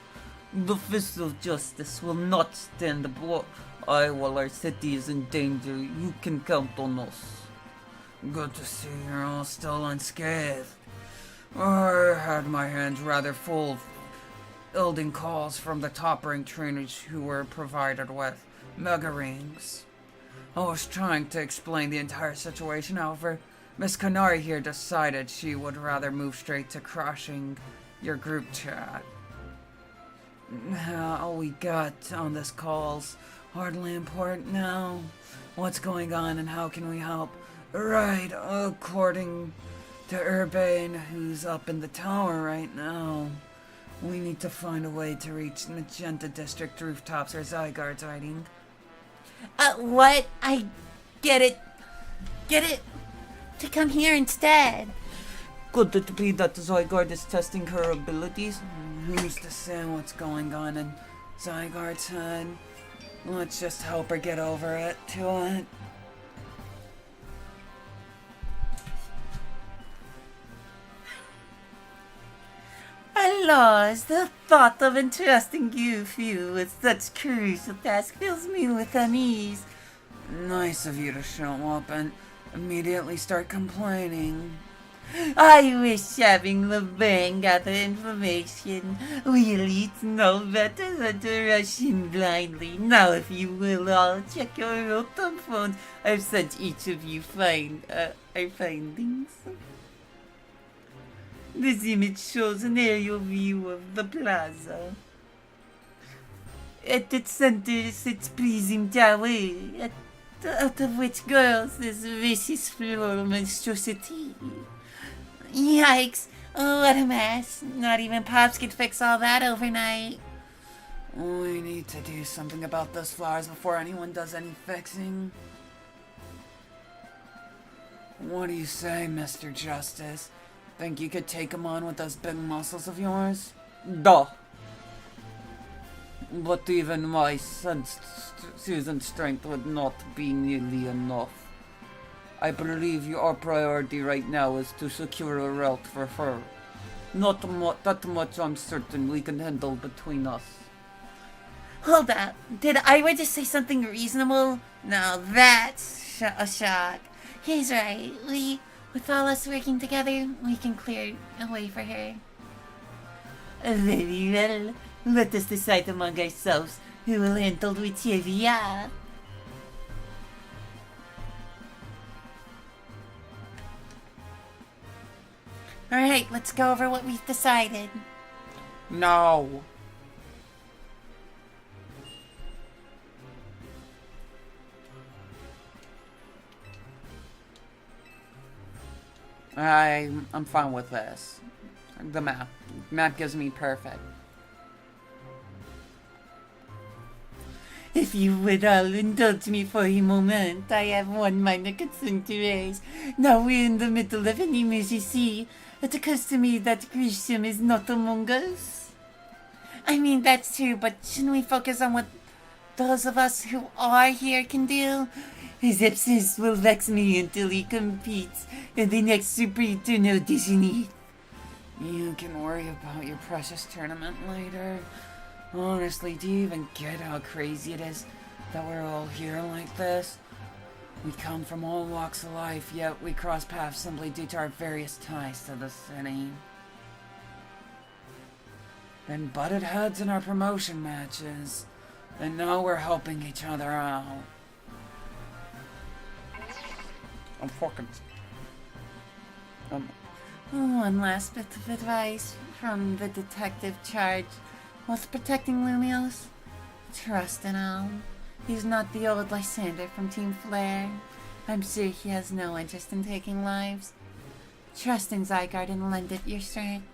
The Fist of Justice will not stand by while our city is in danger. You can count on us. Good to see you're all still unscathed. I had my hands rather full fielding calls from the top-ranked trainers who were provided with Mega Rings. I was trying to explain the entire situation, however, Miss Canary here decided she would rather move straight to crushing your group chat. All we got on this call's hardly important now. What's going on and how can we help? Right, according to Urbane, who's up in the tower right now, we need to find a way to reach Magenta District rooftops or Zygarde's hiding. What? I get it. Get it? To come here instead. Could it be that Zygarde is testing her abilities? Who's to say what's going on in Zygarde's head? Let's just help her get over it, to it. Alas, the thought of entrusting you with such crucial task fills me with unease. Nice of you to show up and immediately start complaining. I wish having LeBang gather information. Wheelie's no better than to rush in blindly. Now if you will all check your Rotom phones, I've sent each of you our findings. This image shows an aerial view of the plaza. At its center sits Prism Tower. out of which grows this vicious floral monstrosity. Yikes! What a mess. Not even Pops could fix all that overnight. We need to do something about those flowers before anyone does any fixing. What do you say, Mr. Justice? Think you could take him on with those big muscles of yours? Duh. But even my seasoned strength would not be nearly enough. I believe your priority right now is to secure a route for her. Not that much I'm certain we can handle between us. Hold up. Did Ira just say something reasonable? Now that's a shock. He's right. With all us working together, we can clear a way for her. Very well. Let us decide among ourselves who will handle whichever. Alright, let's go over what we've decided. No. I'm fine with this. The map. Map gives me perfect. If you would all indulge me for a moment, I have one minor concern to raise. Now we're in the middle of an emergency. It occurs to me that Grisham is not among us. I mean, that's true, but shouldn't we focus on what those of us who are here can do? His absence will vex me until he competes in the next Super Eternal Disney. You can worry about your precious tournament later. Honestly, do you even get how crazy it is that we're all here like this? We come from all walks of life, yet we cross paths simply due to our various ties to the city. And butted heads in our promotion matches. And now we're helping each other out. I'm fucking... One last bit of advice from the detective charged with protecting Lumios. Trust in him. He's not the old Lysander from Team Flare. I'm sure he has no interest in taking lives. Trust in Zygarde and lend it your strength.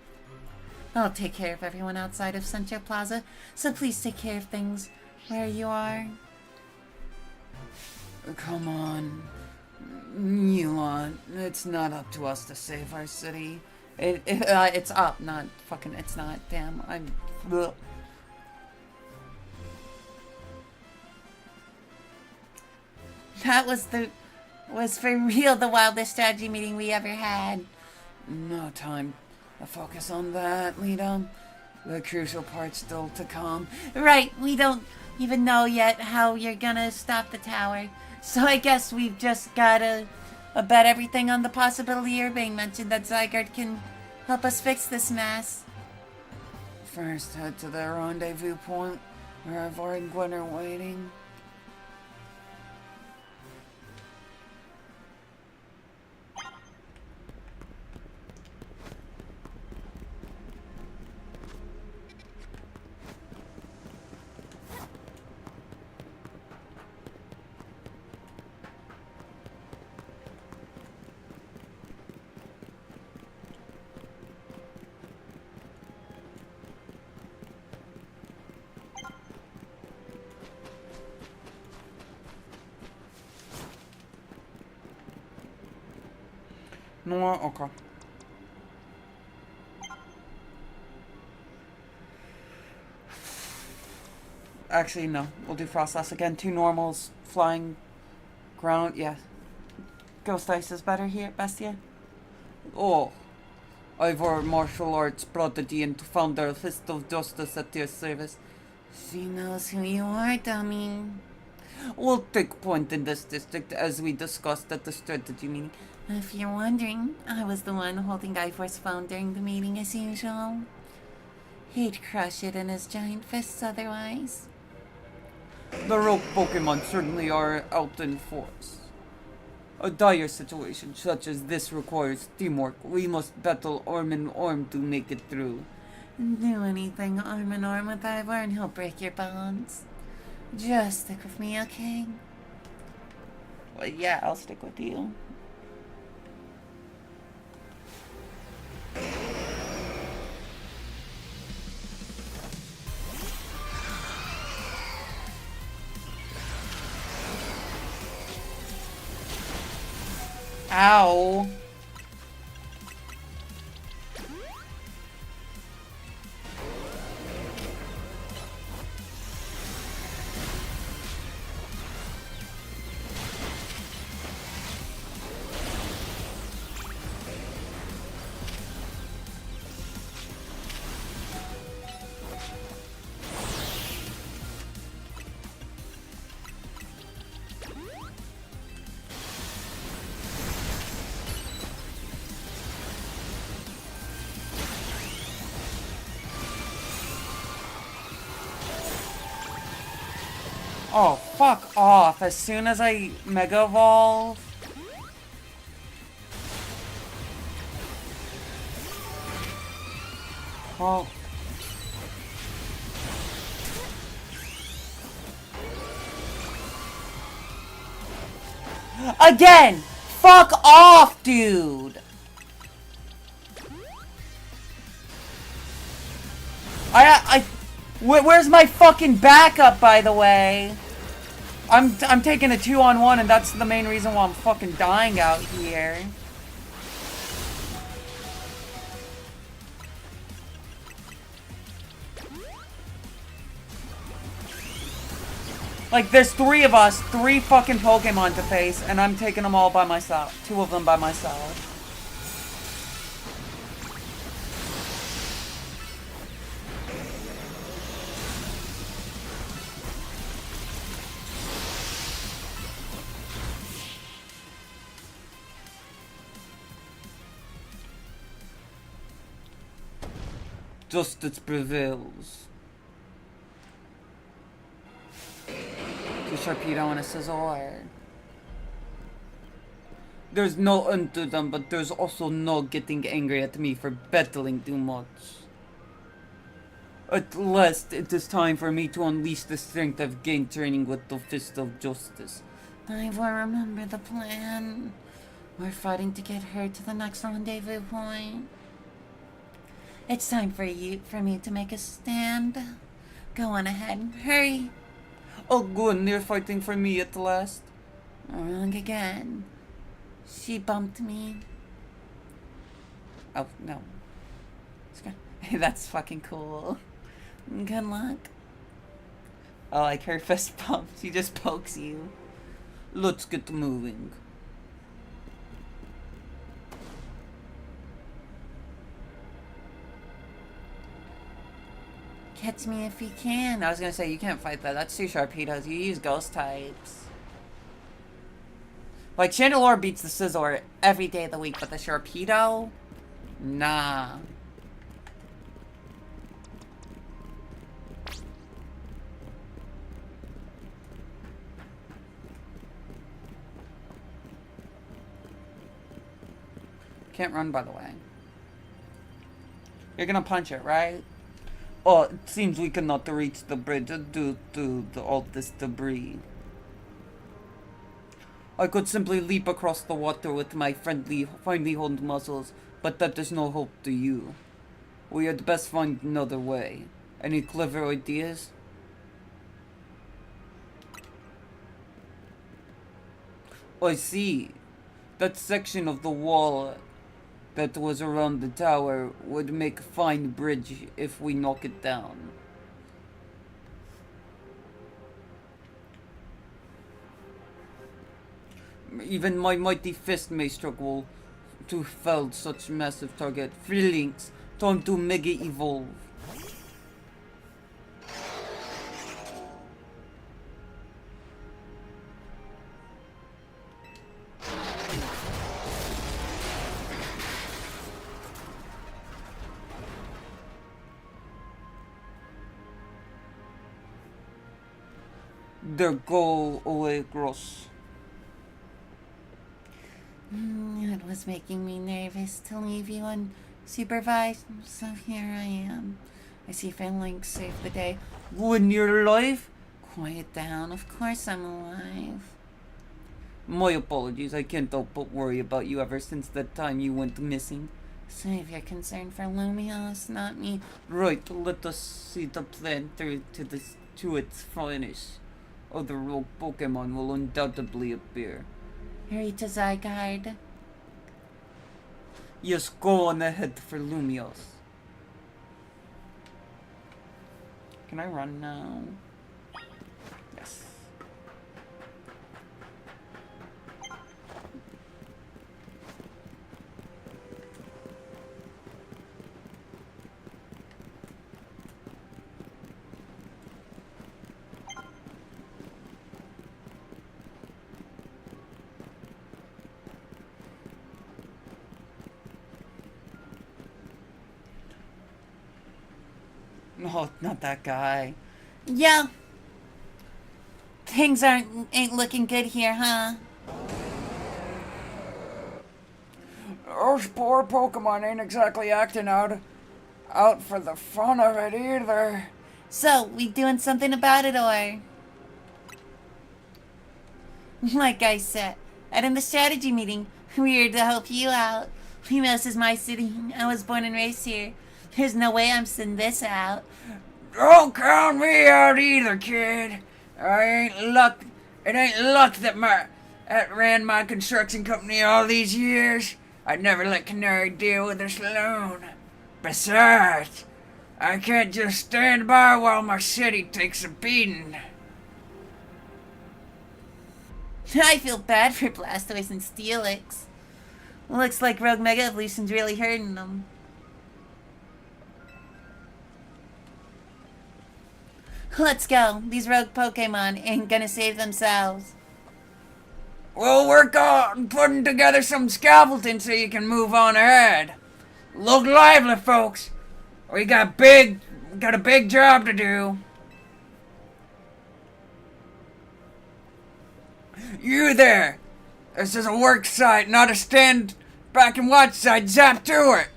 I'll take care of everyone outside of Central Plaza, so please take care of things where you are. Come on. Mulan, it's not up to us to save our city. It's up, not fucking, it's not. Damn, I'm... Ugh. That was for real the wildest strategy meeting we ever had. No time to focus on that, Lita. The crucial part's still to come. Right, we don't even know yet how you're gonna stop the tower. So I guess we've just gotta bet everything on the possibility Urbane mentioned that Zygarde can help us fix this mess. First, head to the rendezvous point where Ivar and Gwen are waiting. No, okay. Actually, no. We'll do Frostlass again. 2 normals, flying, ground, yeah. Ghost Ice is better here, Bestia. Oh. Ivor Martial Arts Prodigy and founder of Fist of Justice at your service. She knows who you are, dummy. We'll take point in this district as we discussed at the strategy meeting. If you're wondering, I was the one holding Ivor's phone during the meeting as usual. He'd crush it in his giant fists otherwise. The rogue Pokemon certainly are out in force. A dire situation such as this requires teamwork. We must battle arm in arm to make it through. Do anything arm in arm with Ivor and he'll break your bones. Just stick with me, okay? Well, yeah, I'll stick with you. Ow. Oh, fuck off. As soon as I Mega Evolve. Well. Again! Fuck off, dude! Where's my fucking backup, by the way? I'm taking a 2-on-1, and that's the main reason why I'm fucking dying out here. Like, there's 3 of us, 3 fucking Pokemon to face, and I'm taking them all by myself. 2 of them by myself. Justice prevails. To Sharpedo and a Scizor. There's no end to them, but there's also no getting angry at me for battling too much. At last, it is time for me to unleash the strength I've gained training with the Fist of Justice. I will remember the plan. We're fighting to get her to the next rendezvous point. It's time for me to make a stand. Go on ahead, hurry. Oh good, they're fighting for me at last. Wrong again. She bumped me. Oh, no. That's fucking cool. Good luck. I like her fist bump. She just pokes you. Let's get moving. Catch me if you can. I was gonna say, you can't fight that. That's 2 Sharpedos. You use ghost types. Like, Chandelure beats the Scizor every day of the week, but the Sharpedo? Nah. Can't run, by the way. You're gonna punch it, right? Oh, it seems we cannot reach the bridge due to all this debris. I could simply leap across the water with my finely honed muscles, but that is no help to you. We had best find another way. Any clever ideas? I see. That section of the wall that was around the tower would make a fine bridge if we knock it down. Even my mighty fist may struggle to fell such massive target. Free links, time to Mega Evolve. There go away, Gross. It was making me nervous to leave you unsupervised, so here I am. I see Finlink saved the day. When you're alive? Quiet down, of course I'm alive. My apologies, I can't help but worry about you ever since that time you went missing. Save your concern for Lumios, not me. Right, let us see the plan through to its finish. Other rogue Pokemon will undoubtedly appear. Hurry to Zygarde. Yes, go on ahead for Lumios. Can I run now? Yes. No, not that guy. Yeah. Things ain't looking good here, huh? Those poor Pokemon ain't exactly acting out for the fun of it either. So, we doing something about it, or? Like I said, at the strategy meeting, we're here to help you out. Lumos is my city. I was born and raised here. There's no way I'm sending this out. Don't count me out either, kid. It ain't luck that ran my construction company all these years. I'd never let Canary deal with this alone. Besides, I can't just stand by while my city takes a beating. I feel bad for Blastoise and Steelix. Looks like Rogue Mega Evolution's really hurting them. Let's go. These rogue Pokemon ain't gonna save themselves. We'll work on putting together some scaffolding so you can move on ahead. Look lively, folks. We got a big job to do. You there. This is a work site, not a stand back and watch site. Zap to it.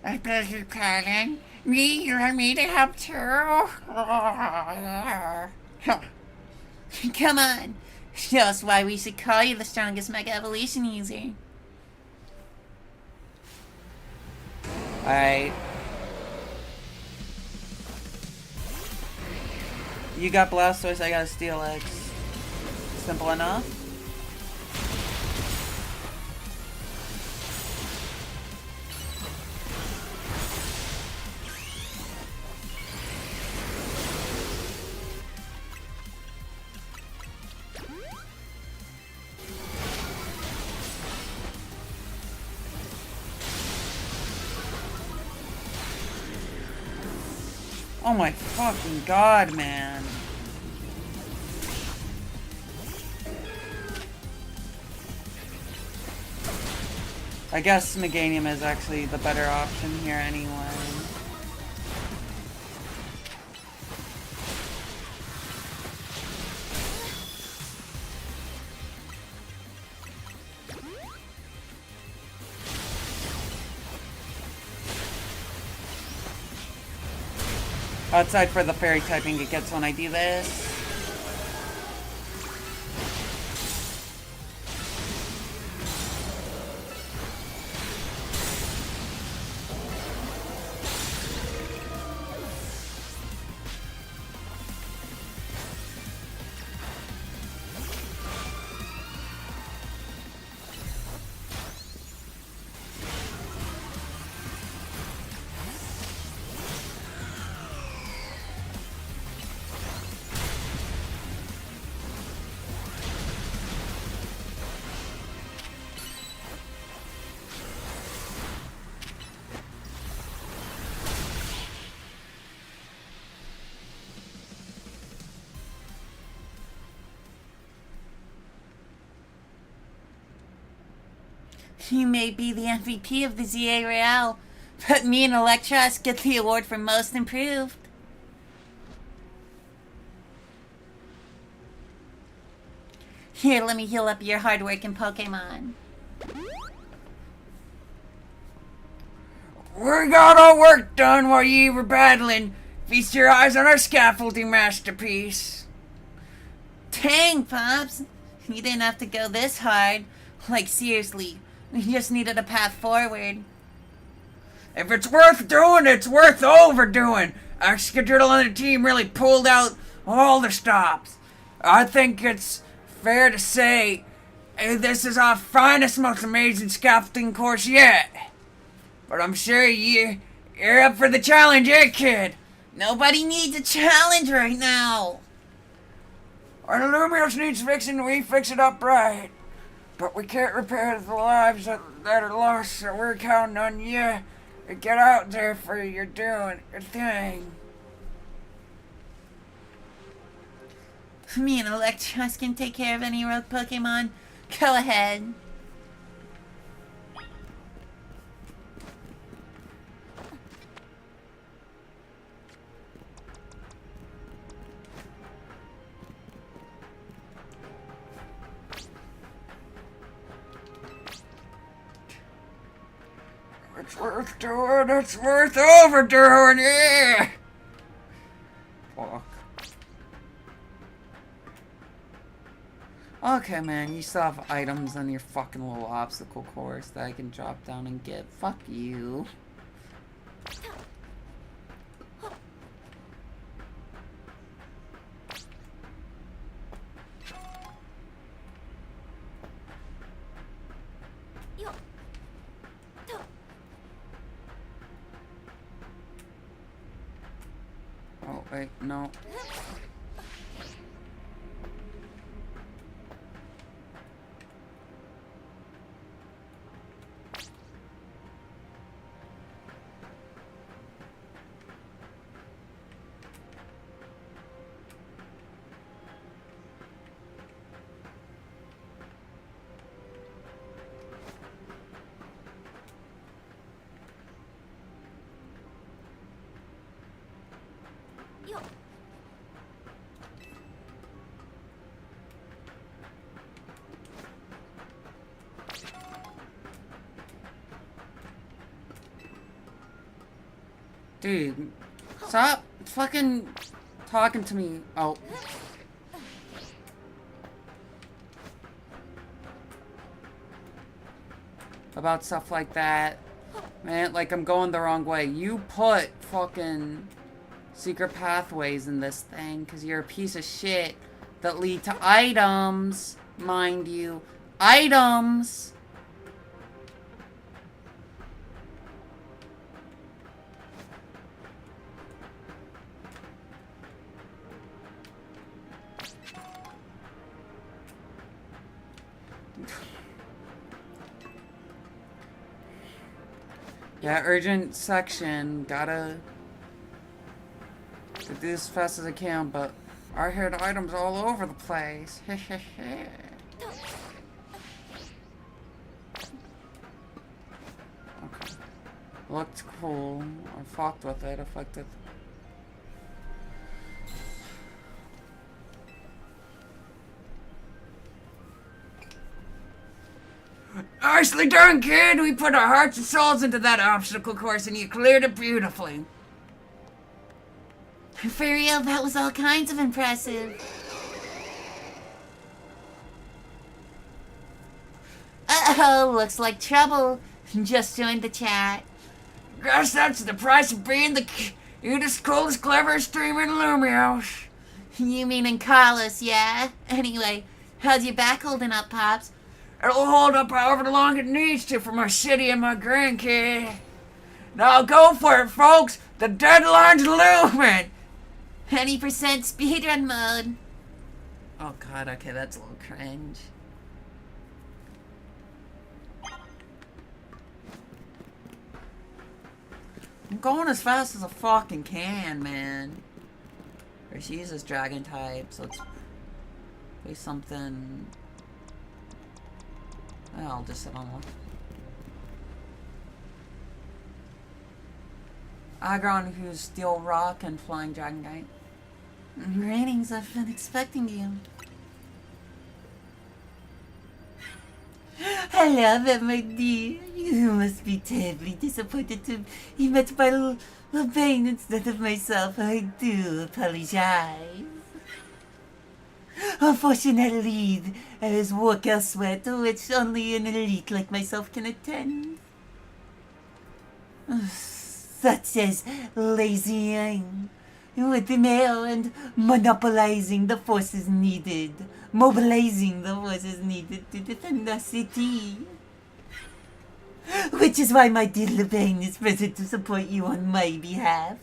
I beg your pardon. You want me to help too? Come on. Show us why we should call you the strongest Mega Evolution user. Alright. You got Blastoise, I got Steelix. Simple enough. Oh my fucking god, man. I guess Meganium is actually the better option here anyway. Outside for the fairy typing it gets when I do this. You may be the MVP of the ZA Real, but me and Electros get the award for most improved. Here, let me heal up your hard-working Pokemon. We got our work done while ye were battling. Feast your eyes on our scaffolding masterpiece. Dang, Pops. You didn't have to go this hard. Like, seriously. We just needed a path forward. If it's worth doing, it's worth overdoing. Our Skedoodle and the team really pulled out all the stops. I think it's fair to say this is our finest, most amazing scaffolding course yet. But I'm sure you're up for the challenge, eh, kid? Nobody needs a challenge right now. Our Lumios needs fixing, we fix it up right. But we can't repair the lives that are lost, so we're counting on you to get out there for your thing. Me and Electros can take care of any rogue Pokemon. Go ahead. It's worth doing, it's worth overdoing, yeah! Fuck. Okay, man, you still have items on your fucking little obstacle course that I can drop down and get. Fuck you. Oh, wait, no. Dude, stop fucking talking to me. Oh. About stuff like that. Man, like I'm going the wrong way. You put fucking secret pathways in this thing because you're a piece of shit that lead to items, mind you. Items! Yeah, urgent section. Gotta do this as fast as I can, but I heard items all over the place. Okay. Looked cool. I fucked with it. I fucked it. Nicely done, kid! We put our hearts and souls into that obstacle course and you cleared it beautifully. For real, that was all kinds of impressive. Uh-oh, looks like trouble. Just joined the chat. Guess that's the price of being the cutest, coolest, cleverest streamer in Lumios. You mean in Carlos, yeah? Anyway, how's your back holding up, Pops? It'll hold up however long it needs to for my city and my grandkid. Now go for it, folks! The deadline's looming! Any percent speedrun mode. Oh god, okay, that's a little cringe. I'm going as fast as I fucking can, man. Or she uses dragon type, so it's be something. I'll just sit on one. Aggron, who's Steel Rock and Flying Dragon Guy. Greetings, I've been expecting you. Hello there, my dear. You must be terribly disappointed to be met by LeBain instead of myself. I do apologize. Unfortunately, there is work elsewhere to which only an elite like myself can attend. Such as lazying with the mail and monopolizing the forces needed, mobilizing the forces needed to defend the city. Which is why my dear Levain is present to support you on my behalf.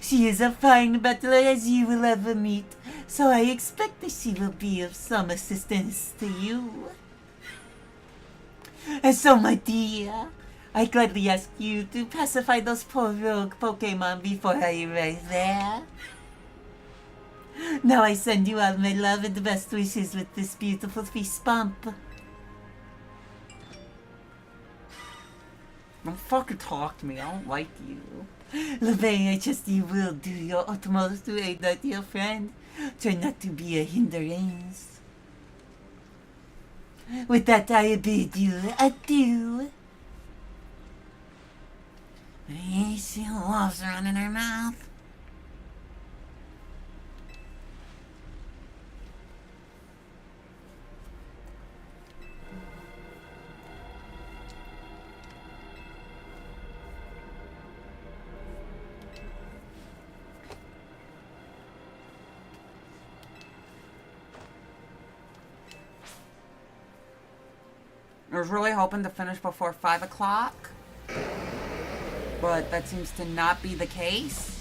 She is a fine battler as you will ever meet, so I expect that she will be of some assistance to you. And so, my dear, I gladly ask you to pacify those poor rogue Pokemon before I arrive there. Now I send you all my love and best wishes with this beautiful fist bump. Don't fucking talk to me. I don't like you. Levain, I trust you will do your utmost to aid that dear friend. Try not to be a hindrance. With that, I bid you adieu. She loves running her mouth. I was really hoping to finish before 5 o'clock, but that seems to not be the case.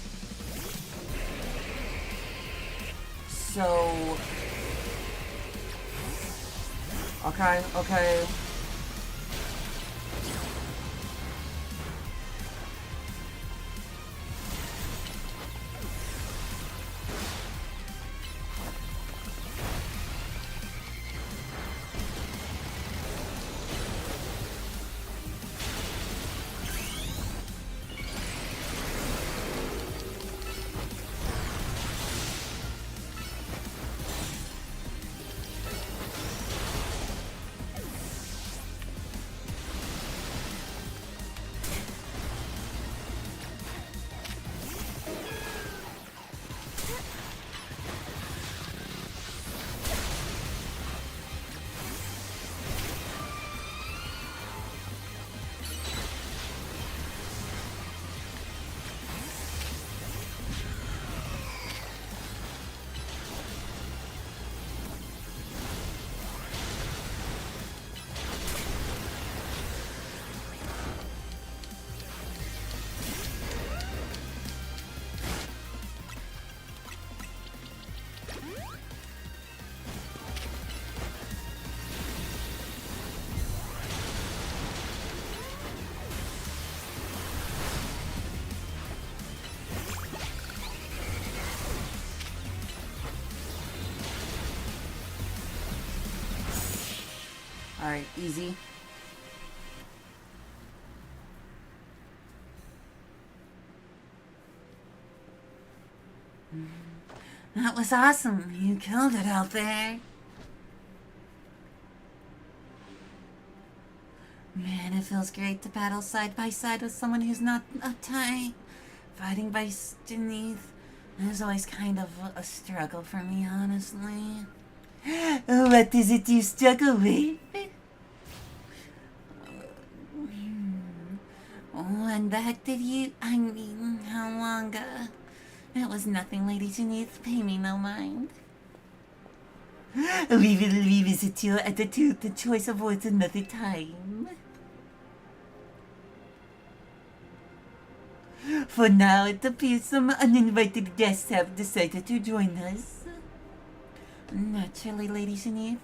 So, okay. Alright, easy. That was awesome. You killed it out there. Man, it feels great to battle side by side with someone who's not uptight. Fighting by Denise is always kind of a struggle for me, honestly. What is it you struggle with? When the heck did you... I mean, how long, It was nothing, Lady Janeth. Pay me no mind. We will revisit your attitude, the choice of words another time. For now, it appears some uninvited guests have decided to join us. Naturally, Lady Janeth,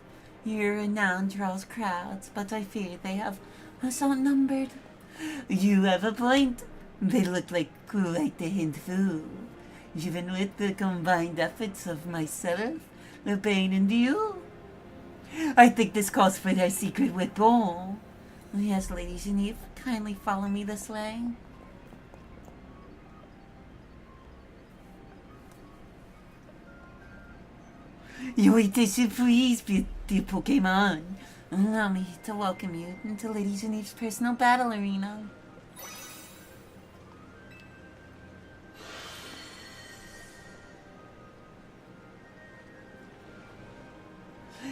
your renown draws crowds, but I fear they have us outnumbered. You have a point. They look like quite a handful. Even with the combined efforts of myself, Levain, and you. I think this calls for their secret weapon. Yes, Lady Janeth, kindly follow me this way. Your attention, please, beauty Pokemon. Allow me to welcome you into Lady Janeth's personal battle arena.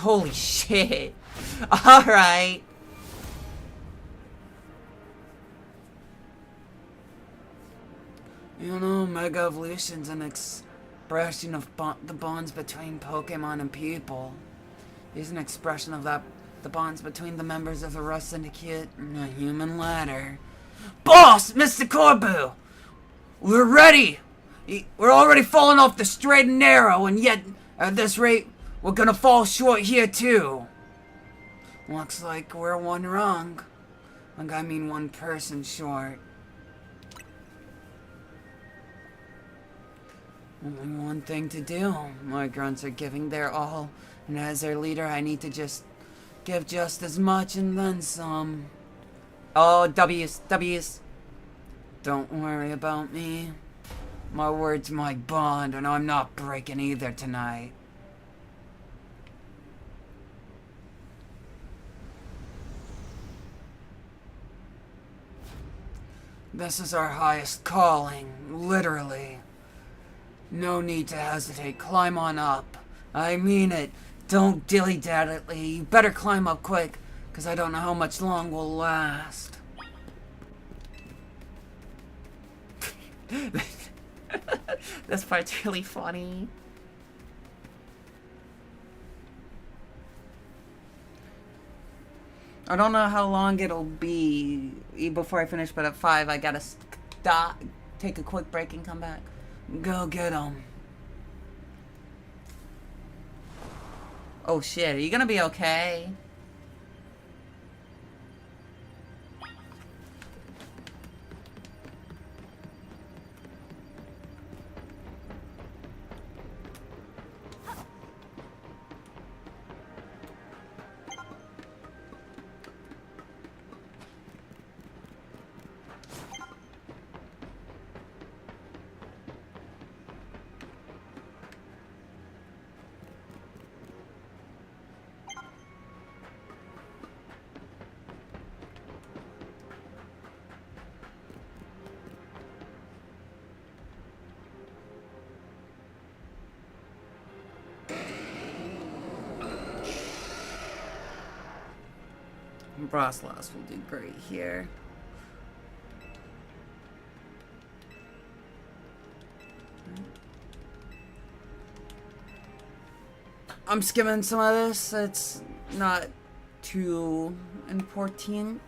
Holy shit. Alright. You know, Mega Evolution's an expression of the bonds between Pokemon and people. It's an expression of the bonds between the members of the Rust Syndicate and the human ladder. Boss, Mr. Corbu! We're ready! We're already falling off the straight and narrow, and yet, at this rate, we're gonna fall short here too. Looks like we're one wrong. Like, I mean one person short. Only one thing to do. My grunts are giving their all, and as their leader, I need to just give just as much and then some. Oh, W's. Don't worry about me. My word's my bond, and I'm not breaking either tonight. This is our highest calling, literally. No need to hesitate. Climb on up. I mean it. Don't dilly-dally. You better climb up quick, because I don't know how much long we'll last. This part's really funny. I don't know how long it'll be before I finish, but at 5 I gotta stop, take a quick break and come back. Go get 'em. Oh shit, are you gonna be okay? Broslos will do great here. I'm skimming some of this. It's not too important.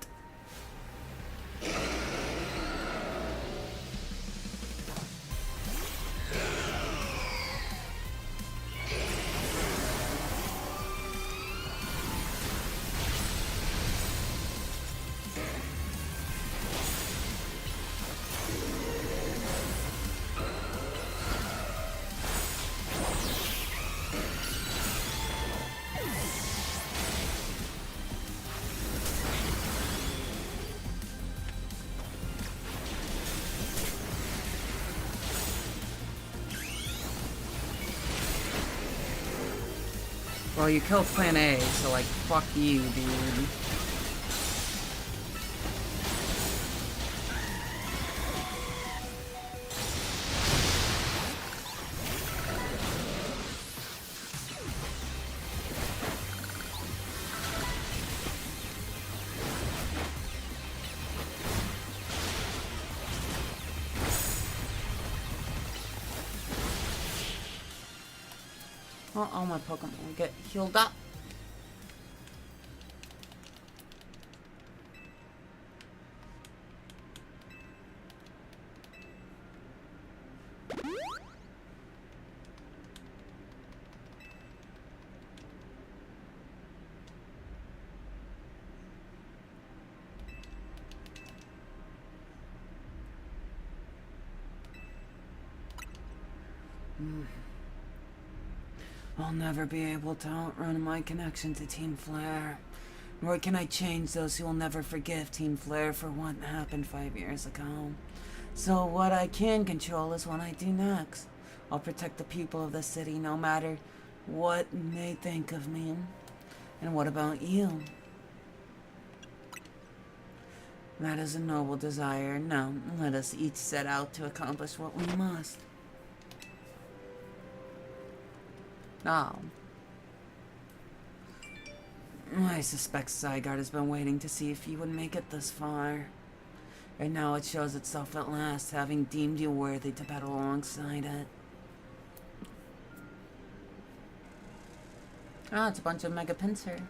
Well, you killed Plan A, so like, fuck you, dude. Well, all my Pokemon will get healed up. I'll never be able to outrun my connection to Team Flare. Nor can I change those who will never forgive Team Flare for what happened 5 years ago. So what I can control is what I do next. I'll protect the people of the city no matter what they think of me. And what about you? That is a noble desire. Now, let us each set out to accomplish what we must. No. I suspect Zygarde has been waiting to see if you would make it this far. And now it shows itself at last, having deemed you worthy to battle alongside it. Oh, it's a bunch of Mega Pinsir.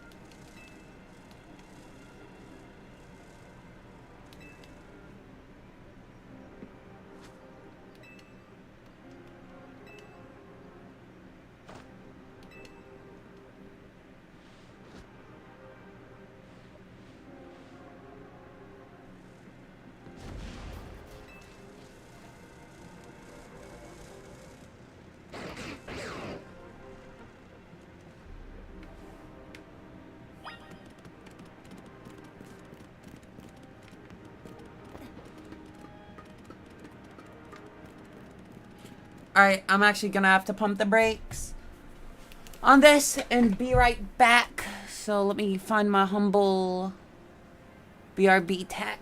Alright, I'm actually gonna have to pump the brakes on this and be right back. So let me find my humble BRB tax.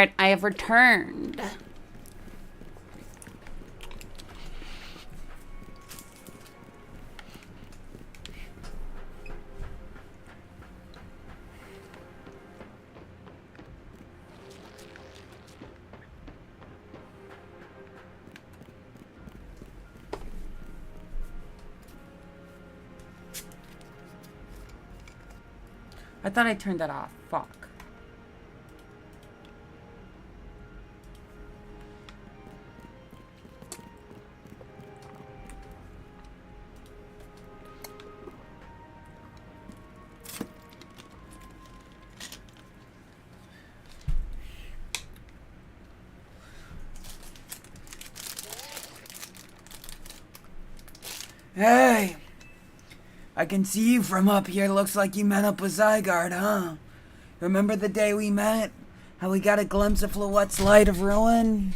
Alright, I have returned. I thought I turned that off. Fuck. Hey! I can see you from up here. Looks like you met up with Zygarde, huh? Remember the day we met? How we got a glimpse of Floette's Light of Ruin?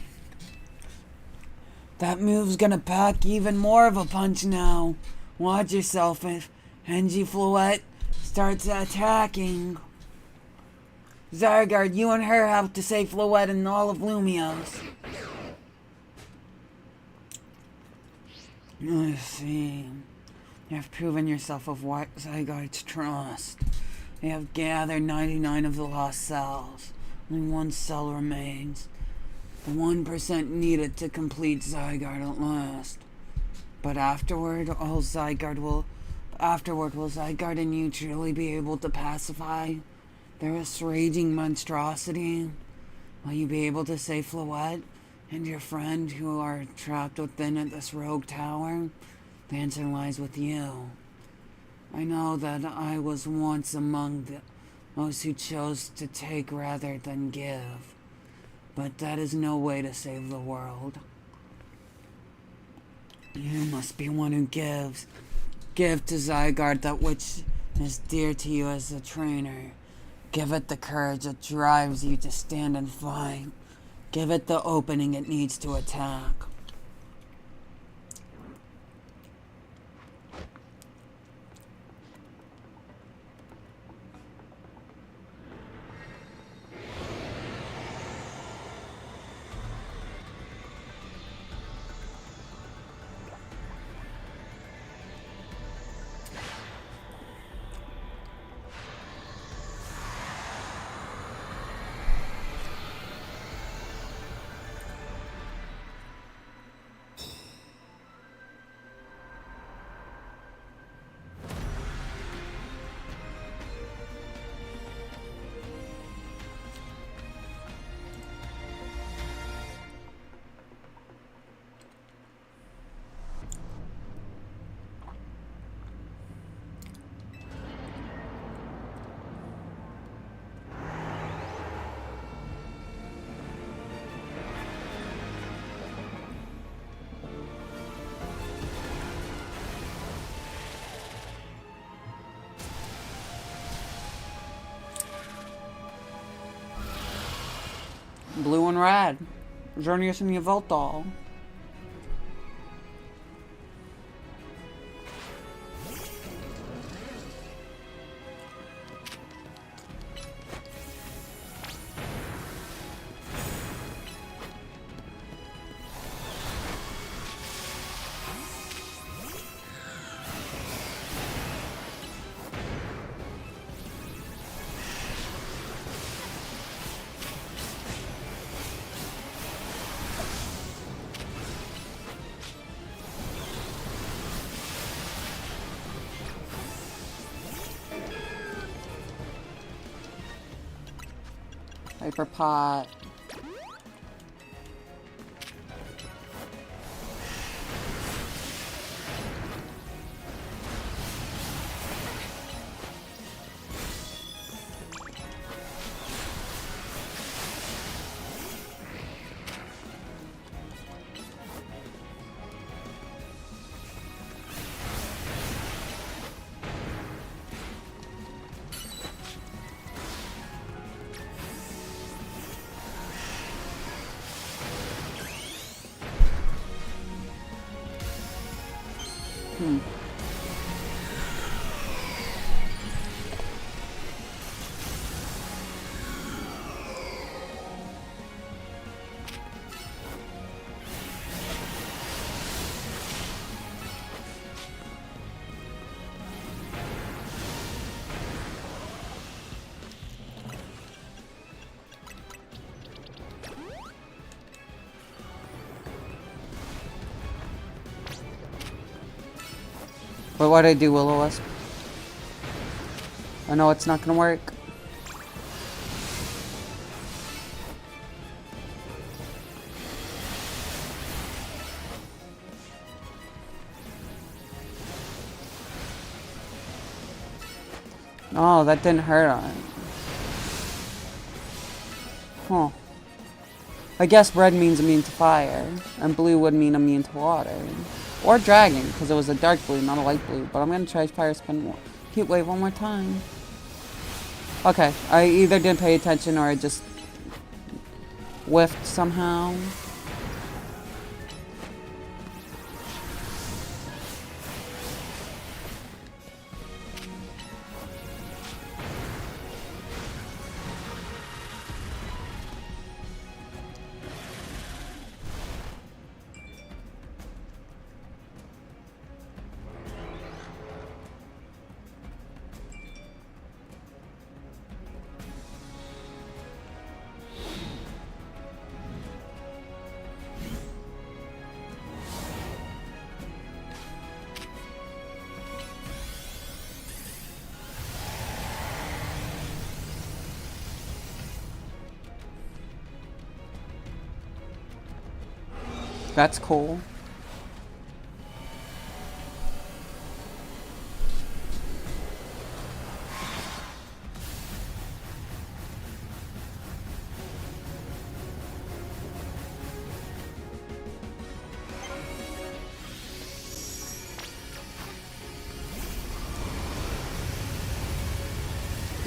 That move's gonna pack even more of a punch now. Watch yourself if Henji Floette starts attacking. Zygarde, you and her have to save Floette and all of Lumios. I see. You have proven yourself of Zygarde's trust. You have gathered 99 of the lost cells. Only one cell remains. The 1% needed to complete Zygarde at last. But afterward, will Zygarde and you truly be able to pacify this raging monstrosity? Will you be able to save Floette and your friend who are trapped within at this rogue tower? The answer lies with you. I know that I was once among those who chose to take rather than give, but that is no way to save the world. You must be one who gives. Give to Zygarde that which is dear to you as a trainer. Give it the courage that drives you to stand and fight. Give it the opening it needs to attack. Blue and red. Xerneas and Yveltal. Hyper Pot. But what do I do, Will-O-Wisp? I know it's not gonna work. Oh, that didn't hurt on it. Huh. I guess red means immune to fire, and blue would mean immune to water. Or dragon, because it was a dark blue, not a light blue. But I'm going to try fire spin heat wave one more time. Okay, I either didn't pay attention or I just whiffed somehow. That's cool.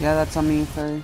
Yeah, that's on me for...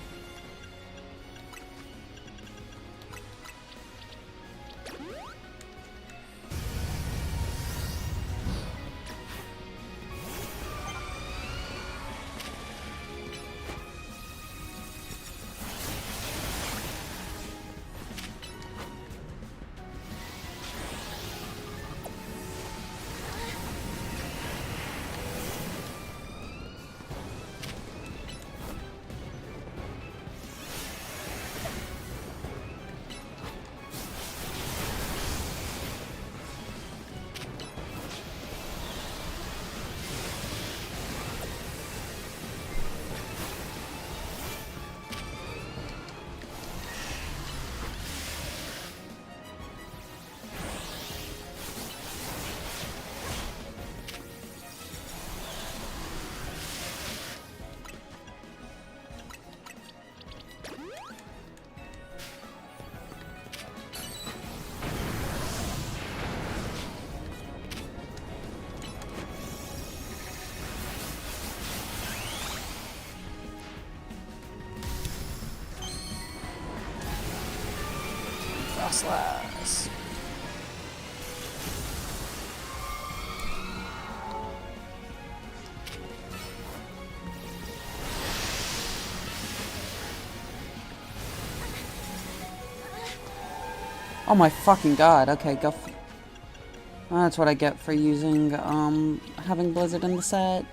Frostlass. Oh my fucking god. Okay, go. That's what I get for using, having Blizzard in the set.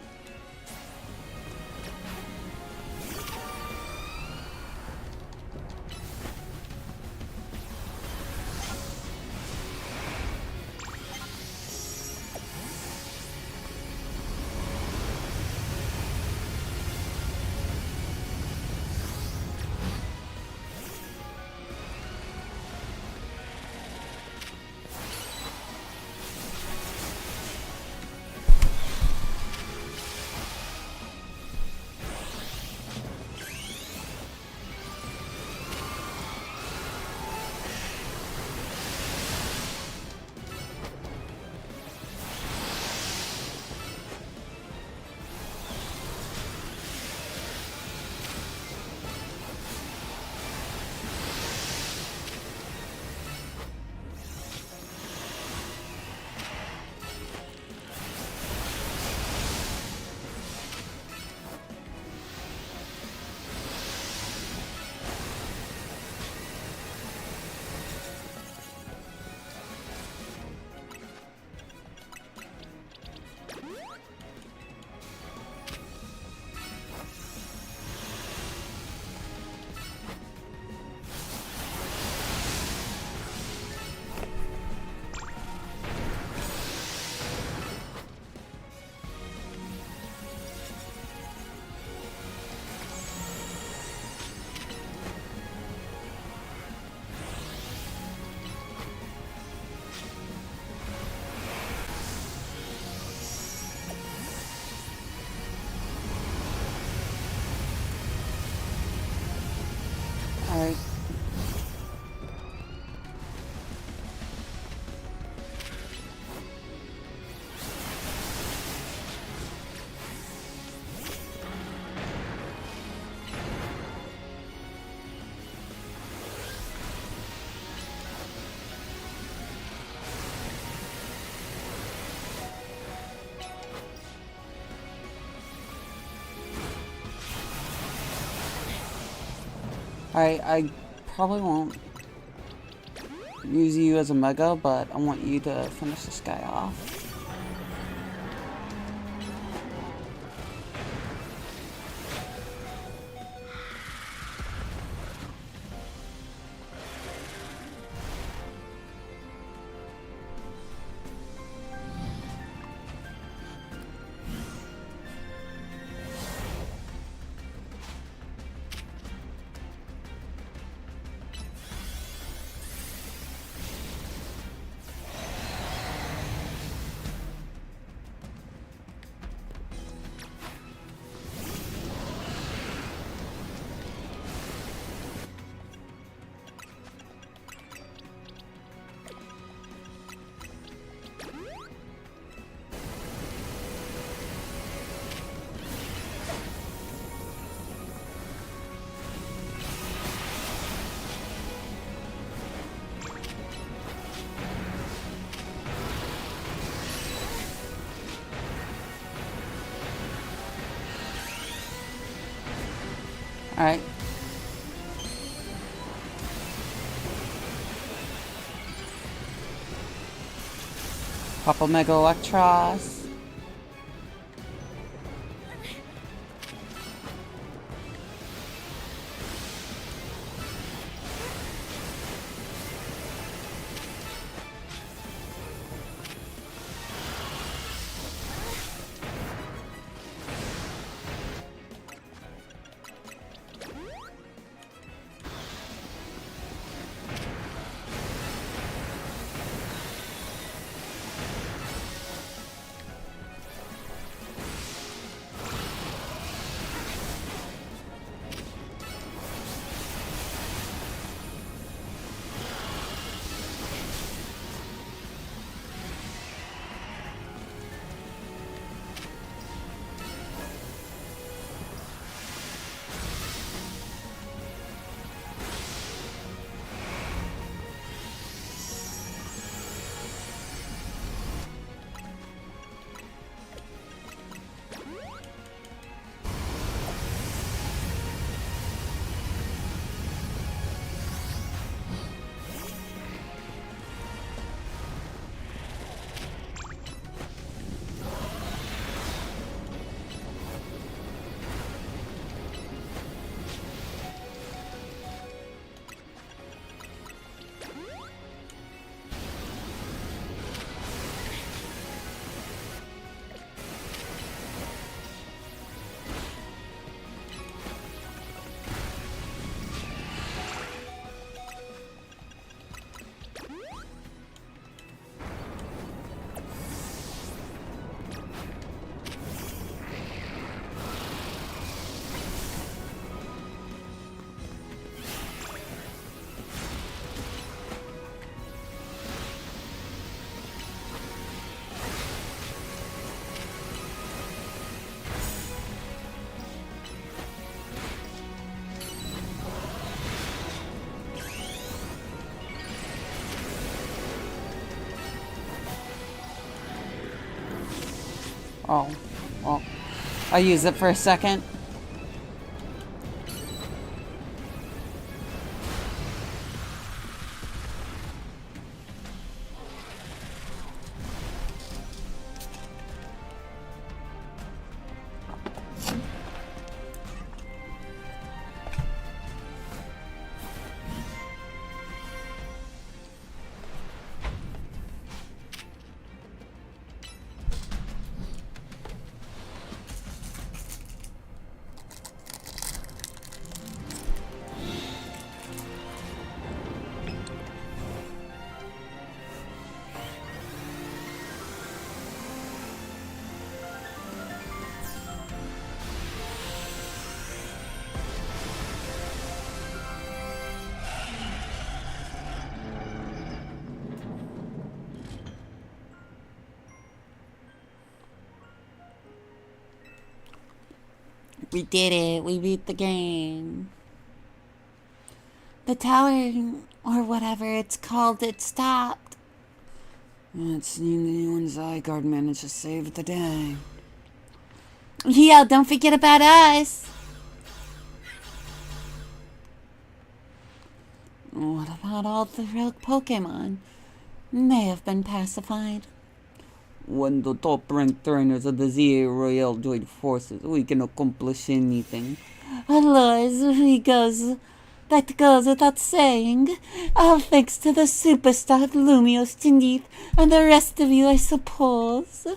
I probably won't use you as a mega, but I want you to finish this guy off. Alright. Pop a Mega Electros. Oh, well, I'll use it for a second. We did it. We beat the game. The tower, or whatever it's called, it stopped. It seemed anyone Zygarde managed to save the day. Yeah, don't forget about us. What about all the rogue Pokemon? They have been pacified. When the top-ranked trainers of the ZA Royale join forces, we can accomplish anything. Alas, that goes without saying. All thanks to the superstar Lumios Tenith and the rest of you, I suppose.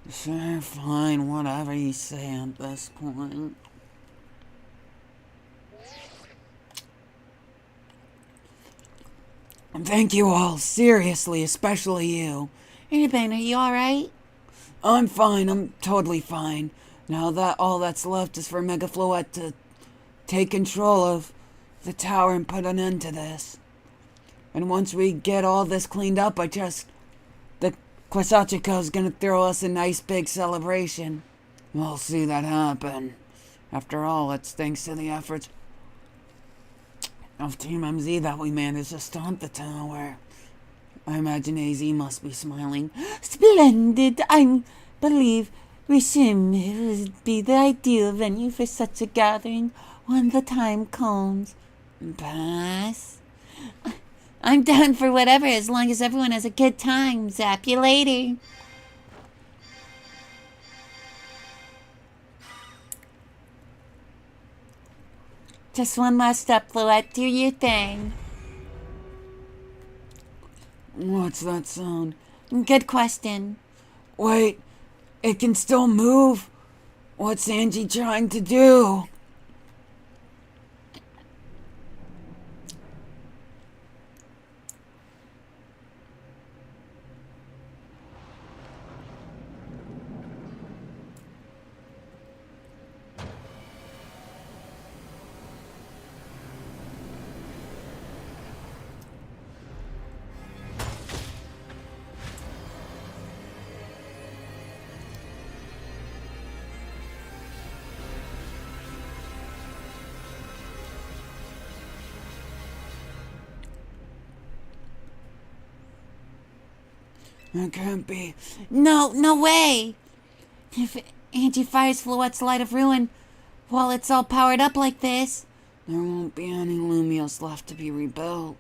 Sure, fine, whatever you say at this point. Thank you all, seriously, especially you. Irvine, are you alright? I'm fine, I'm totally fine. Now that all that's left is for Megafloette to take control of the tower and put an end to this. And once we get all this cleaned up, the Quasachiko's gonna throw us a nice big celebration. We'll see that happen. After all, it's thanks to the efforts of Team MZ that we managed to stomp the tower. I imagine AZ must be smiling. Splendid! I believe Rishim would be the ideal venue for such a gathering when the time comes. Pass? I'm down for whatever as long as everyone has a good time. Zap you later. Just one last step, Floette. Do your thing. What's that sound? Good question. Wait, it can still move? What's Angie trying to do? It can't be. No way! If Angie fires Floette's Light of Ruin while it's all powered up like this, There won't be any Lumios left to be rebuilt.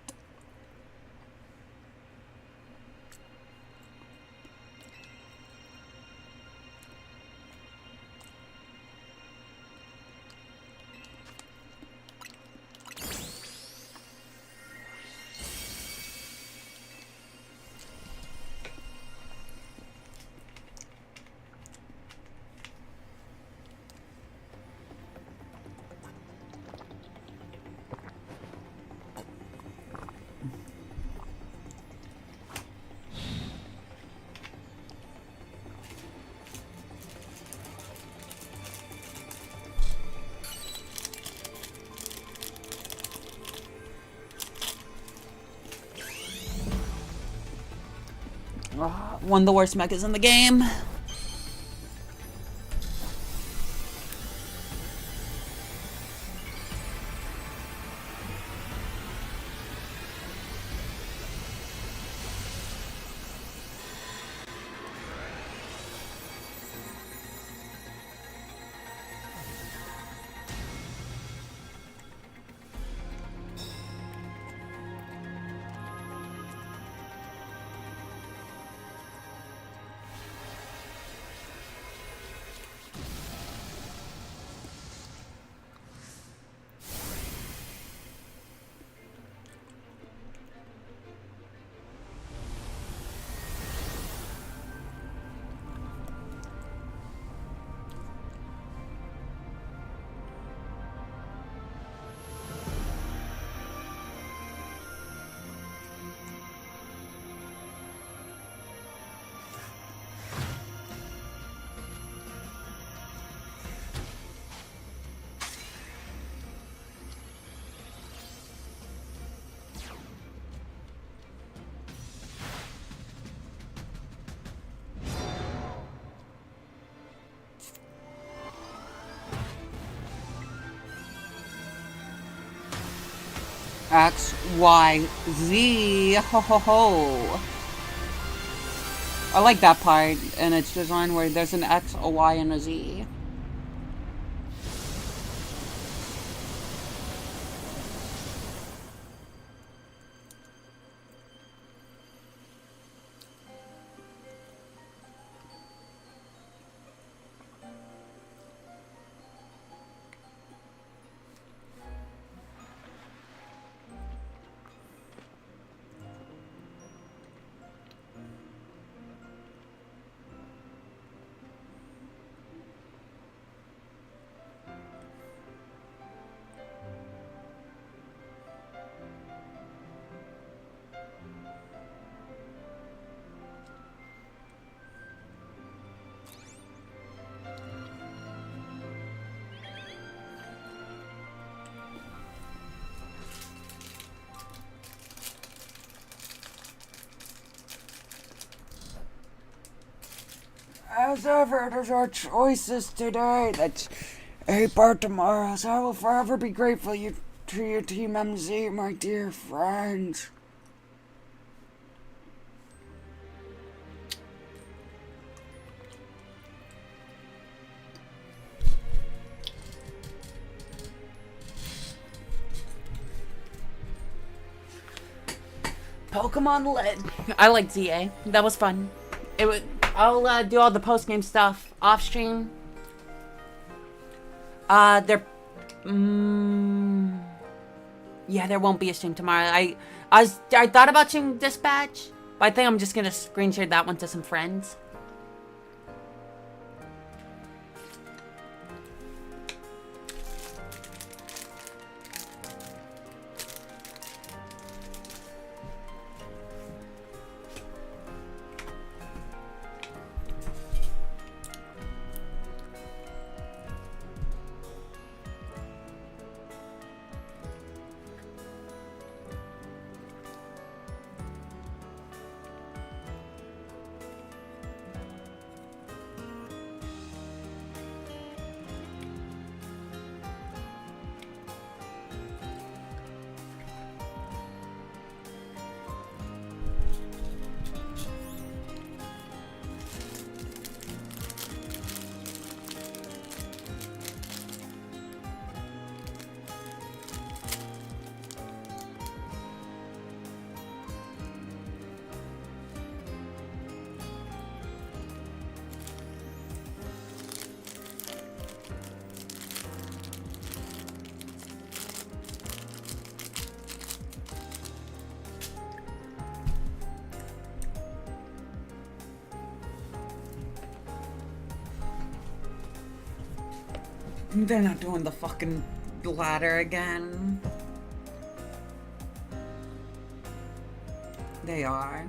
one of the worst mechas in the game. X, Y, Z. Ho ho ho. I like that part in its design where there's an X, a Y, and a Z. as ever, it is our choices today that ape our tomorrows. I will forever be grateful to you, Team MZ, my dear friends. Pokemon Lead. I like ZA. That was fun. I'll do all the post game stuff off stream. There won't be a stream tomorrow. I thought about streaming Dispatch, but I think I'm just gonna screen share that one to some friends. They're not doing the fucking ladder again. They are.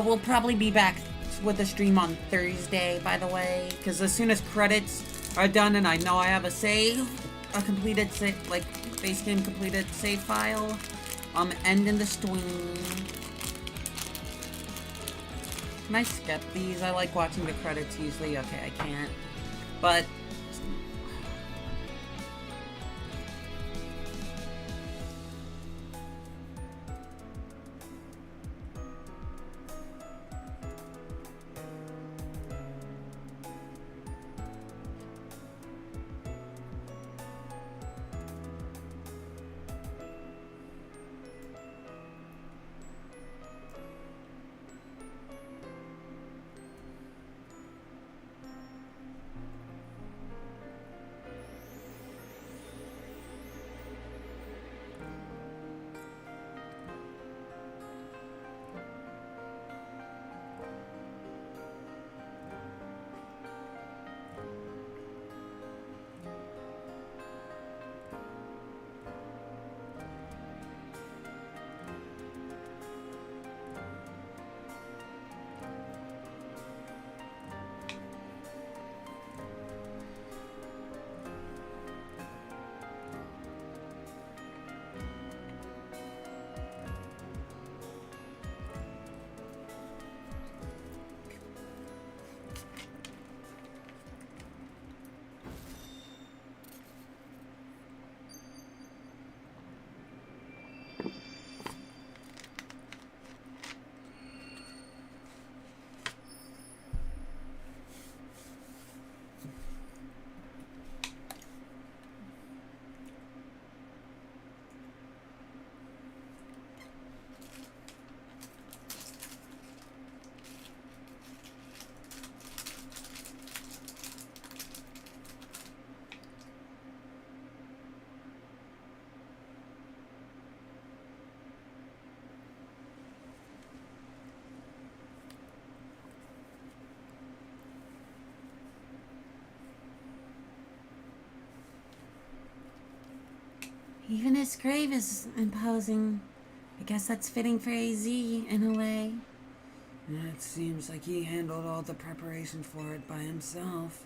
We'll probably be back with the stream on Thursday, by the way, because as soon as credits are done and I know I have a completed save, like base game completed save file, I'm ending the stream. Can I skip these? I like watching the credits usually. Okay, I can't. But Even his grave is imposing. I guess that's fitting for AZ in a way. It seems like he handled all the preparation for it by himself.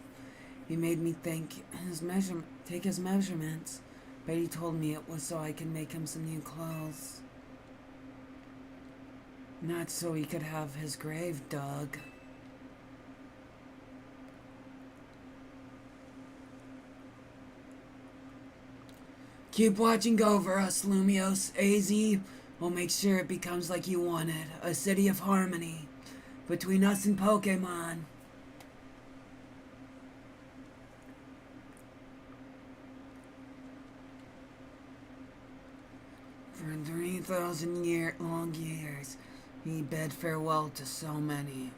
He made me take his measurements, but he told me it was so I can make him some new clothes. Not so he could have his grave dug. Keep watching over us, Lumios. AZ will make sure it becomes like you wanted. A city of harmony between us and Pokemon. For 3,000 long years, he bid farewell to so many.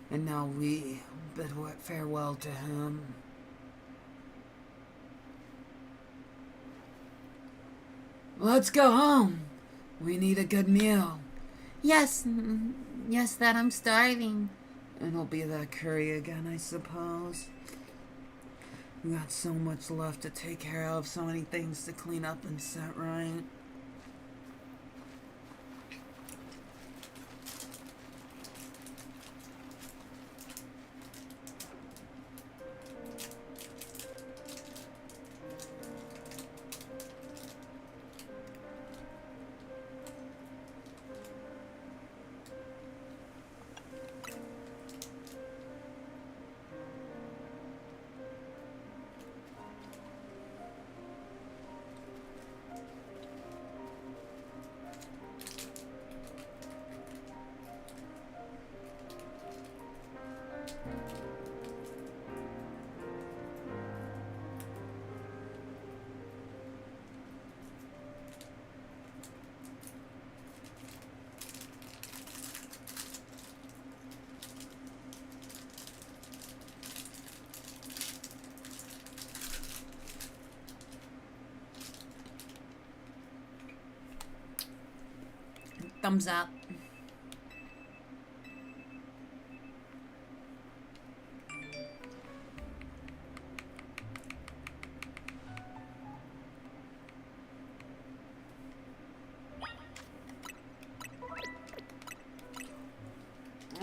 And now we bid farewell to him. Let's go home. We need a good meal. Yes, yes, that I'm starving. And it'll be that curry again, I suppose. We got so much left to take care of, so many things to clean up and set right. Thumbs up.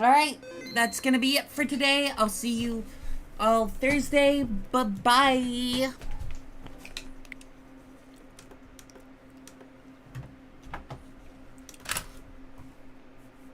Alright, that's gonna be it for today. I'll see you all Thursday. Bye-bye.